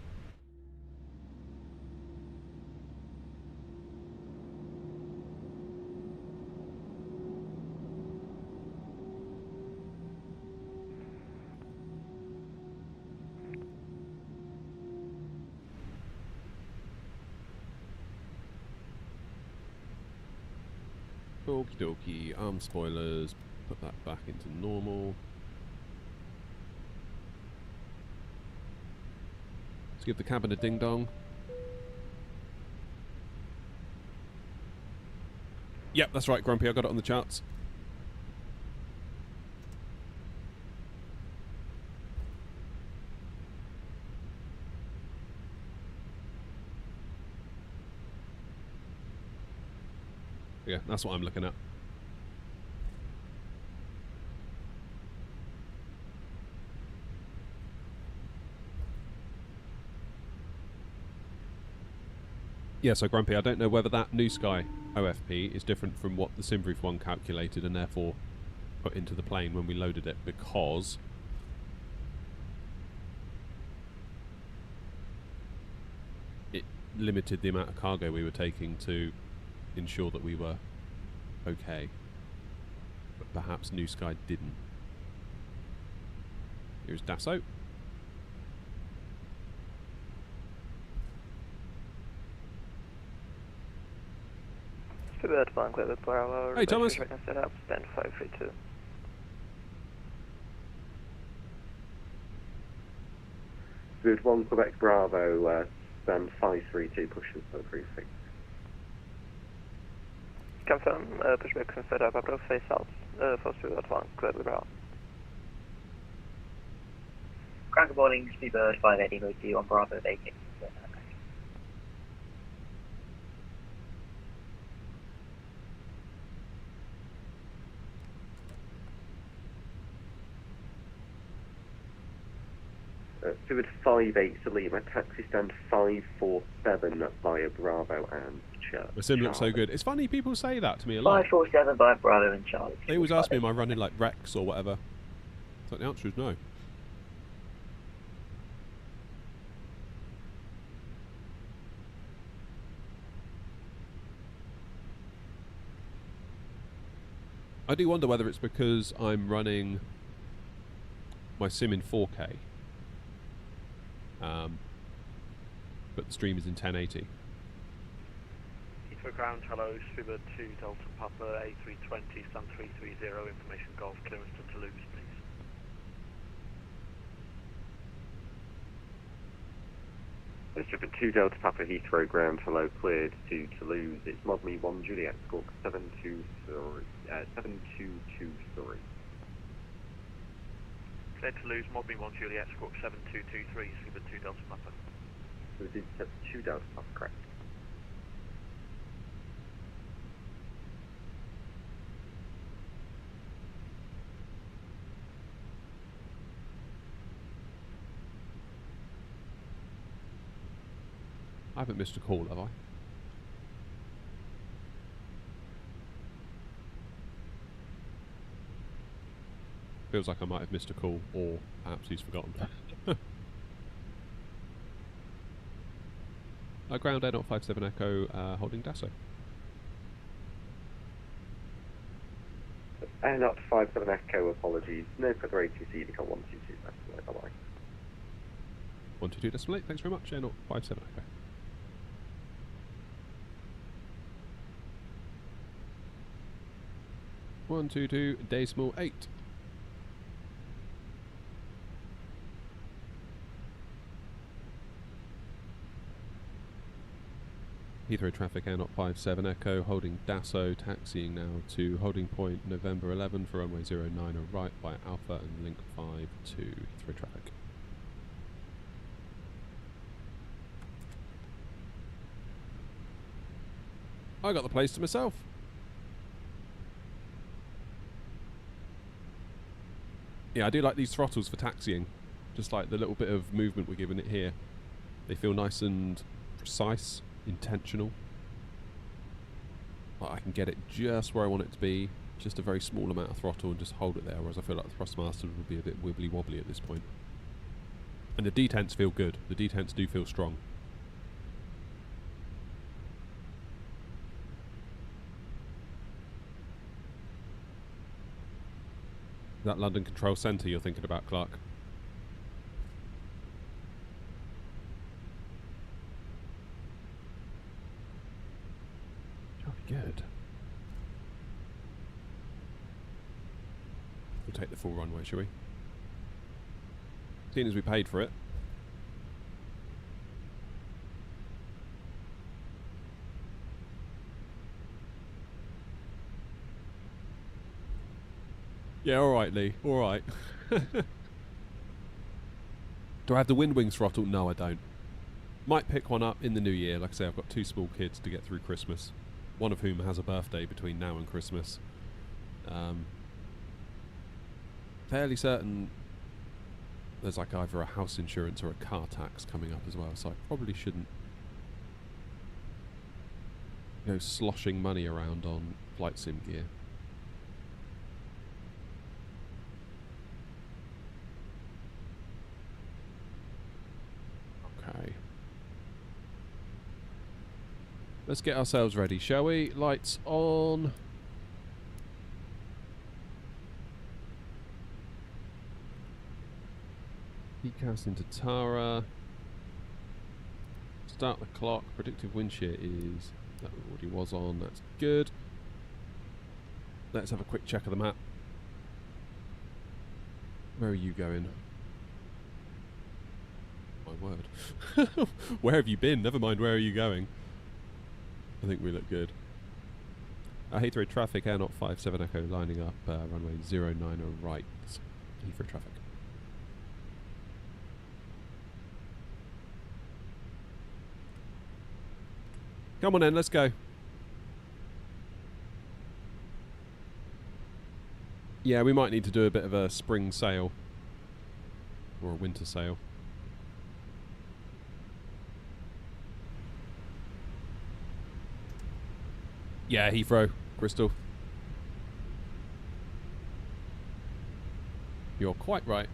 Okie dokie, arm spoilers, put that back into normal. Let's give the cabin a ding dong. Yep, that's right, Grumpy, I got it on the charts. Yeah, that's what I'm looking at. Yeah, so Grumpy, I don't know whether that New Sky OFP is different from what the SimBrief one calculated and therefore put into the plane when we loaded it, because it limited the amount of cargo we were taking to ensure that we were okay. But perhaps New Sky didn't. Here's Dasso.
Stuart 1, clear with Bravo.
Hey, Thomas.
Set up, stand 532.
Good 1, Quebec Bravo, stand 532, pushing for the prefix.
Confirm, pushback and set up, approach face south, for Stuart 1, clear with Bravo.
Cracker boarding, Speedbird 580, move to you on Bravo, vacate.
Stuart 58 to Lima, taxi stand 547 via Bravo and Church.
The sim looks so good. It's funny people say that to me a lot.
547 by Bravo and Charlie.
They always ask me, am I running like Rex or whatever? So the answer is no. I do wonder whether it's because I'm running my sim in 4K. But the stream is in 1080.
Heathrow ground, hello, Swibber 2 Delta Papa A320, Sun 330, information Golf, clearance to Toulouse, please.
Swibber 2 Delta Papa Heathrow ground, hello, cleared to Toulouse. It's Mod Me 1 Juliet, squawk 7223.
Cleared Toulouse, Mod Me 1 Juliet, squawk 7223, Swibber 2 Delta Papa.
So this is 2 Delta Papa, correct.
I haven't missed a call, have I? Feels like I might have missed a call, or perhaps he's forgotten. Ground AirNOTT 57 Echo, holding Dasso.
AirNOTT 57 Echo, apologies. No further ATC, become 122, bye bye.
122.8, thanks very much, AirNOTT 57 Echo. One, 2, 8. Heathrow traffic, AirNOTT 57 Echo, holding Dasso, taxiing now to holding point November 11 for runway 09 or right by Alpha and link 5 to Heathrow traffic. I got the place to myself. Yeah, I do like these throttles for taxiing. Just like the little bit of movement we're giving it here. They feel nice and precise, intentional. Like I can get it just where I want it to be, just a very small amount of throttle and just hold it there, whereas I feel like the Thrustmaster would be a bit wibbly wobbly at this point. And the detents feel good. The detents do feel strong. That London Control Centre you're thinking about, Clark? Good. We'll take the full runway, shall we? Seeing as we paid for it. Yeah, alright, Lee. Alright. Do I have the wind wings throttle? No, I don't. Might pick one up in the new year. Like I say, I've got 2 small kids to get through Christmas. one of whom has a birthday between now and Christmas. Fairly certain there's like either a house insurance or a car tax coming up as well, so I probably shouldn't go sloshing money around on flight sim gear. Okay. Let's get ourselves ready, shall we? Lights on. Heatcast into Tara. Start the clock. Predictive wind shear is... that already was on. That's good. Let's have a quick check of the map. Where are you going? My word. Where have you been? Never mind, where are you going? I think we look good. Heathrow traffic, AirNOTT 57 Echo lining up, runway 09 right. Heathrow traffic. Come on then, let's go. Yeah, we might need to do a bit of a spring sail. Or a winter sail. Yeah, Heathrow, Crystal. You're quite right.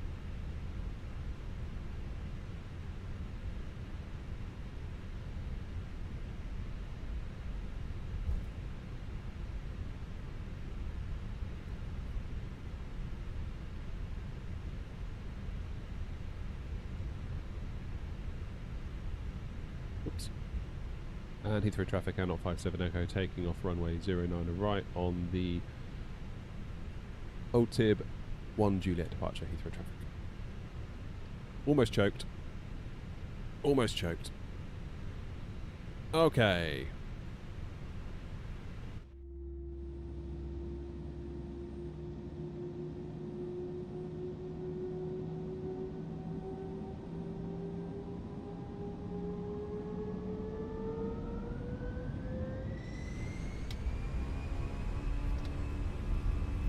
Oops. And Heathrow traffic, AirNOTT 57 Echo, taking off runway 09 right on the OTIB 1 Juliet departure, Heathrow traffic. Almost choked. Almost choked. Okay.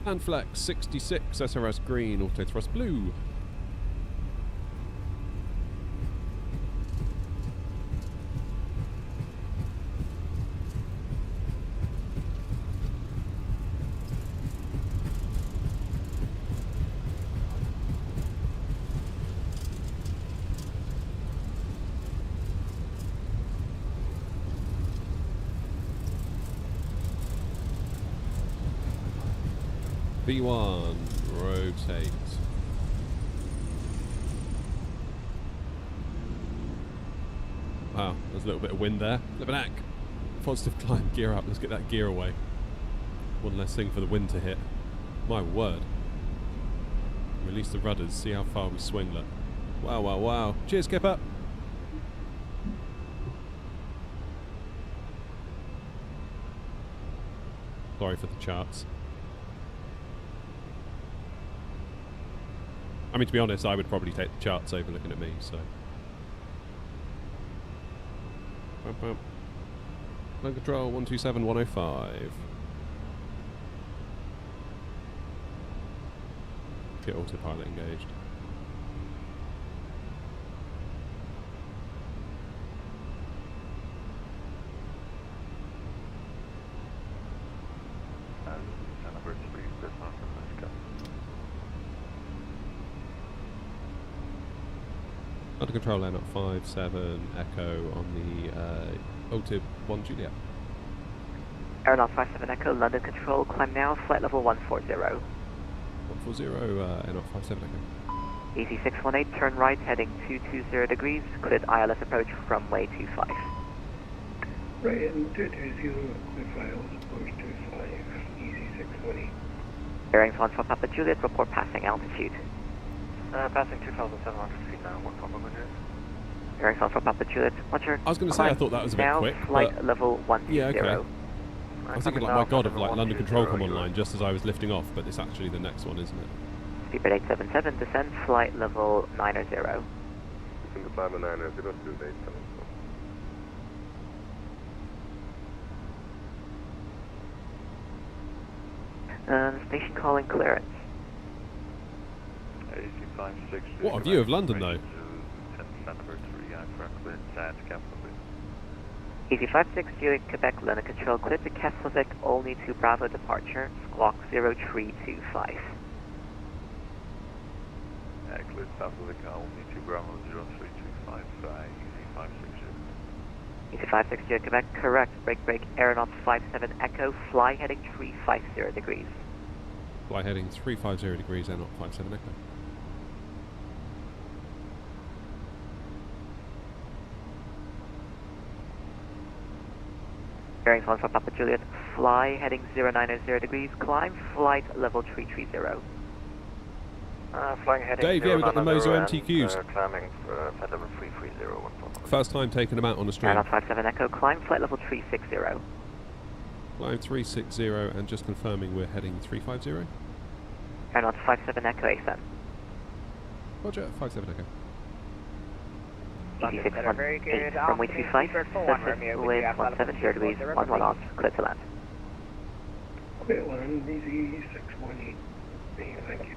And flex 66 SRS green, auto thrust blue. B1, rotate. Wow, there's a little bit of wind there. Lebanon. Positive climb, gear up. Let's get that gear away. One less thing for the wind to hit. My word. Release the rudders, see how far we swing. Look. Wow, wow, wow. Cheers, Kipper. Sorry for the charts. I mean, to be honest, I would probably take the charts over looking at me, so. Line control 127105. Get autopilot engaged. Under control, AirNOTT 57 Echo on the OTIB 1 Juliet.
AirNOTT 57 Echo, London control, climb now, flight level 140.
140, AirNOTT 57 Echo.
Easy 618, turn right, heading 220 degrees, cleared ILS approach from runway 25.
Right, and 220, clear approach 25, easy 620.
Bearings 1 for Papa Juliet, report passing altitude.
Passing 2,700 feet now, 1 Papa Juliet.
Bearings 1 for Papa Juliet, Roger.
I was going to say, I thought that was a bit
now,
quick.
Flight level 120.
Yeah, okay. I was thinking, like, my god, of like London control come online just as I was lifting off, but it's actually the next one, isn't it?
Speedbird 877, descend, flight level 90.
Descend to climb 90, 287.
Station calling clearance.
What a view of London, though.
EC560 Quebec London Control, clear to Kesselvik, only to Bravo departure, squawk 0325.
Clear Kesselvik, only to Bravo 0325, EC560.
EC560 Quebec, correct, break, AirNOTT 57 Echo, fly heading 350 degrees.
Fly heading 350 degrees, AirNOTT 57 Echo.
Bearings 1 for Papa Juliet, fly heading 090 degrees, climb flight level 330.
Flying heading
Dave, yeah, we've got the Moza MTQs.
Climbing for flight level 330.
First time taking them out on a stream.
AirNOTT 57 Echo, climb flight level 360.
Climb 360 and just confirming we're heading 350.
AirNOTT 57 Echo, ASM.
Roger, 57 Echo.
EC618 runway 25, surface wind 170 degrees, 11 knots, clear to land.
Clear land, EC618. Thank you.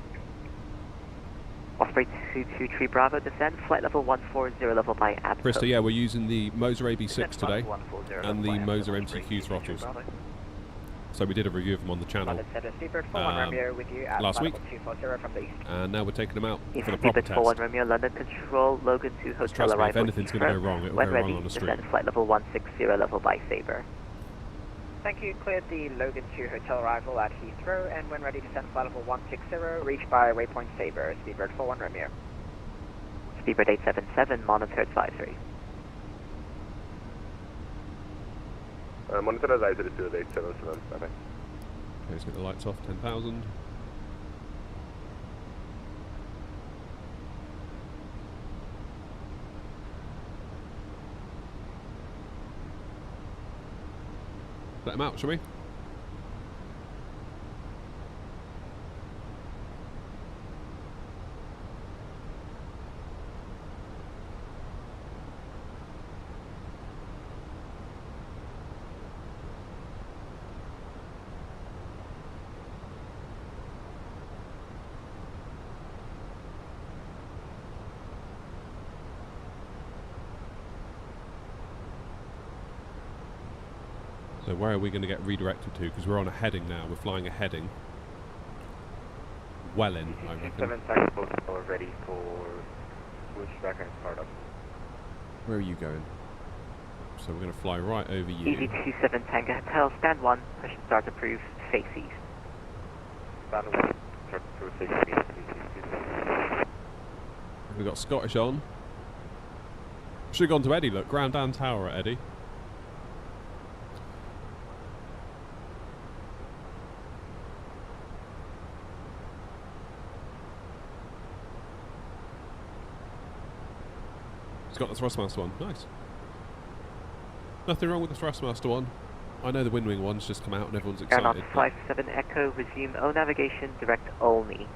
Osprey 223 Bravo, descend, flight level 140, level by Aberdeen.
Krista, yeah, we're using the Moza AB6 today and the Moza MTQ throttles. So we did a review of them on the channel last week, and now we're taking them out for the proper test.
Romeo, London Control, Logan 2 Hotel
Trust me,
arrival.
if anything's going to go wrong, it'll go wrong on the street.
Descend, flight level 160, level by Sabre.
Thank you. Cleared the Logan 2 hotel arrival at Heathrow, and when ready to send flight level 160, reach by waypoint Sabre, Speedbird 41 Romeo.
Speedbird 877, monitor advisory.
Monitor advisory to 877, bye-bye.
Okay, let's get the lights off, 10,000. Let them out, shall we? So where are we going to get redirected to? Because we're on a heading now. We're flying a heading. Welling, I reckon.
7 tactical are ready for pushback and startup.
Where are you going? So we're going to fly right over you.
EV27 Tango Hotel, stand 1, push and start approved, face east.
Stand 1, start approved, face east.
We've got Scottish on. Should have gone to Eddie, look. Ground down tower at Eddie. It's got the Thrustmaster one. Nice. Nothing wrong with the Thrustmaster one. I know the Windwing one's just come out and everyone's excited.
AirNOTT 57 Echo, resume O navigation, direct only.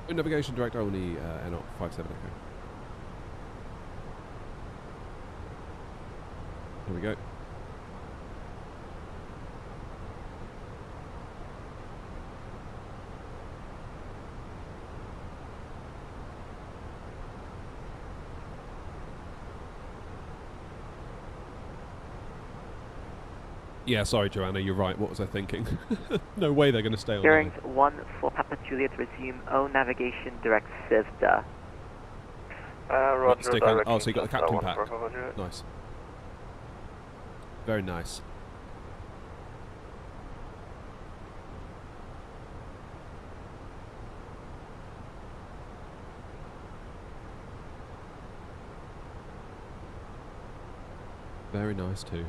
O navigation, direct only, AirNOTT 57 Echo. There we go. Yeah, sorry, Joanna, you're right. What was I thinking? No way they're going to stay on.
Bearings 1 for Papa Juliet, resume O navigation, direct SIVDA.
Roger,
oh, so you got the captain pack. Nice. Very nice. Very nice too.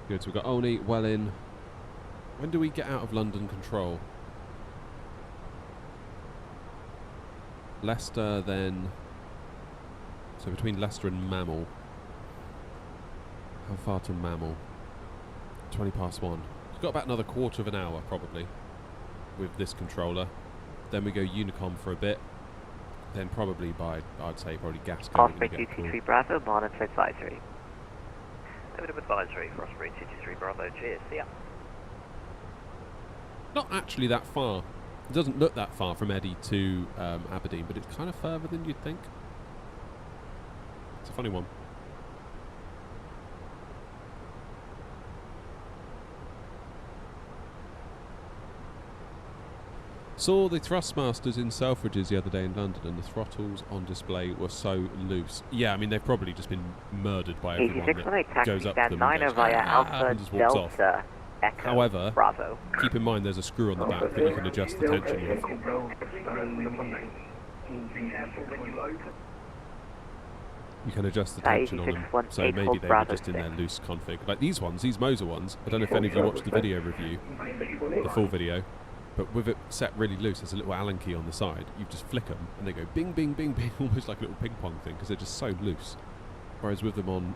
Good, so we've got Olney, Welling. When do we get out of London Control? Leicester, then... So between Leicester and Mammal. How far to Mammal? 20 past 1. We've got about another quarter of an hour, probably, with this controller. Then we go Unicom for a bit. then probably by, I'd say, probably gas going
Osprey
to get cool.
223 Bravo, monitor advisory.
Limited advisory for Osprey 223 Bravo, cheers, see ya.
Not actually that far. It doesn't look that far from Eddie to Aberdeen, but it's kind of further than you'd think. It's a funny one. Saw the thrustmasters in Selfridges the other day in London, and the throttles on display were so loose. Yeah, I mean, they've probably just been murdered by everyone that goes up to them and goes,
via Alpha
and just walks off.
Delta Echo
However,
Bravo.
keep in mind there's a screw on the back that you can adjust the tension with. You can adjust the tension on them, so maybe they were just in their loose config. Like these ones, these Moza ones, I don't know if any of you watched the video review, the full video, but with it set really loose, there's a little Allen key on the side. You just flick them and they go bing, bing, bing, bing, almost like a little ping pong thing, because they're just so loose. Whereas with them on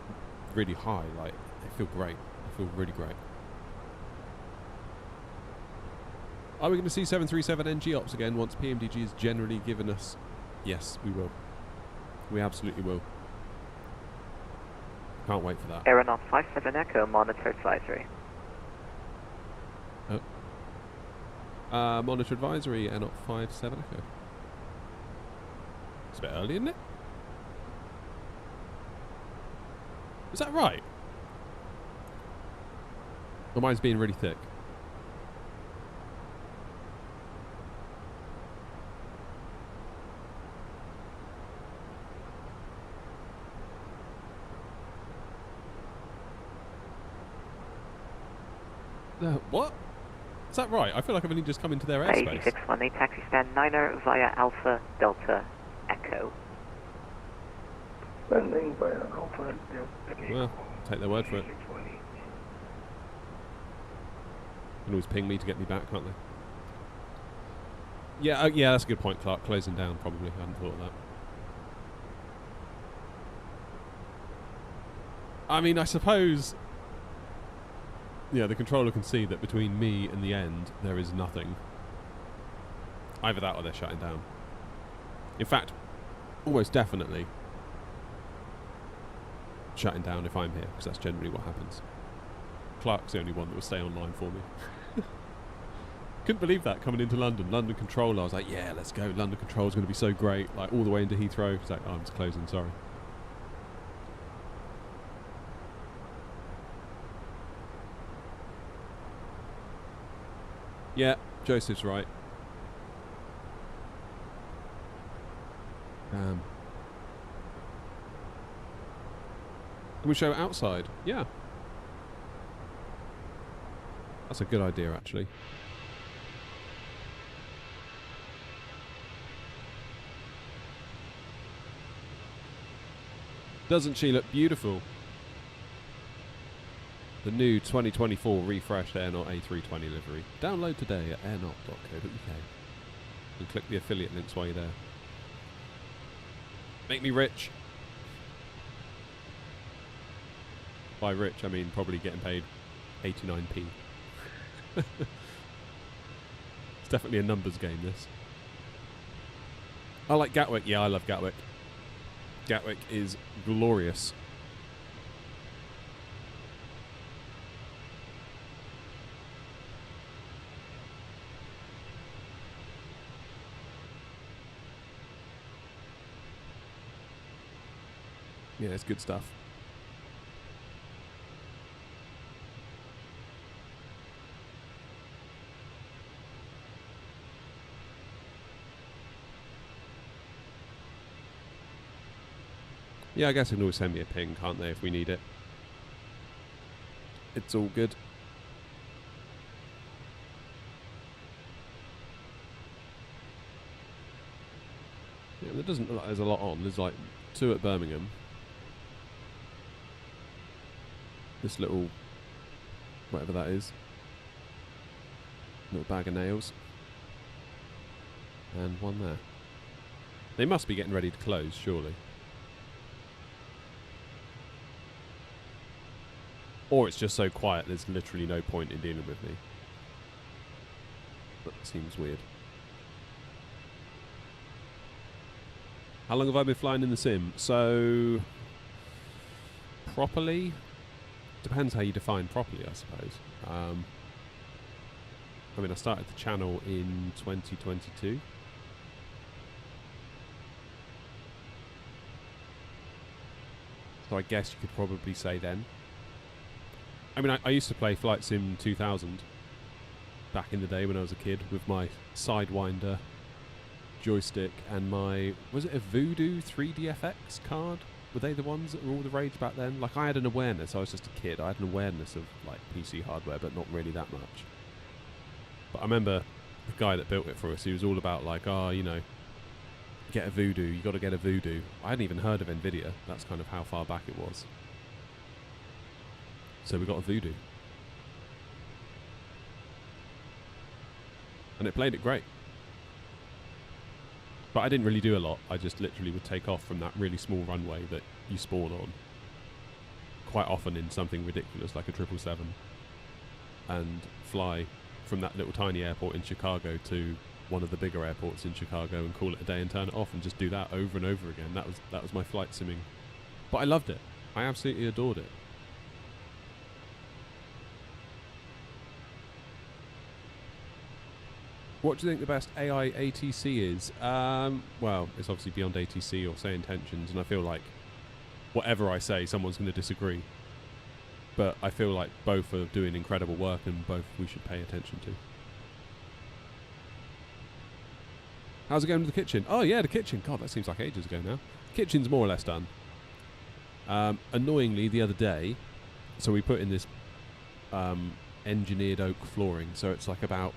really high, like, they feel great. They feel really great. Are we going to see 737NG ops again once PMDG has generally given us? Yes, we will. We absolutely will. Can't wait for that.
AirNOTT 57 Echo, monitor advisory.
Monitor advisory, AirNOTT 57 Echo. It's a bit early, isn't it? Is that right? Or mine's being really thick? What? Is that right? I feel like I've only just come into their airspace.
8618, taxi stand 9er via Alpha Delta Echo.
Landing via Alpha Delta.
Well, take their word for it. Can always ping me to get me back, can't they? Yeah, yeah, that's a good point, Clark. Closing down, probably. I hadn't thought of that. I mean, I suppose... Yeah, the controller can see that between me and the end, there is nothing. Either that or they're shutting down. In fact, almost definitely shutting down if I'm here, because that's generally what happens. Clark's the only one that will stay online for me. Couldn't believe that coming into London. London Control, I was like, yeah, let's go. London Control's going to be so great. Like, all the way into Heathrow. It's like, oh, it's closing, sorry. Yeah, Joseph's right. Can we show outside? Yeah. That's a good idea, actually. Doesn't she look beautiful? The new 2024 refreshed AirNOTT A320 livery. Download today at airnott.co.uk and click the affiliate links while you're there. Make me rich. By rich, I mean probably getting paid 89p. It's definitely a numbers game, this. I like Gatwick. Yeah, I love Gatwick. Gatwick is glorious. Yeah, it's good stuff. Yeah, I guess they can always send me a ping, can't they, if we need it. It's all good. Yeah, there doesn't look like there's a lot on. There's like 2 at Birmingham. This little, whatever that is, little bag of nails, and 1 there. They must be getting ready to close, surely. Or it's just so quiet there's literally no point in dealing with me. That seems weird. How long have I been flying in the sim? So, properly, depends how you define properly, I suppose. I mean, I started the channel in 2022. So I guess you could probably say then. I mean, I used to play Flight Sim 2000 back in the day when I was a kid with my Sidewinder joystick and my, was it a Voodoo 3DFX card? Were they the ones that were all the rage back then? Like, I had an awareness, I was just a kid, I had an awareness of like PC hardware, but not really that much. But I remember the guy that built it for us, he was all about like, oh, you know, get a Voodoo, you got to get a Voodoo. I hadn't even heard of NVIDIA, that's kind of how far back it was. So we got a Voodoo. And it played it great. But I didn't really do a lot. I just literally would take off from that really small runway that you spawn on. Quite often in something ridiculous like a 777. And fly from that little tiny airport in Chicago to one of the bigger airports in Chicago and call it a day and turn it off and just do that over and over again. That was my flight simming. But I loved it. I absolutely adored it. What do you think the best AI ATC is? Well, it's obviously beyond ATC or say intentions, and I feel like whatever I say, someone's going to disagree. But I feel like both are doing incredible work and both we should pay attention to. How's it going with the kitchen? Oh yeah, the kitchen. God, that seems like ages ago now. Kitchen's more or less done. Annoyingly, the other day, so we put in this engineered oak flooring, so it's like about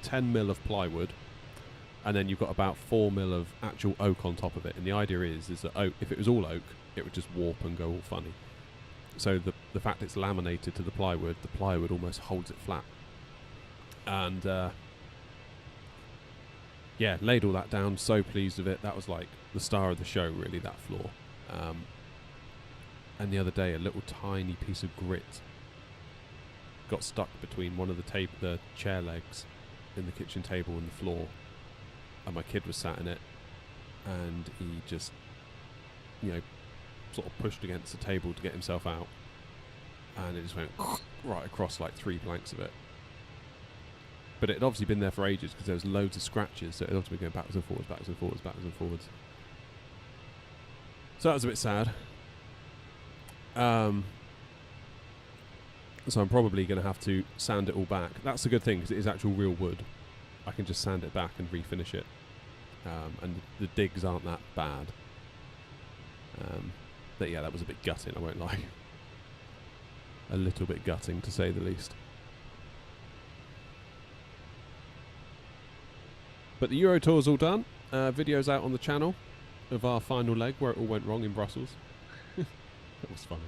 10 mil of plywood, and then you've got about 4 mil of actual oak on top of it. And the idea is that oak, if it was all oak, it would just warp and go all funny. So the fact it's laminated to the plywood almost holds it flat. And yeah, laid all that down, so pleased with it. That was like the star of the show, really, that floor. And the other day, a little tiny piece of grit got stuck between one of the chair legs in the kitchen table and the floor, and my kid was sat in it, and he just, you know, sort of pushed against the table to get himself out, and it just went right across like 3 planks of it. But it had obviously been there for ages because there was loads of scratches, so it had obviously been going backwards and forwards, backwards and forwards, backwards and forwards. So that was a bit sad. So I'm probably going to have to sand it all back. That's a good thing because it is actual real wood. I can just sand it back and refinish it. And the digs aren't that bad. But yeah, that was a bit gutting, I won't lie. A little bit gutting, to say the least. But the Euro tour's all done. Video's out on the channel of our final leg where it all went wrong in Brussels. That was funny.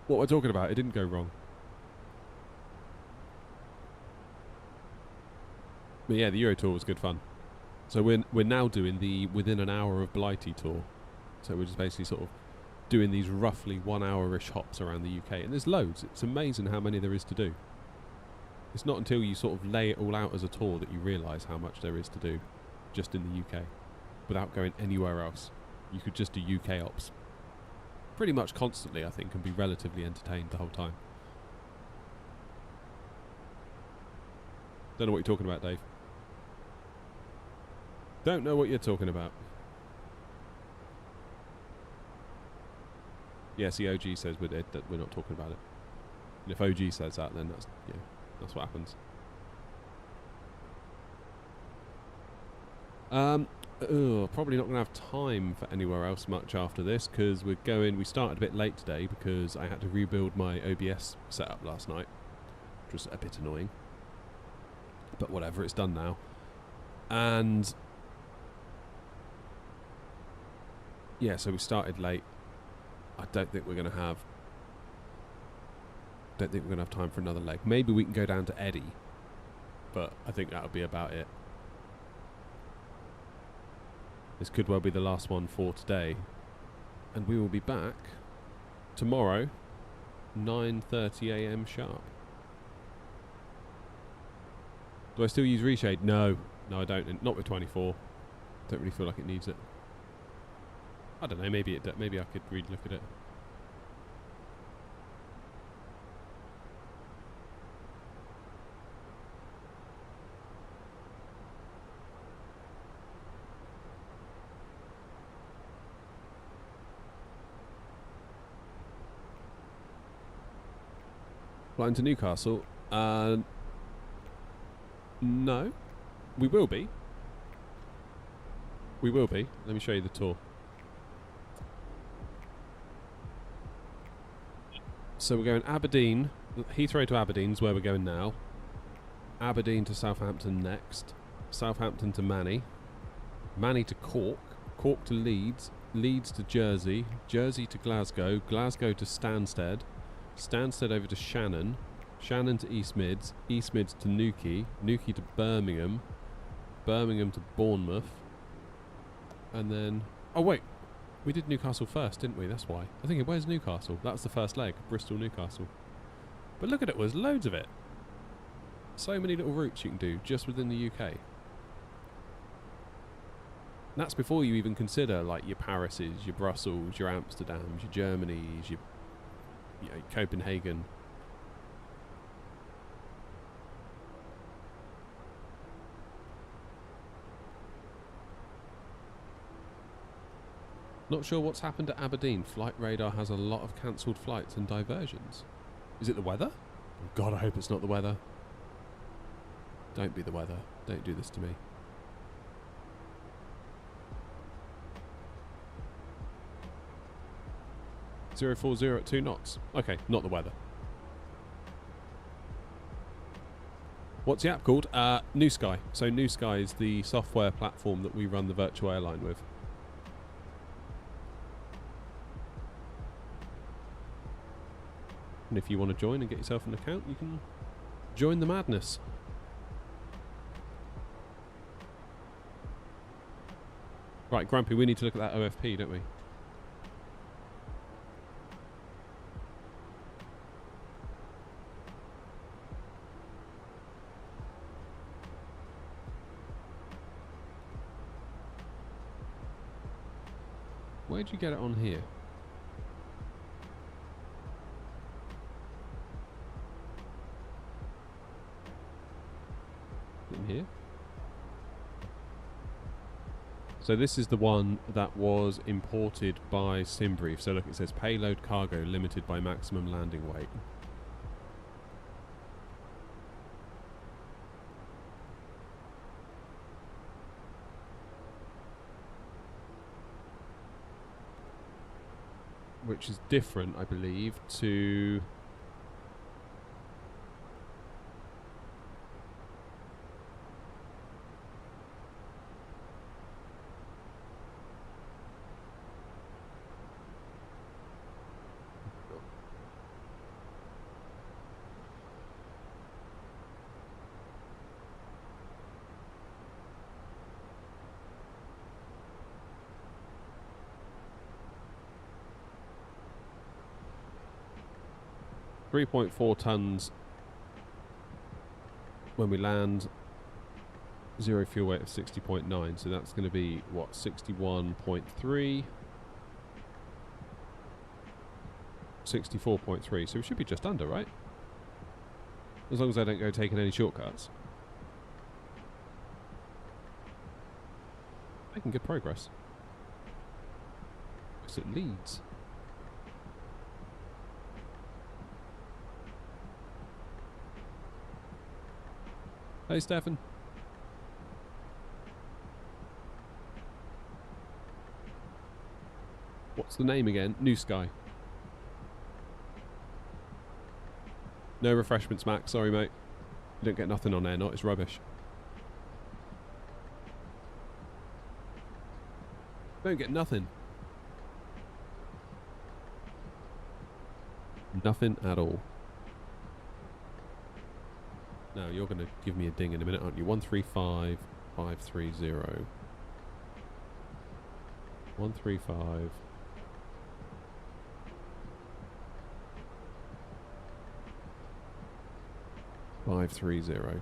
What we're talking about, it didn't go wrong. But yeah, the Euro tour was good fun. So we're now doing the within an hour of Blighty tour. So we're just basically sort of doing these roughly 1 hour-ish hops around the UK. And there's loads. It's amazing how many there is to do. It's not until you sort of lay it all out as a tour that you realise how much there is to do just in the UK. Without going anywhere else. You could just do UK ops pretty much constantly, I think, and be relatively entertained the whole time. Don't know what you're talking about, Dave. Don't know what you're talking about. Yes, the OG says we're not talking about it. And if OG says that, then that's what happens. Probably not going to have time for anywhere else much after this because we started a bit late today because I had to rebuild my OBS setup last night, which was a bit annoying. But whatever, it's done now. And yeah, so we started late. I don't think we're going to have time for another leg. Maybe we can go down to Eddie, but I think that'll be about it. This could well be the last one for today. And we will be back tomorrow, 9:30 AM sharp. Do I still use reshade? No, I don't. Not with 24. Don't really feel like it needs it. I don't know. Maybe it. Maybe I could re-look at it. Flying to Newcastle? No. We will be. We will be. Let me show you the tour. So we're going Aberdeen. Heathrow to Aberdeen is where we're going now. Aberdeen to Southampton next. Southampton to Manny. Manny to Cork. Cork to Leeds. Leeds to Jersey. Jersey to Glasgow. Glasgow to Stansted. Stansted over to Shannon. Shannon to East Mids. East Mids to Newquay. Newquay to Birmingham. Birmingham to Bournemouth. And then... Oh, wait. We did Newcastle first, didn't we? That's why. I think, where's Newcastle? That's the first leg. Bristol, Newcastle. But look at it. There's loads of it. So many little routes you can do just within the UK. That's before you even consider, like, your Parises, your Brussels, your Amsterdams, your Germanys, your Copenhagen. Not sure what's happened at Aberdeen. Flight radar has a lot of cancelled flights and diversions. Is it the weather? Oh God, I hope it's not the weather. Don't be the weather. Don't do this to me. .040 at 2 knots. Okay, not the weather. What's the app called? New Sky. So New Sky is the software platform that we run the virtual airline with. And if you want to join and get yourself an account, you can join the madness. Right, Grumpy, we need to look at that OFP, don't we? Where'd you get it on here? In here? So this is the one that was imported by SimBrief. So look, it says payload cargo limited by maximum landing weight. Which is different, I believe, to... .4 tons when we land, zero fuel weight of 60.9, so that's going to be what, 61.3, 64.3, so we should be just under, right? As long as I don't go taking any shortcuts. Making good progress. It's at Leeds. Hey, Stefan. What's the name again? New Sky. No refreshments, Max. Sorry, mate. You don't get nothing on AirNOTT. It's rubbish. Don't get nothing. Nothing at all. Now, you're going to give me a ding in a minute, aren't you? 135530. 135. .530.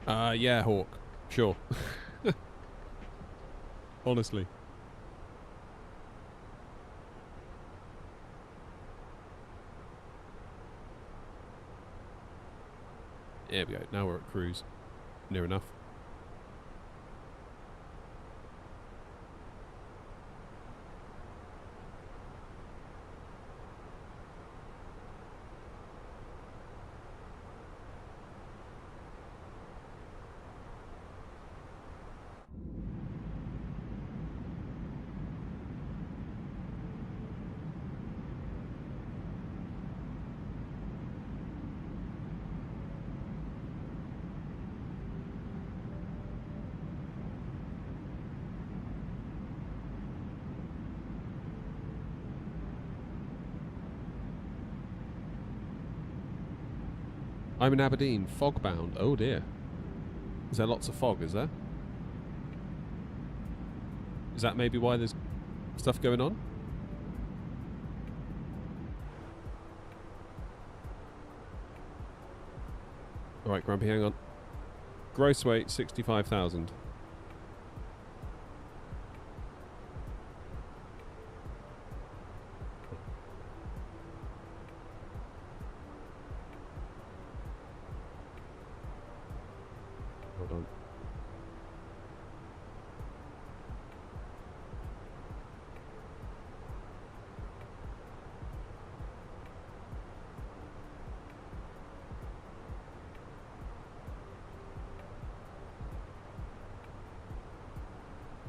Yeah, Hawk. Sure. Honestly. There we go. Now we're at cruise. Near enough. I'm in Aberdeen, fog bound. Oh dear. Is there lots of fog, is there? Is that maybe why there's stuff going on? Alright, Grumpy, hang on. Gross weight, 65,000. Hold on.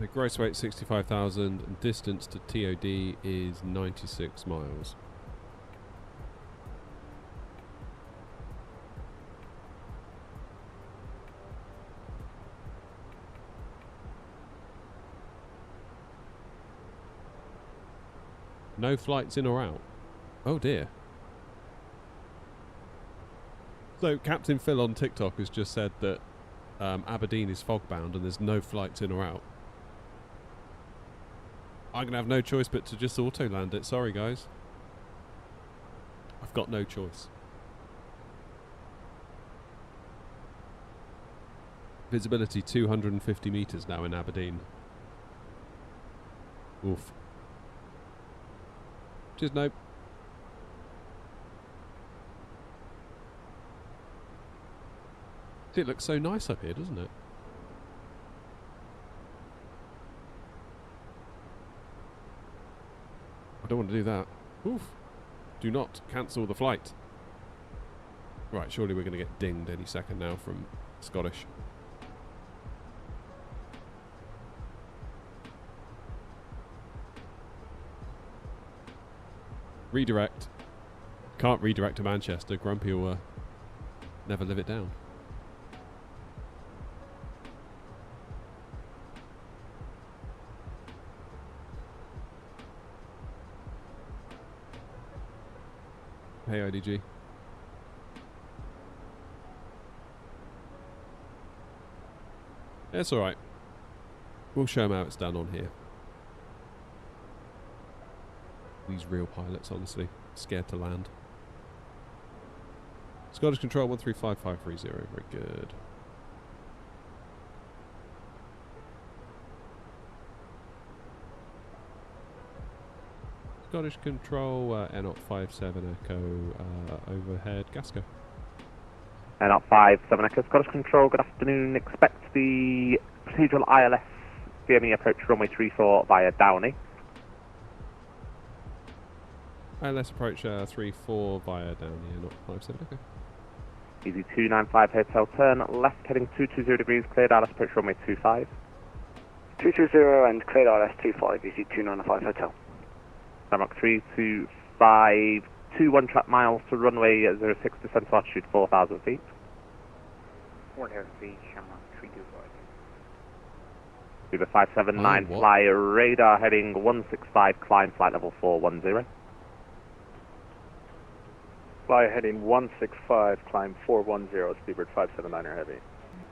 The gross weight 65,000 and distance to TOD is 96 miles. No flights in or out. Oh dear. So Captain Phil on TikTok has just said that Aberdeen is fog bound and there's no flights in or out. I'm going to have no choice but to just auto land it. Sorry guys. I've got no choice. Visibility 250 metres now in Aberdeen. Oof. Just nope. It looks so nice up here, doesn't it? I don't want to do that. Oof. Do not cancel the flight. Right, surely we're going to get dinged any second now from Scottish. Redirect. Can't redirect to Manchester. Grumpy will never live it down. Hey IDG. It's alright. We'll show them how it's done on here. These real pilots, honestly. Scared to land. Scottish Control 135530. Very good. Scottish Control, AirNOTT 57 Echo, overhead, Gasco.
AirNOTT 57 Echo, Scottish Control, good afternoon. Expect the procedural ILS VME approach runway 34 via Downey.
ILS approach 34 via Downey, AirNOTT 57 Echo.
Easy 295 hotel, turn left heading 220 degrees, cleared ILS approach runway 25.
220 and cleared ILS 25, easy 295 hotel.
Shamrock 325, 21 track miles to runway 06, descent to altitude 4,000 feet.
4,000 feet, Shamrock 325.
Uber 579, fly radar heading 165, climb flight level 410.
Fly heading 165, climb 410, Speedbird 579er heavy.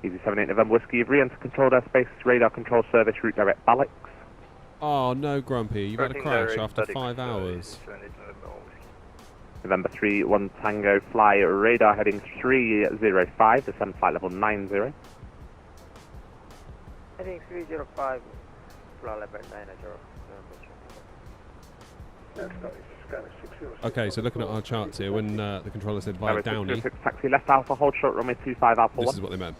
Easy 78 November Whiskey, you've re-entered controlled airspace, radar control service, route direct Ballix.
Oh no, Grumpy, you've had a crash after 5 hours.
November 3, 1 Tango, fly radar heading 305, descend flight level 90.
Heading 305, flight level 90.
Okay, so looking at our charts here, when the controller said via Downey,
Taxi left Alpha, hold short, runway 25 Alpha 1.
this is what they meant.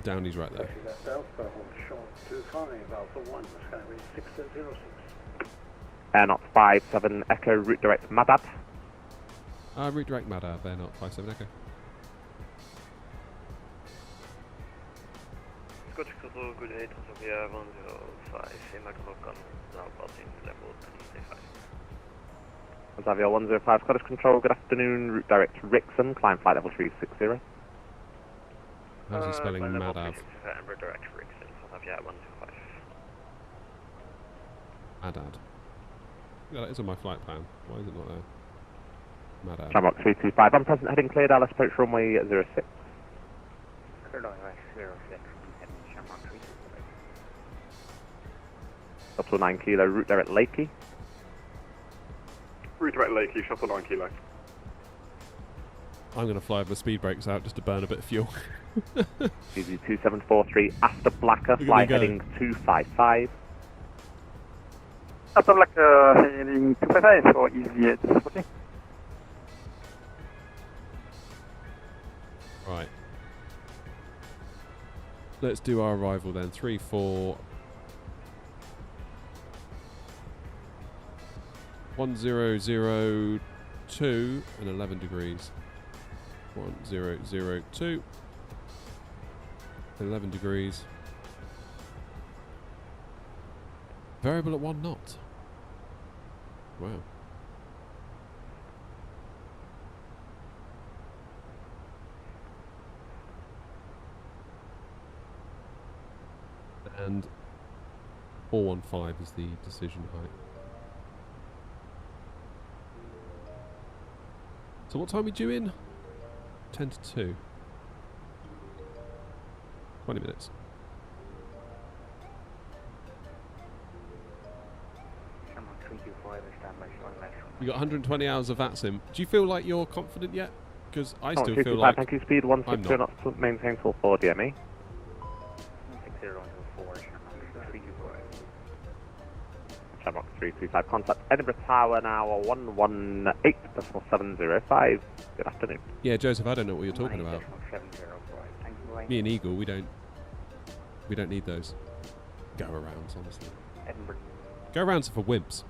Downey's right there.
Left Alpha, hold short 25 Alpha 1, Skyway 606.
AirNOTT 57 Echo, route direct Madad.
Route direct Madab, AirNOTT 57 Echo.
Scotch Control, good day, Transavia 105, same Macron, now passing level 25.
Transavia 105, Scottish Control, good afternoon, route direct Rixon, climb flight level 360.
How's he spelling Madav?
Route direct Rixon, Transavia 105.
Madad. Yeah, that is on my flight plan. Why is it not there? Madad.
Shamrock 325, I'm present, heading clear, Dallas, approach runway 06.
Clear runway 06, heading Shamrock 325.
Shuttle 9 kilo, route direct Lakey.
Route direct Lakey, shuttle 9 kilo.
I'm going to fly with the speed brakes out just to burn a bit of fuel.
Easy 2743, after Blacker, fly heading 255.
After Blacker, heading 255 for easy 240.
Right. Let's do our arrival then. 34. 1002 and 11 degrees. 1002. 11 degrees. Variable at 1 knot. Wow. And 415 is the decision height. So what time are we due in? 10 to 2. 20 minutes. You got 120 hours of that sim. Do you feel like you're confident yet? Because I still feel like
thank you, speed 160 knots, maintain full 4 DME.
160
Shamrock 325, contact Edinburgh Tower now 118.705. Good afternoon.
Yeah, Joseph, I don't know what you're talking about. Me and Eagle, we don't need those go-arounds, honestly.
Edinburgh.
Go-arounds are for wimps.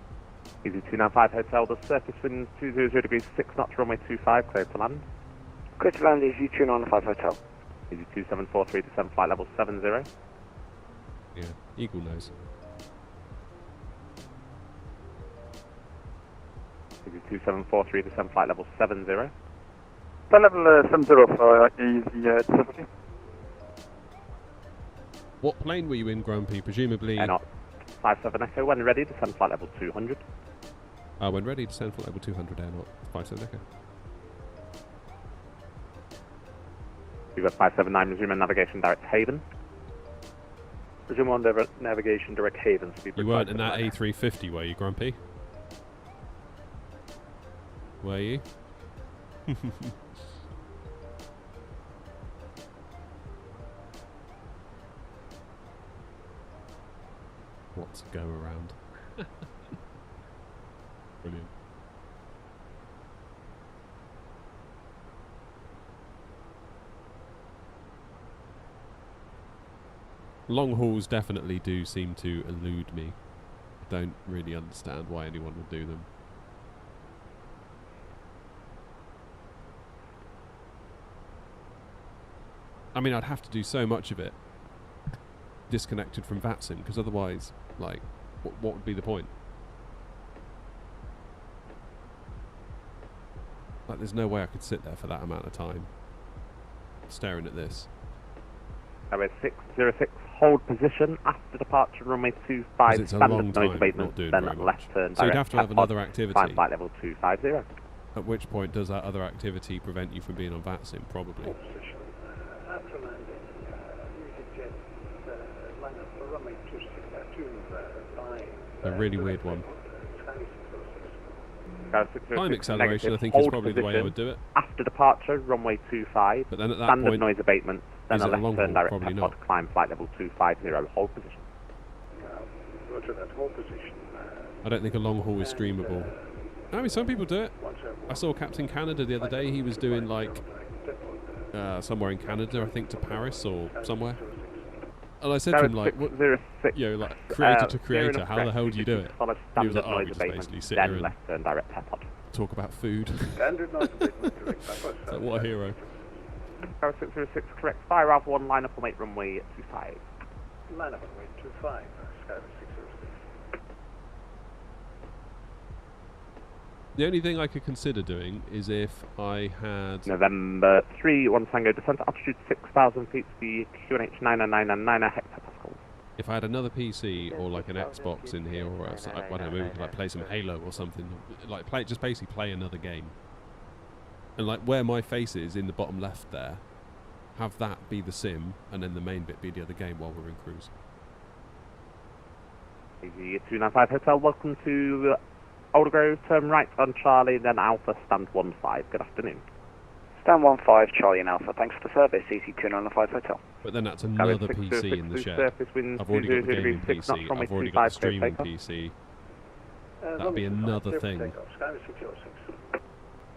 Easy 295 Hotel, the surface wind 200 degrees 6 knots, runway 25, clear to land.
Clear to land, Easy 295 Hotel.
Easy 2743 descend flight level 70.
Yeah, Eagle knows.
Easy 2743 descend flight level 70.
Flight level 70 for easy 240.
What plane were you in, Grumpy? Presumably...
AirNOTT 57 Echo, when ready, descend flight level 200.
When ready, descend flight level 200, AirNOTT 57 Echo.
You've got 579, resume navigation direct Haven.
Resume on navigation direct Haven.
You weren't in that A350, were you, Grumpy? Were you? What's go around? Brilliant. Long hauls definitely do seem to elude me. I don't really understand why anyone would do them. I mean, I'd have to do so much of it disconnected from VATSIM, because otherwise, like, what would be the point? Like, there's no way I could sit there for that amount of time staring at this.
Runway 606, hold position after departure, runway 25,
it's a
standard
long
noise
time
abatement,
not doing
then
very
left
much.
turn
So you'd
direct
have to have
Tapod,
another activity.
climb flight level 250.
At which point does that other activity prevent you from being on VATSIM? Probably.
After landing, EasyJet line up for runway 265.
A really weird one.
Time
Time acceleration, I think, is probably the way I would do it.
After departure, runway 25,
but then at that
standard
point,
noise abatement,
then
Is
a
it a
left
long
turn
haul?
direct
Probably
tap pod,
not.
climb flight level 250, hold position.
Roger that, hold position.
I don't think a long haul is streamable. I mean, some people do it. I saw Captain Canada the other day. He was doing like somewhere in Canada, I think, to Paris or somewhere. And I said to him, like, what, you know, like creator to creator, how the hell do you do it? He was like, oh, we just basically sit here and
left turn direct tap pod.
talk about food.
Standard noise abatement direct tap pod.
Like, what a hero.
0606, correct. Fire Alpha 1, line up on mate runway 25.
Line up on way 25, Skyway 606.
The only thing I could consider doing is if I had...
November 3, 1 Tango, descent to altitude 6,000 feet, the QNH 99999 hectopascals.
If I had another PC or like an Xbox in here, or else, I don't know, maybe we could like play some Halo or something, like just basically play another game. And like where my face is in the bottom left there, have that be the sim, and then the main bit be the other game while we're in cruise.
Easy 295 Hotel, welcome to Aldergrove, turn right on Charlie, then Alpha, stand 15. Good afternoon.
Stand 15, Charlie and Alpha. Thanks for the service. Easy 295 Hotel.
But then that's another PC in the shed. I've already got the gaming PC, I've already got the streaming PC. That'd be another thing.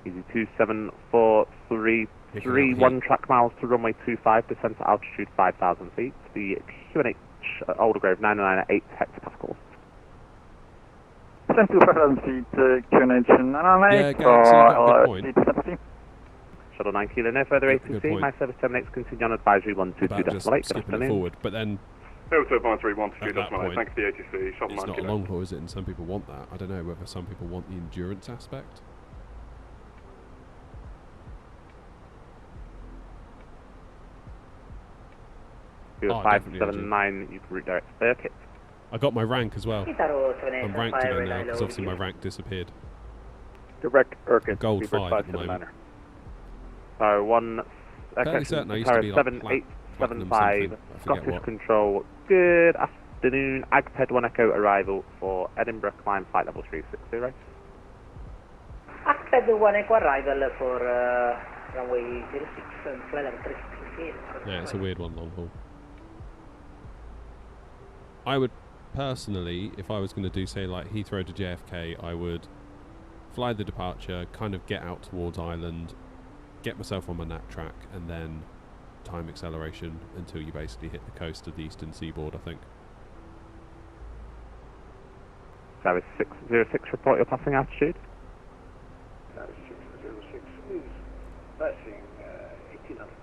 Easy 27433, 1 track miles to runway 25, descent to altitude 5,000 feet. The QNH Aldergrove 998 hectopascals.
Thank you for feet, QNH 998.
Yeah, Galaxy, you got a good point.
Shuttle 9 kilo, no further ATC. My service terminates, continue on advisory 122.8. Good afternoon.
Forward, but then
Delta 131
at that point,
thanks for the ATC. Shuttle
it's
9
not a
kilo.
long haul, is it? And some people want that. I don't know whether some people want the endurance aspect.
Oh, 579, you can route direct circuit.
I got my rank as well. I'm ranked again now because obviously my rank disappeared.
Direct Urquhart,
Gold 5 at the moment.
So 1
Fairly certain I used to be like
7875 Scottish Control. Good afternoon. Agped 1 Echo arrival for Edinburgh, climb flight level 360.
Agped 1 Echo arrival for runway 06 and flight level 360.
Yeah, it's a weird one, long haul. I would personally, if I was going to do, say, like Heathrow to JFK, I would fly the departure, kind of get out towards Ireland, get myself on my nap track, and then time acceleration until you basically hit the coast of the eastern seaboard, I think.
Service 606, report your passing altitude.
Service 606 is passing 1800 feet.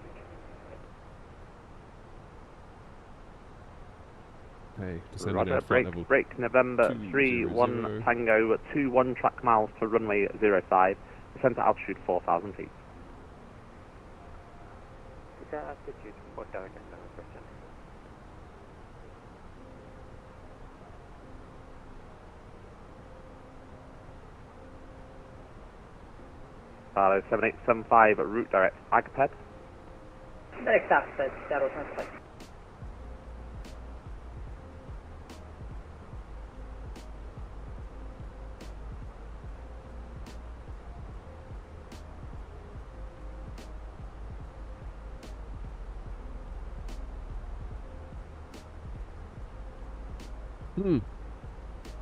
Okay,
Roger, break November 3, 1 Tango, 21 track miles to runway 05, descent to altitude 4,000 feet.
Is that altitude? What direct question?
Barlow 7875, route direct Agped.
Direct Agped, 075.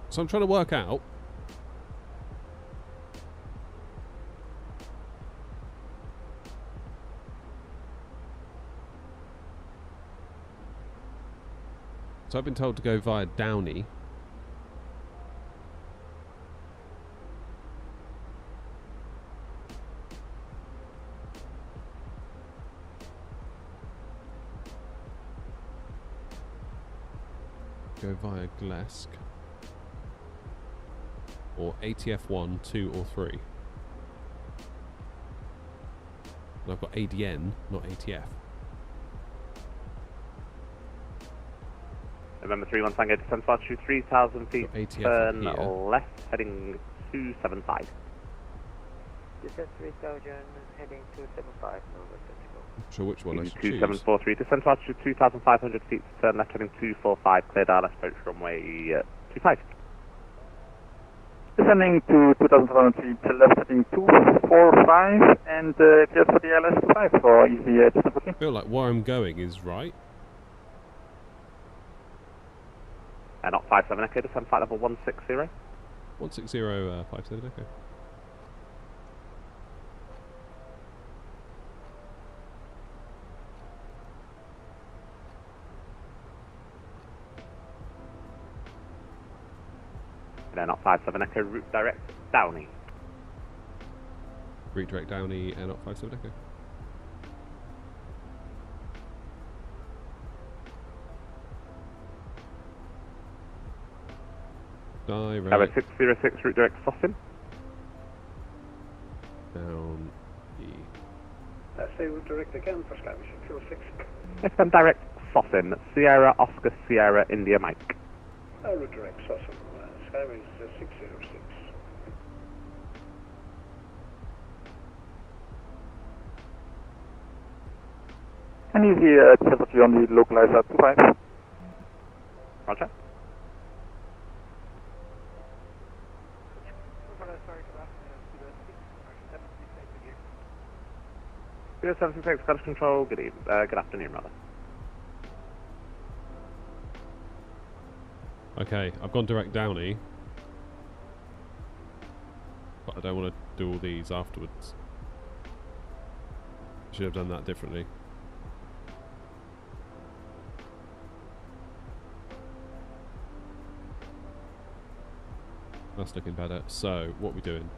So I'm trying to work out so I've been told to go via Downey. Go via Glesk. Or ATF 1, 2 or 3. And I've got ADN, not ATF.
November 3, 1 Tango, descent to altitude 3,000 feet, turn left, heading 275.
Descent 3,000, heading 275, Nova Central.
So which one I should choose?
2743, descent to altitude 2,500 feet, turn left, heading 245, cleared RLS approach runway 25.
Descent descending to 2,700 feet, left heading 245, and clear for the LS25 for easy distance booking.
I feel like where I'm going is right.
AirNOTT 57 Echo, descend flight level 160.
160, 57 Echo.
AirNOTT 57 Echo, route direct Downey.
Route direct Downey, AirNOTT 57 Echo. Direct.
606, route direct Sossin.
Down E.
Let's say route direct again for Skyway 606.
FM direct Sossin, Sierra Oscar Sierra India Mike.
Route direct Sossin, Skyway 606.
And easy activity on the localized at 25.
Roger. 0766, Scottish Control, good afternoon, rather.
Okay, I've gone direct Downey. But I don't want to do all these afterwards. Should have done that differently. That's looking better. So, what are we doing?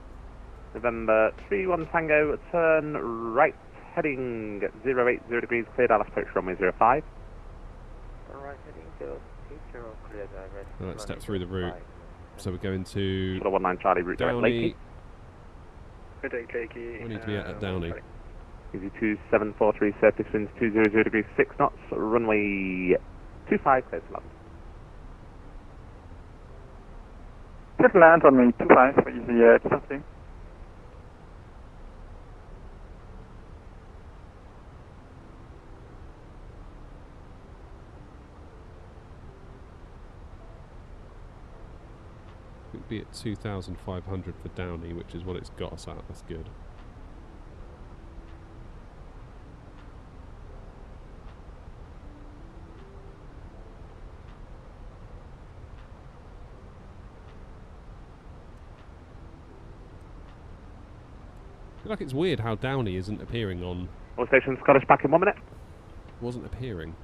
November 31 Tango, turn right, heading 080 degrees, clear Dallas approach runway 05.
Right, heading to Heathrow, clear direct.
Let's step through the route. So we're going to
19 Charlie, route direct
Downey.
Lakey.
We need to be at Downey.
Easy 2743, surface winds 200 degrees, 6 knots, runway 25, clear to land.
Clear to land, runway 25 for easy something.
We'd be at 2,500 for Downey, which is what it's got us at. That's good. I feel like it's weird how Downey isn't appearing on...
All stations, Scottish back in 1 minute.
Wasn't appearing.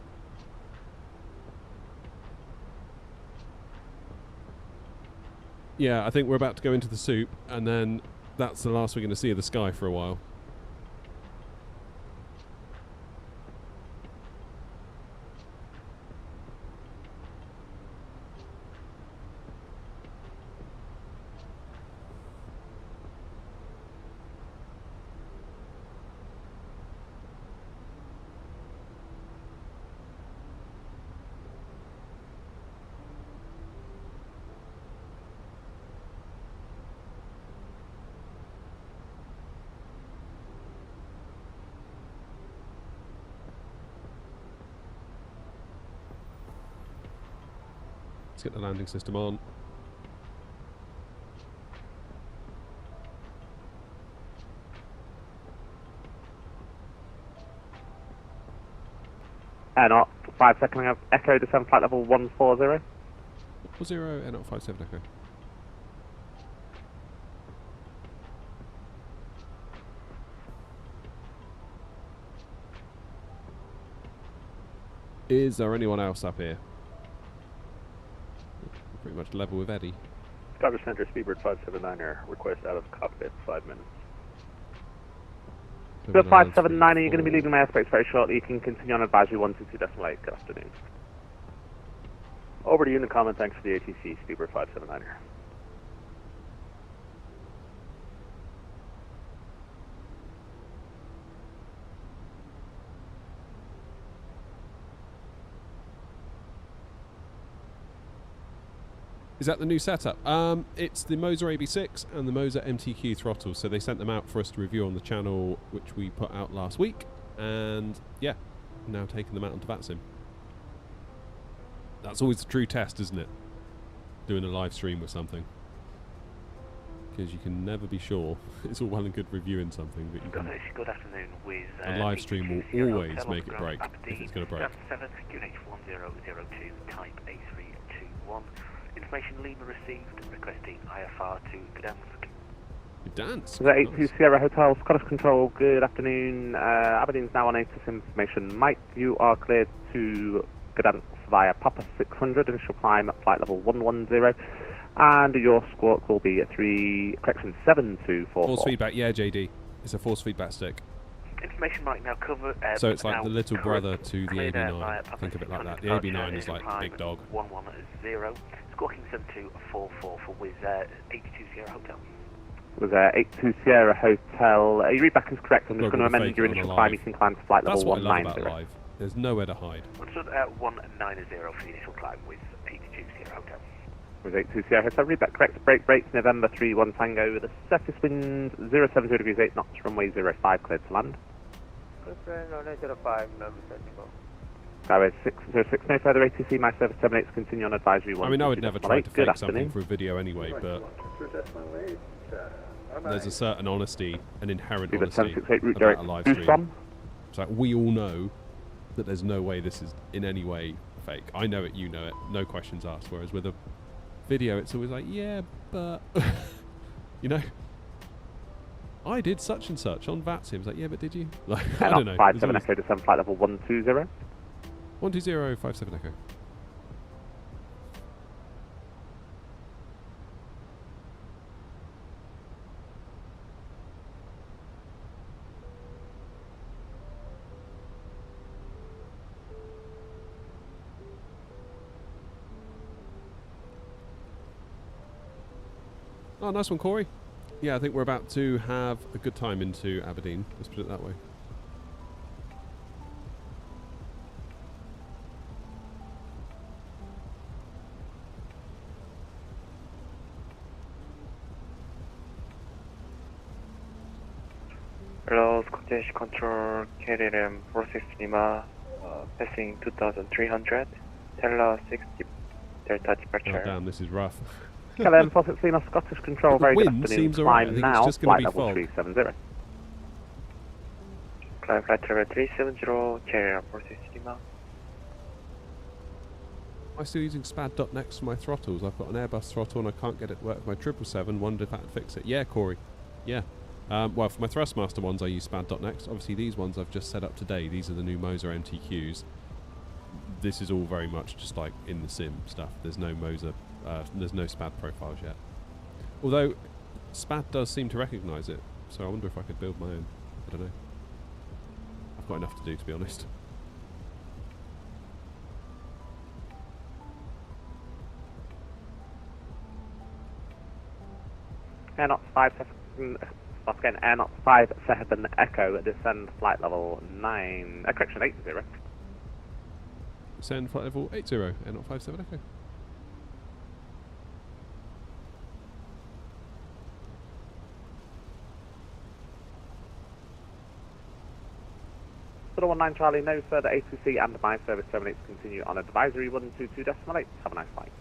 Yeah, I think we're about to go into the soup, and then that's the last we're going to see of the sky for a while. Let's get the landing system on.
AirNOTT 5 Echo, descend flight level 140.
40, AirNOTT 57 Echo. Is there anyone else up here? Pretty much level with Eddie.
Scottish Center, Speedbird 579er, request out of cockpit, 5 minutes.
The 579er, you're going to be leaving my airspace very shortly. You can continue on advisory 122.8. Good afternoon.
Over to you in the comment. Thanks for the ATC, Speedbird 579er.
Is that the new setup? It's the Moza AB6 and the Moza MTQ Throttles. So they sent them out for us to review on the channel, which we put out last week. And yeah, now taking them out onto VATSIM. That's always the true test, isn't it? Doing a live stream with something. because you can never be sure. It's all well and good reviewing something, but you can.
Good afternoon with
A live stream will always make it break if it's going to break.
7 QH1002 type A321. Information Lima received requesting IFR to Gdansk.
Gdansk?
Was 82 Sierra Hotel, Scottish Control, good afternoon. Aberdeen's now on ATIS information. Mike, you are cleared to Gdansk via Papa 600, initial climb at flight level 110. And your squawk will be at 7244.
Force feedback, yeah, JD. It's a force feedback stick.
Information Mike now covered.
So it's like the little brother to the AB9. Think of it like that. The AB9 is like big dog.
110. Squawking 7244 for with 82 Sierra Hotel.
Was 82 Sierra Hotel. Your readback is correct. I'm just going to amend your initial climb. You can climb to flight level 190.
That's what I love about live. There's nowhere to hide.
190 for the initial climb with 82 Sierra Hotel.
Was 82 Sierra Hotel. Readback correct. Break brakes. November 31 Tango. With a surface wind 070 degrees 8 knots. Runway 05 cleared to land.
Runway 05, number 74.
Skyway 606. No further ATC. My service terminates. Continue on advisory 1.
I mean, I would never try to fake something for a video anyway, but there's a certain honesty, an inherent honesty about a live stream. It's like we all know that there's no way this is in any way fake. I know it, you know it, no questions asked. Whereas with a video, it's always like, yeah, but you know, I did such and such on VATSIM. It's like, yeah, but did you? Like, I don't know.
57 Echo descend flight level 120.
120, 57 Echo. Oh, nice one, Corey. Yeah, I think we're about to have a good time into Aberdeen. Let's put it that way.
Hello, Scottish Control, KLM 46 Lima, passing 2300, Tella 60 Delta departure.
Oh, damn, this is rough.
KLM 46 Lima, Scottish Control, very good afternoon. Climb now,
it's just going to be
flight level
fog.
370.
Climb flight level 370, KLM 46 Lima.
I'm still using SPAD.next for my throttles. I've got an Airbus throttle and I can't get it to work with my 777. Wondered if I could fix it. Yeah, Corey. Yeah. Well, for my Thrustmaster ones, I use SPAD.next. Obviously, these ones I've just set up today. These are the new Moza MTQs. This is all very much just like in the sim stuff. There's no Moza, there's no SPAD profiles yet. Although, SPAD does seem to recognise it, so I wonder if I could build my own. I don't know. I've got enough to do, to be honest.
AirNOTT 5 Echo, descend flight level 9, correction 80.
Descend flight level 80, AirNOTT 57 Echo.
Sort 19 Charlie, no further ATC and my service terminates. Continue on advisory 122.8. Have a nice flight.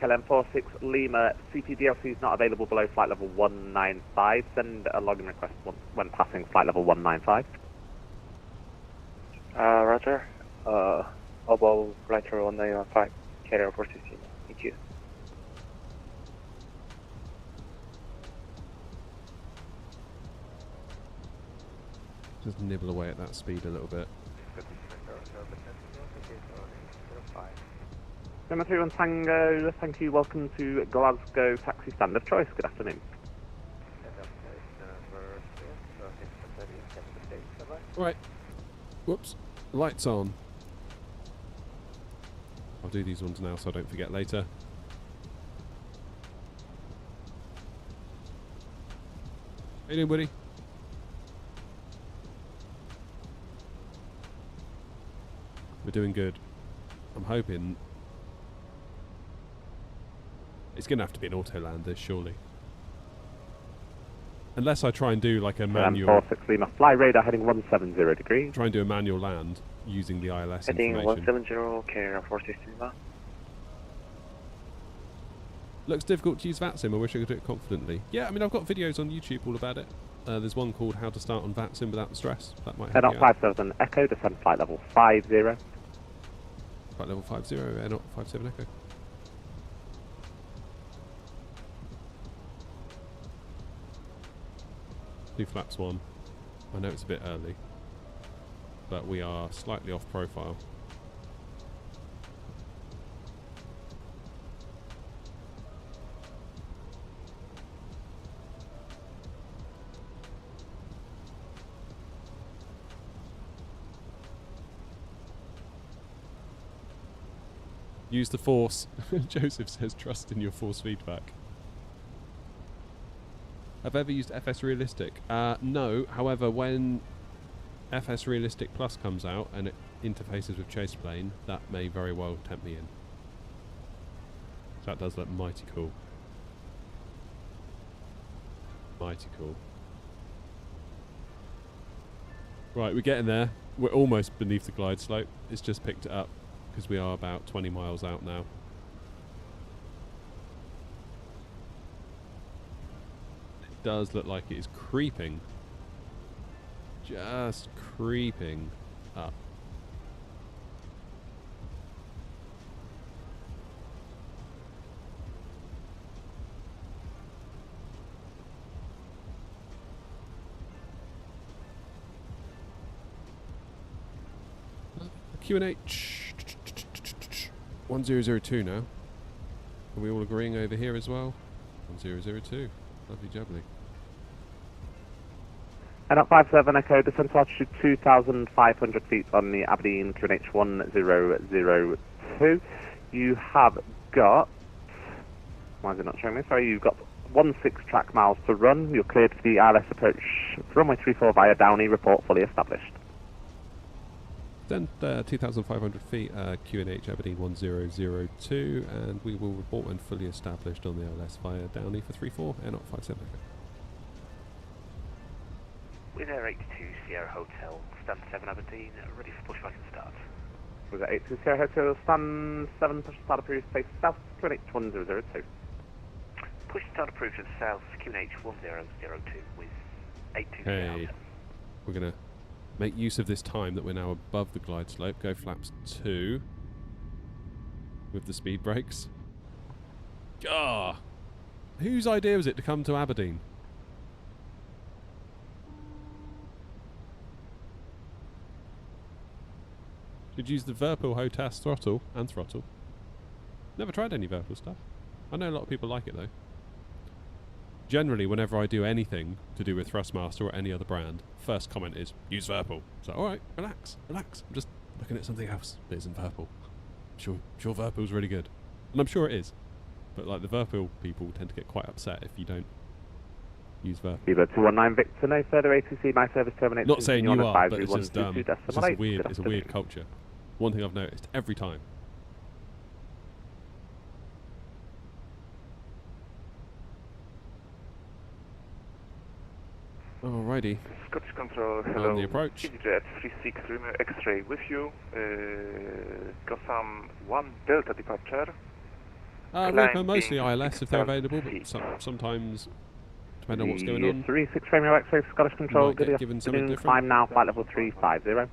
KLM 46 Lima, CPDLC is not available below flight level 195. Send a login request when passing flight level 195.
Roger. Above flight level 195, carrier 46 Lima. Thank you.
Just nibble away at that speed a little bit.
Number 31 Tango, thank you, welcome to Glasgow Taxi Stand of Choice, good afternoon.
Right, whoops, lights on. I'll do these ones now so I don't forget later. How you doing, buddy? We're doing good. I'm hoping it's going to have to be an auto land this, surely. Unless I try and do like a manual...
46 Lima, fly radar heading 170 degrees.
Try and do a manual land, using the ILS
Heading
information.
170, carrier 460.
Looks difficult to use VATSIM. I wish I could do it confidently. Yeah, I mean, I've got videos on YouTube all about it. There's one called How to Start on VATSIM Without the Stress. That might help you out.
AirNOTT 57 Echo, descend flight level 50.
Flight level 50, AirNOTT 57 Echo. Two flaps 1. I know it's a bit early, but we are slightly off profile. Use the force. Joseph says trust in your force feedback. Have I ever used FS Realistic? No, however, when FS Realistic Plus comes out and it interfaces with Chaseplane, that may very well tempt me in. That does look mighty cool. Mighty cool. Right, we're getting there. We're almost beneath the glide slope. It's just picked it up because we are about 20 miles out now. It does look like it is creeping. Just creeping up. QNH 1002 now. Are we all agreeing over here as well? 1002. Lovely jubbly.
AirNOTT 57 Echo, descent to altitude 2,500 feet on the Aberdeen QNH 1002. You have got... Why is it not showing me? Sorry, you've got 16 track miles to run. You're cleared for the ILS approach runway 34 via Downey. Report fully established.
Then 2,500 feet, QNH Aberdeen 1002, and we will report when fully established on the ILS via Downey for 34, AirNOTT 57 Echo.
With Air 82 Sierra Hotel, stand 7 Aberdeen, ready for pushback and start.
With Air 82 Sierra Hotel, stand 7, push start approved, face south, QNH 1002.
Push start approved to the south, QNH 1002 with 82 Sierra
Hey,
Hotel.
we're going to make use of this time that we're now above the glide slope. Go flaps 2 with the speed brakes. Gah! Whose idea was it to come to Aberdeen? Should use the Verpil HOTAS throttle and throttle. Never tried any Verpil stuff. I know a lot of people like it though. Generally, whenever I do anything to do with Thrustmaster or any other brand, first comment is, use Verpil. So, alright, relax, relax. I'm just looking at something else that isn't Verpil. Sure Verpil's really good. And I'm sure it is. But like the Verpil people tend to get quite upset if you don't use Verpil.
Viva 219 Victor, no further ATC, my service terminates.
Not saying you are, but it's just a weird culture. One thing I've noticed every time. Alrighty.
Scottish Control, hello.
On the approach.
EasyJet 36 X-ray with you. Gotham 1 Delta departure.
We're mostly ILS if they're available, but sometimes, depending on what's going on.
36 Romeo X-ray, Scottish Control, good
given something
afternoon,
different.
climb now, flight level 350.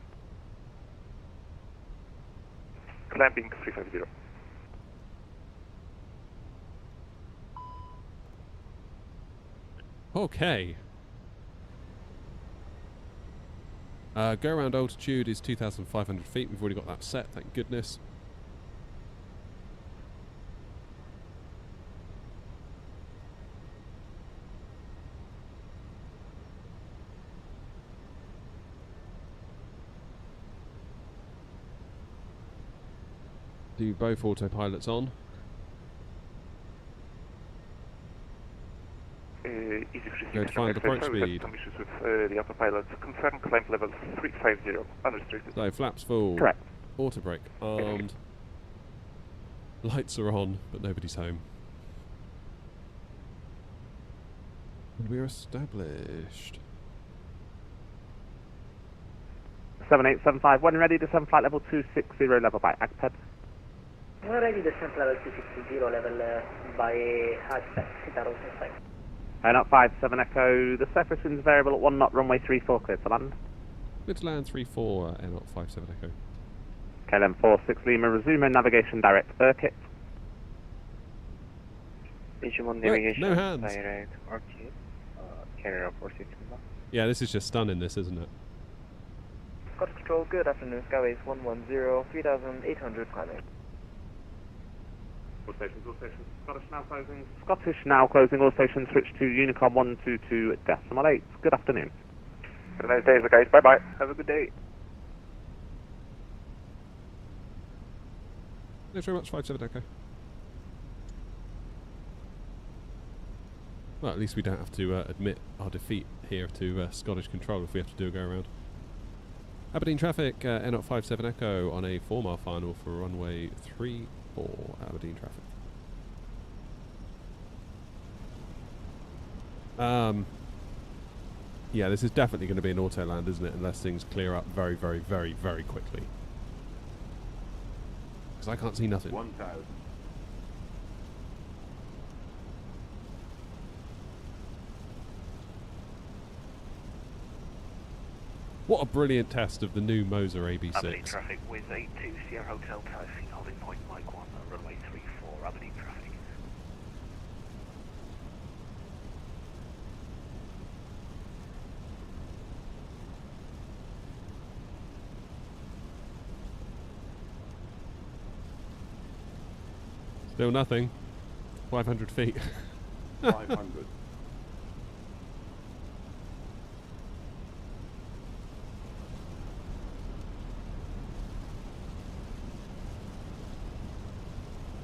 Climbing 350.
Okay. Go around altitude is 2,500 feet. We've already got that set, thank goodness. Do both autopilots on. Go to final approach speed.
Some issues with the autopilot. Confirm climb level 350. Unrestricted.
So flaps full.
Correct.
Auto brake armed. Lights are on, but nobody's home. And we're established.
7875, when ready, descend flight level 260, level by AGPED.
When ready, descend level 260, level by AGPED, Heathrow inside.
AirNOTT 57 Echo, the surface wind's variable at 1 knot, runway 34, clear to land.
Clear to land 34, AirNOTT 57 Echo.
KLM 46 Lima, resume navigation direct Urquhart.
Region
Wait, no hands.
direct RQ, carrier 46 Lima.
Yeah, this is just stunning, this, isn't it?
Scottish Control, good afternoon, Skyways 110, 3800 climbing.
All stations, Scottish now closing. Scottish now closing, all stations switch to Unicom 122.8. Good afternoon.
Have a nice day, guys. Bye-bye. Have a good day.
Thanks very much, 57 Echo. Well, at least we don't have to admit our defeat here to Scottish Control if we have to do a go-around. Aberdeen traffic, AirNOTT 57 Echo on a 4-mile final for runway 34, Aberdeen traffic. Yeah, this is definitely going to be an auto land, isn't it? Unless things clear up very, very, very, very quickly. Because I can't see nothing.
1,000.
What a brilliant test of the new Moza AB6.
Aberdeen traffic with 82 Sierra Hotel taxi, holding point Mike 1 at runway 34, Aberdeen traffic.
Still nothing. 500 feet.
500.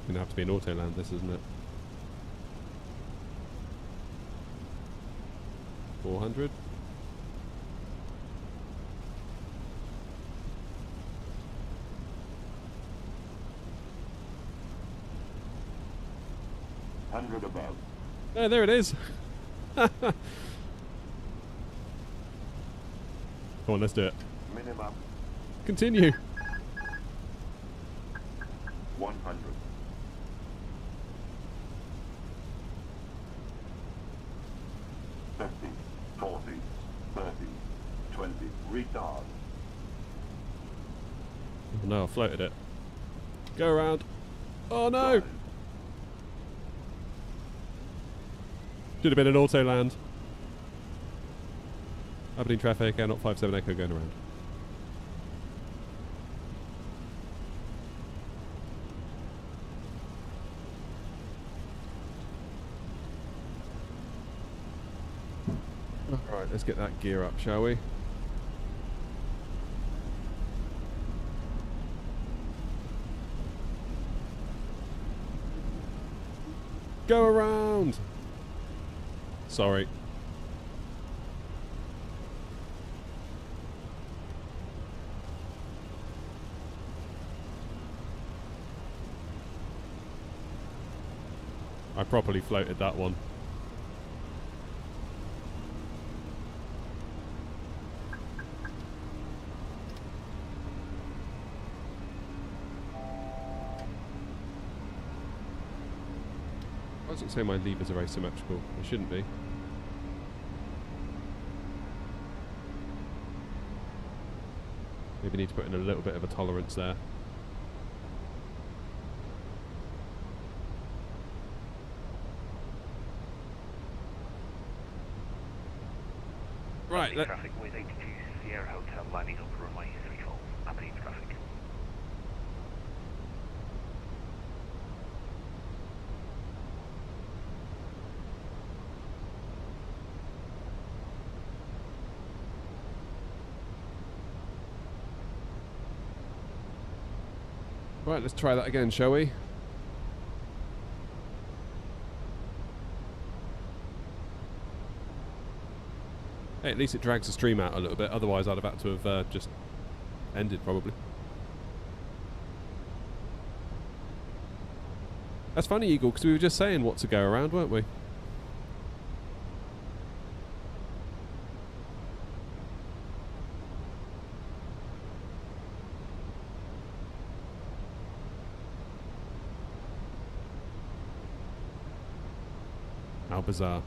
Gonna have to be an auto land, this, isn't it? 400.
Hundred above.
Oh, there it is. Come on, let's do it.
Minimum.
Continue.
100. 50, 40, 30, 20. Retard.
Oh, no, I floated it. Go around. Oh no! Should have been an auto land. Aberdeen traffic, AirNOTT 57 Echo going around. Alright, let's get that gear up, shall we? Go around! Sorry. I properly floated that one. Why does it say my levers are asymmetrical? They shouldn't be. Maybe need to put in a little bit of a tolerance there. Right,
Traffic with 82 Sierra Hotel lining up runway 34, Aberdeen traffic.
Right, let's try that again, shall we? Hey, at least it drags the stream out a little bit, otherwise I'd have had to have just ended probably. That's funny, Eagle, because we were just saying what to go around, weren't we? How bizarre.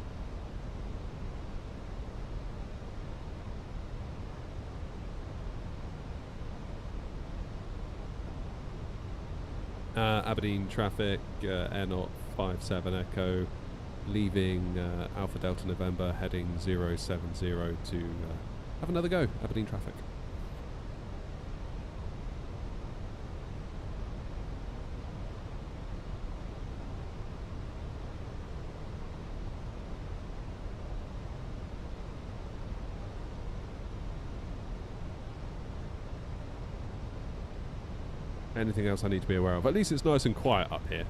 Aberdeen traffic, AirNOTT 57 Echo, leaving Alpha Delta November, heading 070 to have another go. Aberdeen traffic. Anything else I need to be aware of? At least it's nice and quiet up here.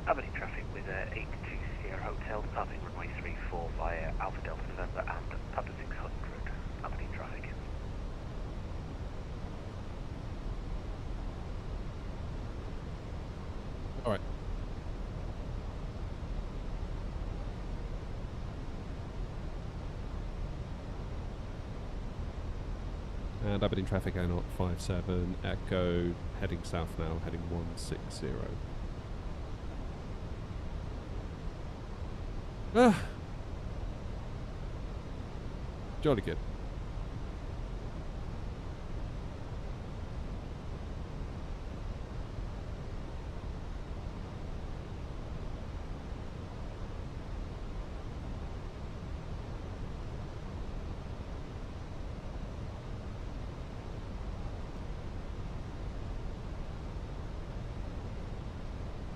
Aberdeen traffic with 82 Sierra Hotel departing runway 34 via Alpha Delta November and Papa 600. Aberdeen traffic.
Alright. And Aberdeen traffic, AirNOTT 57 Echo, heading south now, heading 160. Jolly good.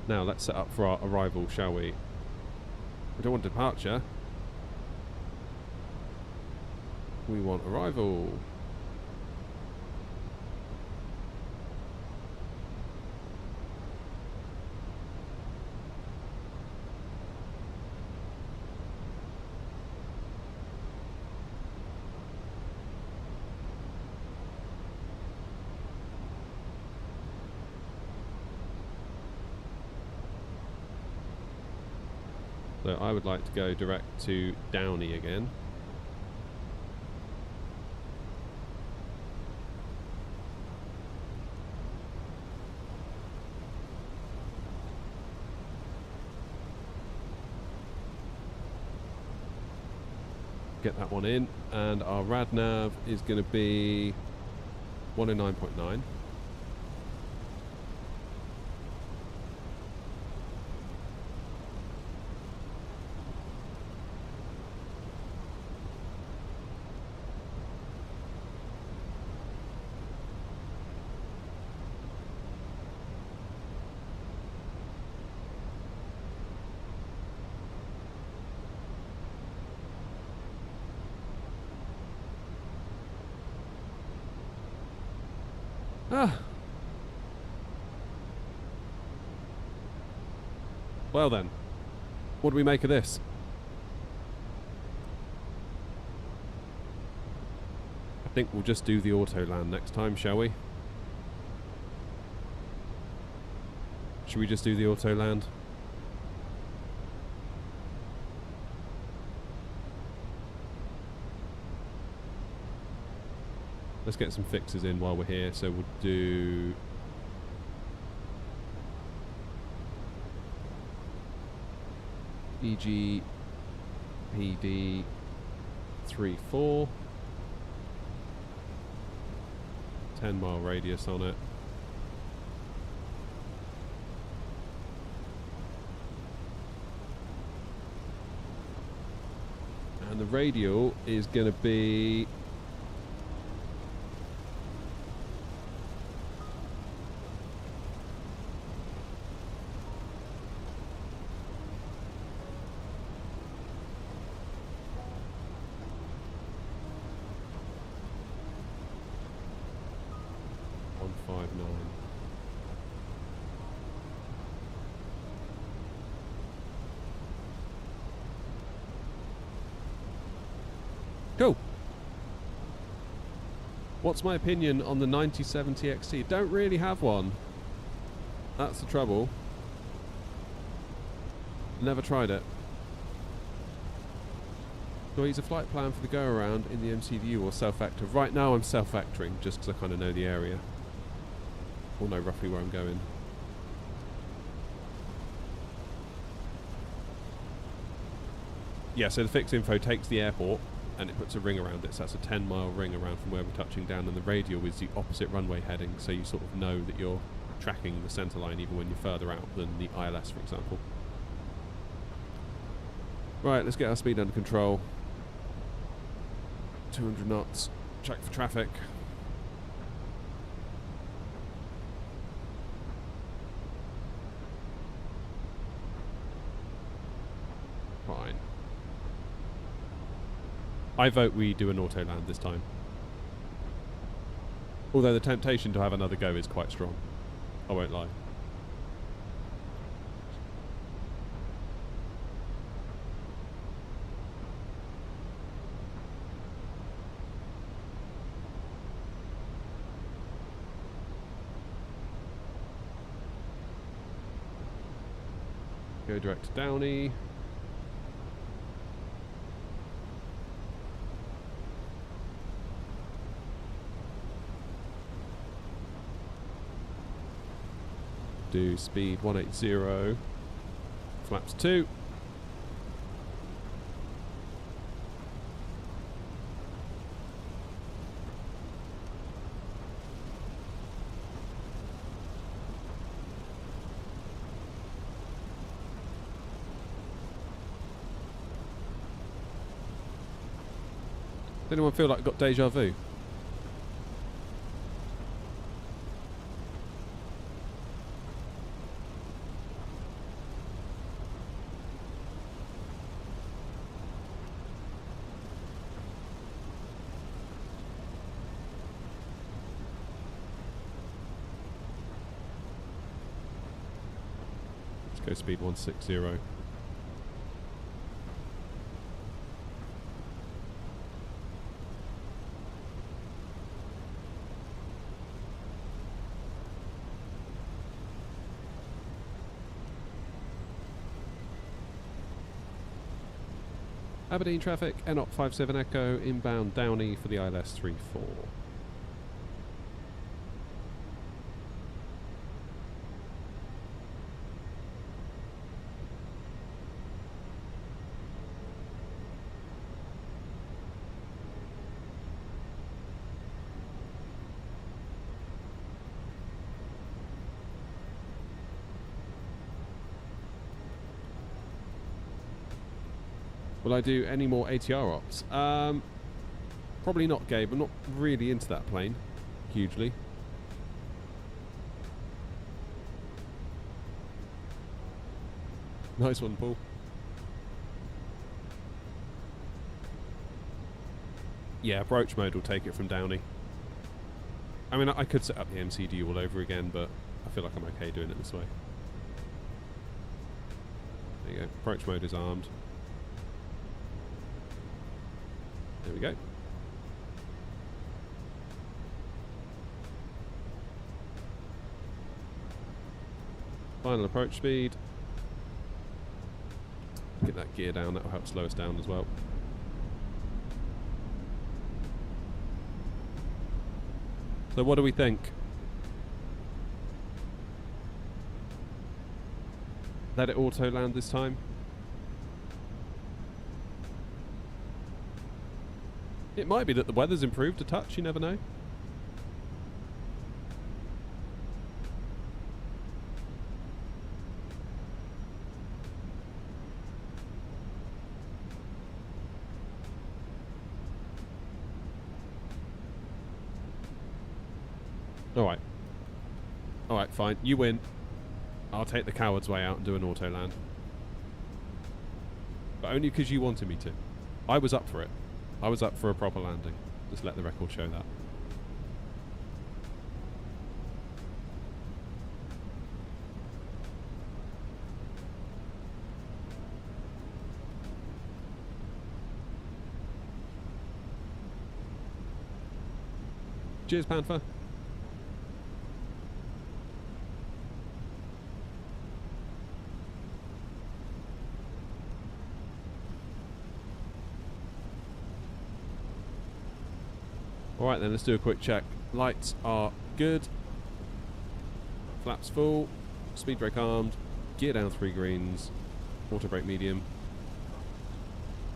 Now let's set up for our arrival, shall we? We don't want departure. We want arrival. So I would like to go direct to Downey again. Get that one in, and our rad nav is going to be 109.9. Well then, what do we make of this? I think we'll just do the auto land next time, shall we? Should we just do the auto land? Let's get some fixes in while we're here. So we'll do EGPD 34, 10-mile radius on it. And the radial is going to be Cool. What's my opinion on the 9070 XT? Don't really have one. That's the trouble. Never tried it. Do I use a flight plan for the go-around in the MCDU or self-factor? Right now I'm self-factoring, just because I kind of know the area. Or know roughly where I'm going. Yeah, so the fixed info takes the airport and it puts a ring around it, so that's a 10-mile ring around from where we're touching down, and the radial is the opposite runway heading, so you sort of know that you're tracking the centre line even when you're further out than the ILS, for example. Right, let's get our speed under control. 200 knots, check for traffic. Fine. I vote we do an auto land this time. Although the temptation to have another go is quite strong. I won't lie. Go direct to Downey. Do speed 180, flaps 2. Does anyone feel like I got deja vu? Go speed 160. Aberdeen traffic, AirNOTT 57 Echo, inbound Downey for the ILS 34. Will I do any more ATR ops? Probably not, Gabe. I'm not really into that plane, hugely. Nice one, Paul. Yeah, approach mode will take it from Downey. I mean, I could set up the MCD all over again, but I feel like I'm okay doing it this way. There you go. Approach mode is armed. There we go. Final approach speed. Get that gear down, that will help slow us down as well. So what do we think? Let it auto land this time? It might be that the weather's improved a touch, you never know. Alright. Alright, fine. You win. I'll take the coward's way out and do an auto land. But only because you wanted me to. I was up for it. I was up for a proper landing. Just let the record show that. Cheers, Panther. Alright then, let's do a quick check. Lights are good. Flaps full. Speed brake armed. Gear down 3 greens. Auto brake medium.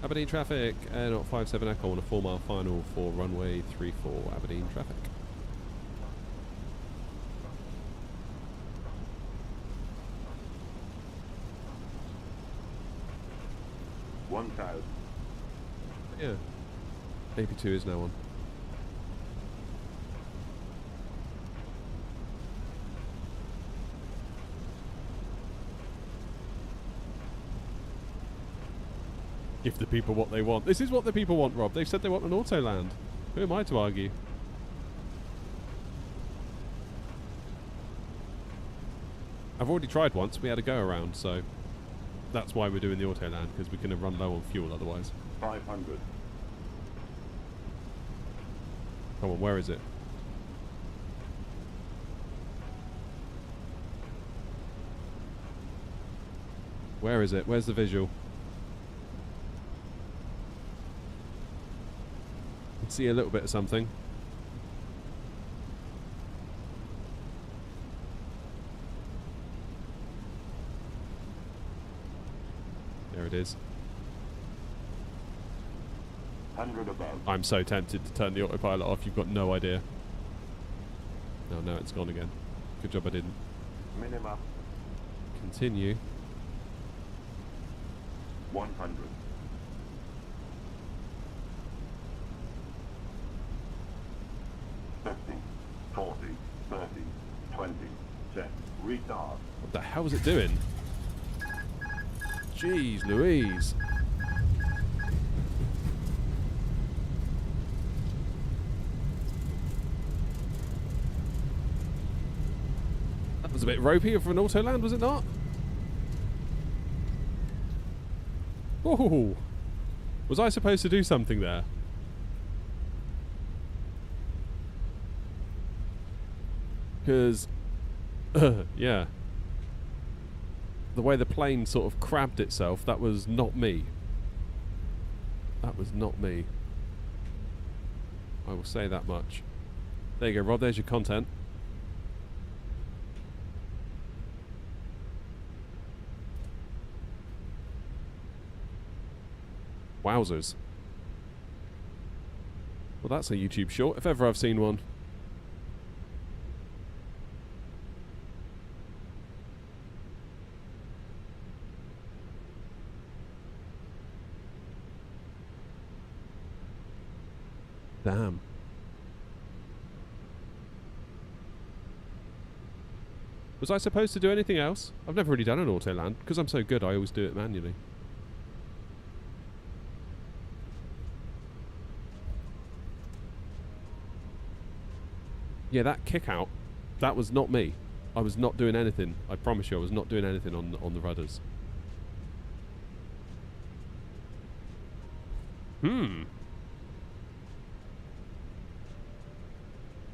Aberdeen traffic. AirNOTT 57 Echo on a 4-mile final for runway 34 Aberdeen traffic. Yeah. AP2 is now on. Give the people what they want. This is what the people want, Rob. They've said they want an auto land. Who am I to argue? I've already tried once. We had a go around, so that's why we're doing the auto land, because we're going to run low on fuel otherwise.
500.
Come on, where is it? Where is it? Where's the visual? I can see a little bit of something. There it is.
100 above.
I'm so tempted to turn the autopilot off, you've got no idea. Oh, no, it's gone again. Good job I didn't.
Minima.
Continue.
100. 50, 40, 30, 20, set, retard.
What the hell was it doing? Jeez Louise. That was a bit ropey for an auto land, was it not? Oh, was I supposed to do something there? Because, yeah. The way the plane sort of crabbed itself, that was not me. That was not me. I will say that much. There you go, Rob, there's your content. Wowzers. Well, that's a YouTube short, if ever I've seen one. Damn. Was I supposed to do anything else? I've never really done an auto land. Because I'm so good, I always do it manually. Yeah, that kick out, that was not me. I was not doing anything. I promise you, I was not doing anything on the rudders.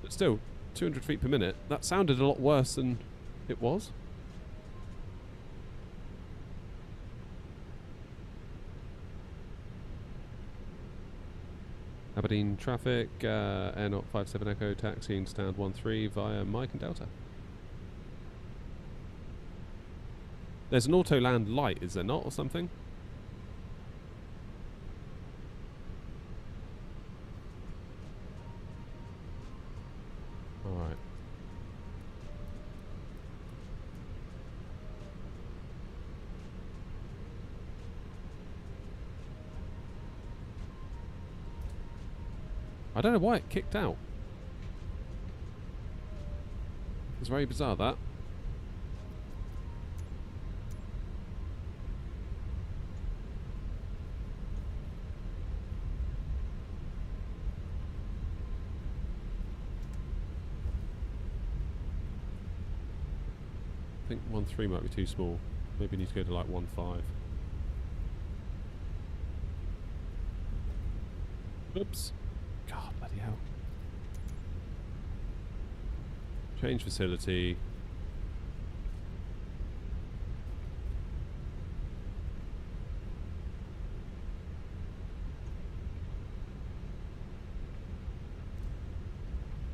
But still, 200 feet per minute, that sounded a lot worse than it was. Aberdeen traffic, AirNOTT 57 Echo, taxiing stand 13 via Mike and Delta. There's an auto land light, is there not, or something? Alright. I don't know why it kicked out. It's very bizarre, that. I think 1.3 might be too small. Maybe need to go to like 1.5. Oops. God, bloody hell. Change facility.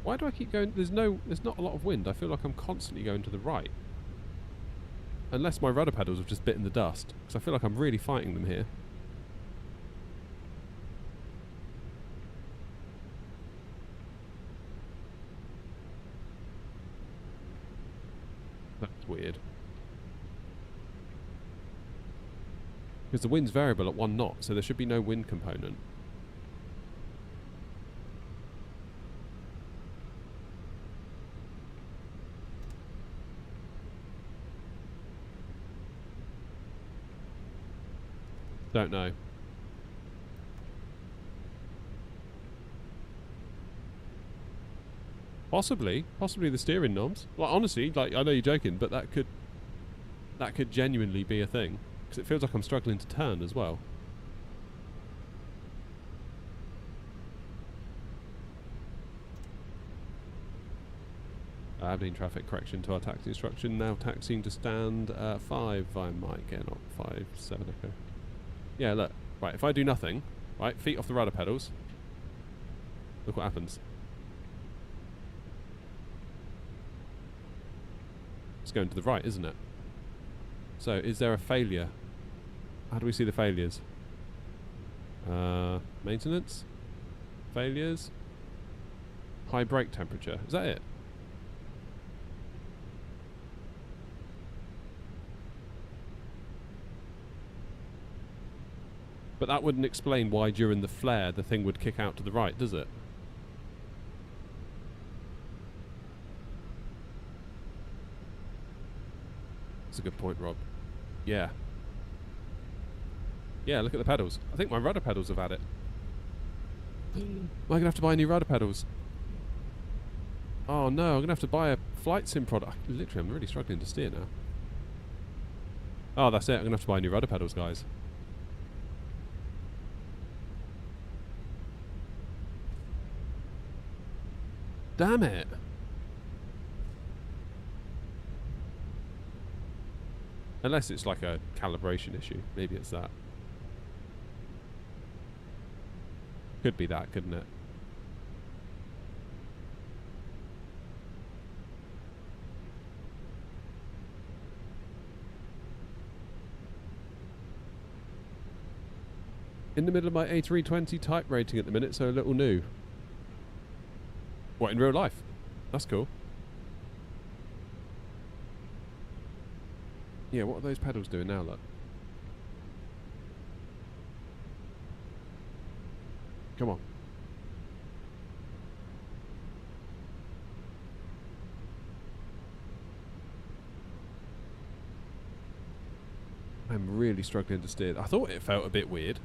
Why do I keep going? There's not a lot of wind. I feel like I'm constantly going to the right. Unless my rudder pedals have just bitten the dust. Because I feel like I'm really fighting them here. That's weird. Because the wind's variable at 1 knot, so there should be no wind component. Don't know. Possibly the steering knobs. Like honestly, like I know you're joking, but that could genuinely be a thing. Because it feels like I'm struggling to turn as well. Aberdeen traffic, correction to our taxi instruction. Now taxiing to stand 5 via Mike, AirNOTT 57 Echo. Yeah, look. Right, if I do nothing, right, feet off the rudder pedals, look what happens. It's going to the right, isn't it? So, is there a failure? How do we see the failures? Maintenance? Failures? High brake temperature. Is that it? But that wouldn't explain why during the flare the thing would kick out to the right, does it? That's a good point, Rob. Yeah. Yeah, look at the pedals. I think my rudder pedals have had it. Am I going to have to buy new rudder pedals? Oh no, I'm going to have to buy a flight sim product. Literally, I'm really struggling to steer now. Oh, that's it. I'm going to have to buy new rudder pedals, guys. Damn it. Unless it's like a calibration issue. Maybe it's that. Could be that, couldn't it? In the middle of my A320 type rating at the minute, so a little new. What, in real life? That's cool. Yeah, what are those pedals doing now, look? Come on. I'm really struggling to steer. I thought it felt a bit weird.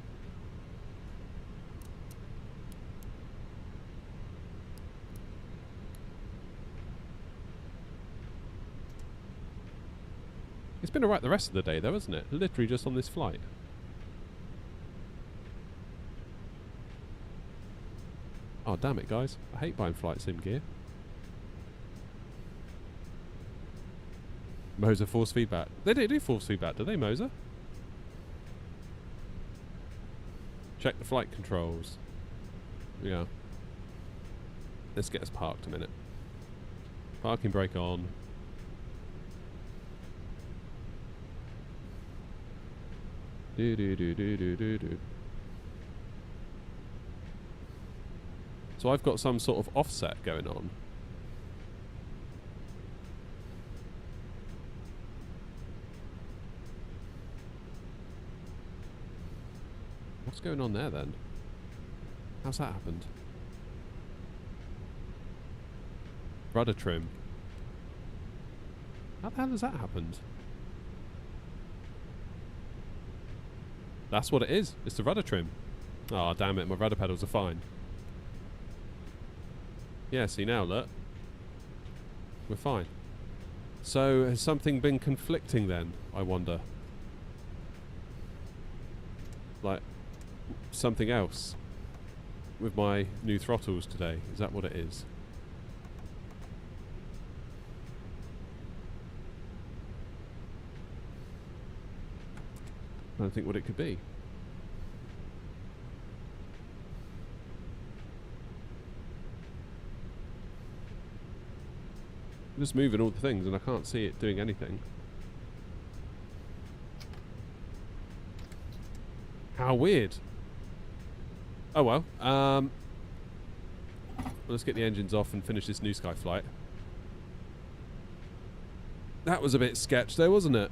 It's been alright the rest of the day though, hasn't it? Literally just on this flight. Oh damn it guys, I hate buying flight sim gear. Moza force feedback. They don't do force feedback, do they, Moza? Check the flight controls. Yeah. Let's get us parked a minute. Parking brake on. Do. So I've got some sort of offset going on. What's going on there then? How's that happened? Rudder trim. How the hell has that happened? That's what it is. It's the rudder trim. Oh, damn it. My rudder pedals are fine. Yeah, see now, look. We're fine. So, has something been conflicting then, I wonder? Like, something else with my new throttles today. Is that what it is? I don't think what it could be. I'm just moving all the things and I can't see it doing anything. How weird. Oh well. Let's get the engines off and finish this New Sky flight. That was a bit sketch though, wasn't it?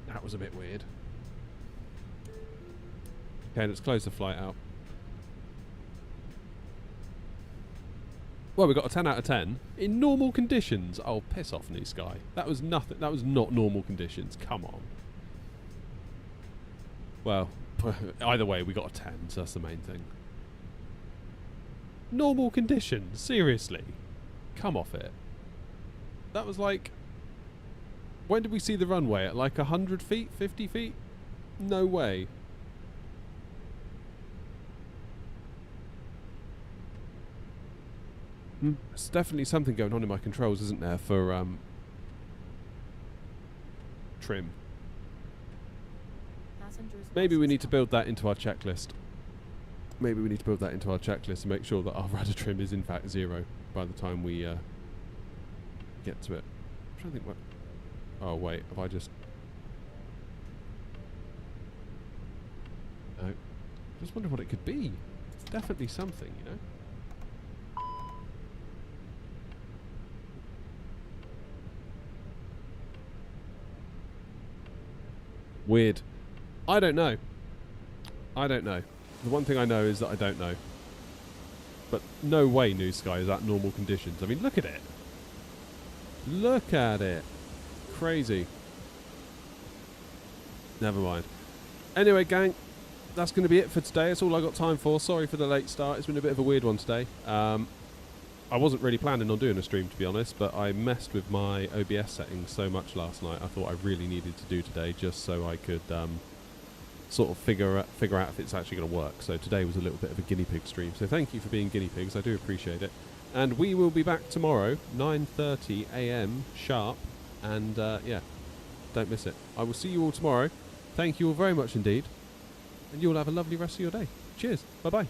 That was a bit weird. Okay, let's close the flight out. Well, we got a 10 out of 10 in normal conditions. Oh, piss off, New Sky. That was nothing. That was not normal conditions. Come on. Well, either way, we got a 10, so that's the main thing. Normal conditions, seriously. Come off it. That was like... When did we see the runway? At like 100 feet? 50 feet? No way. There's definitely something going on in my controls, isn't there, for trim. Maybe we need to build that into our checklist. Maybe we need to build that into our checklist and make sure that our rudder trim is in fact 0 by the time we get to it. I'm trying to think what... Oh wait, have I just... No. Just wonder what it could be. It's definitely something, you know? Weird. I don't know. I don't know. The one thing I know is that I don't know. But no way, New Sky, is that normal conditions. I mean, look at it. Look at it. Crazy. Never mind. Anyway, gang, that's going to be it for today. That's all I got time for. Sorry for the late start. It's been a bit of a weird one today. I wasn't really planning on doing a stream, to be honest, but I messed with my OBS settings so much last night. I thought I really needed to do today just so I could sort of figure out if it's actually going to work. So today was a little bit of a guinea pig stream. So thank you for being guinea pigs. I do appreciate it. And we will be back tomorrow, 9:30 a.m. sharp. And yeah, don't miss it. I will see you all tomorrow. Thank you all very much indeed. And you all have a lovely rest of your day. Cheers. Bye-bye.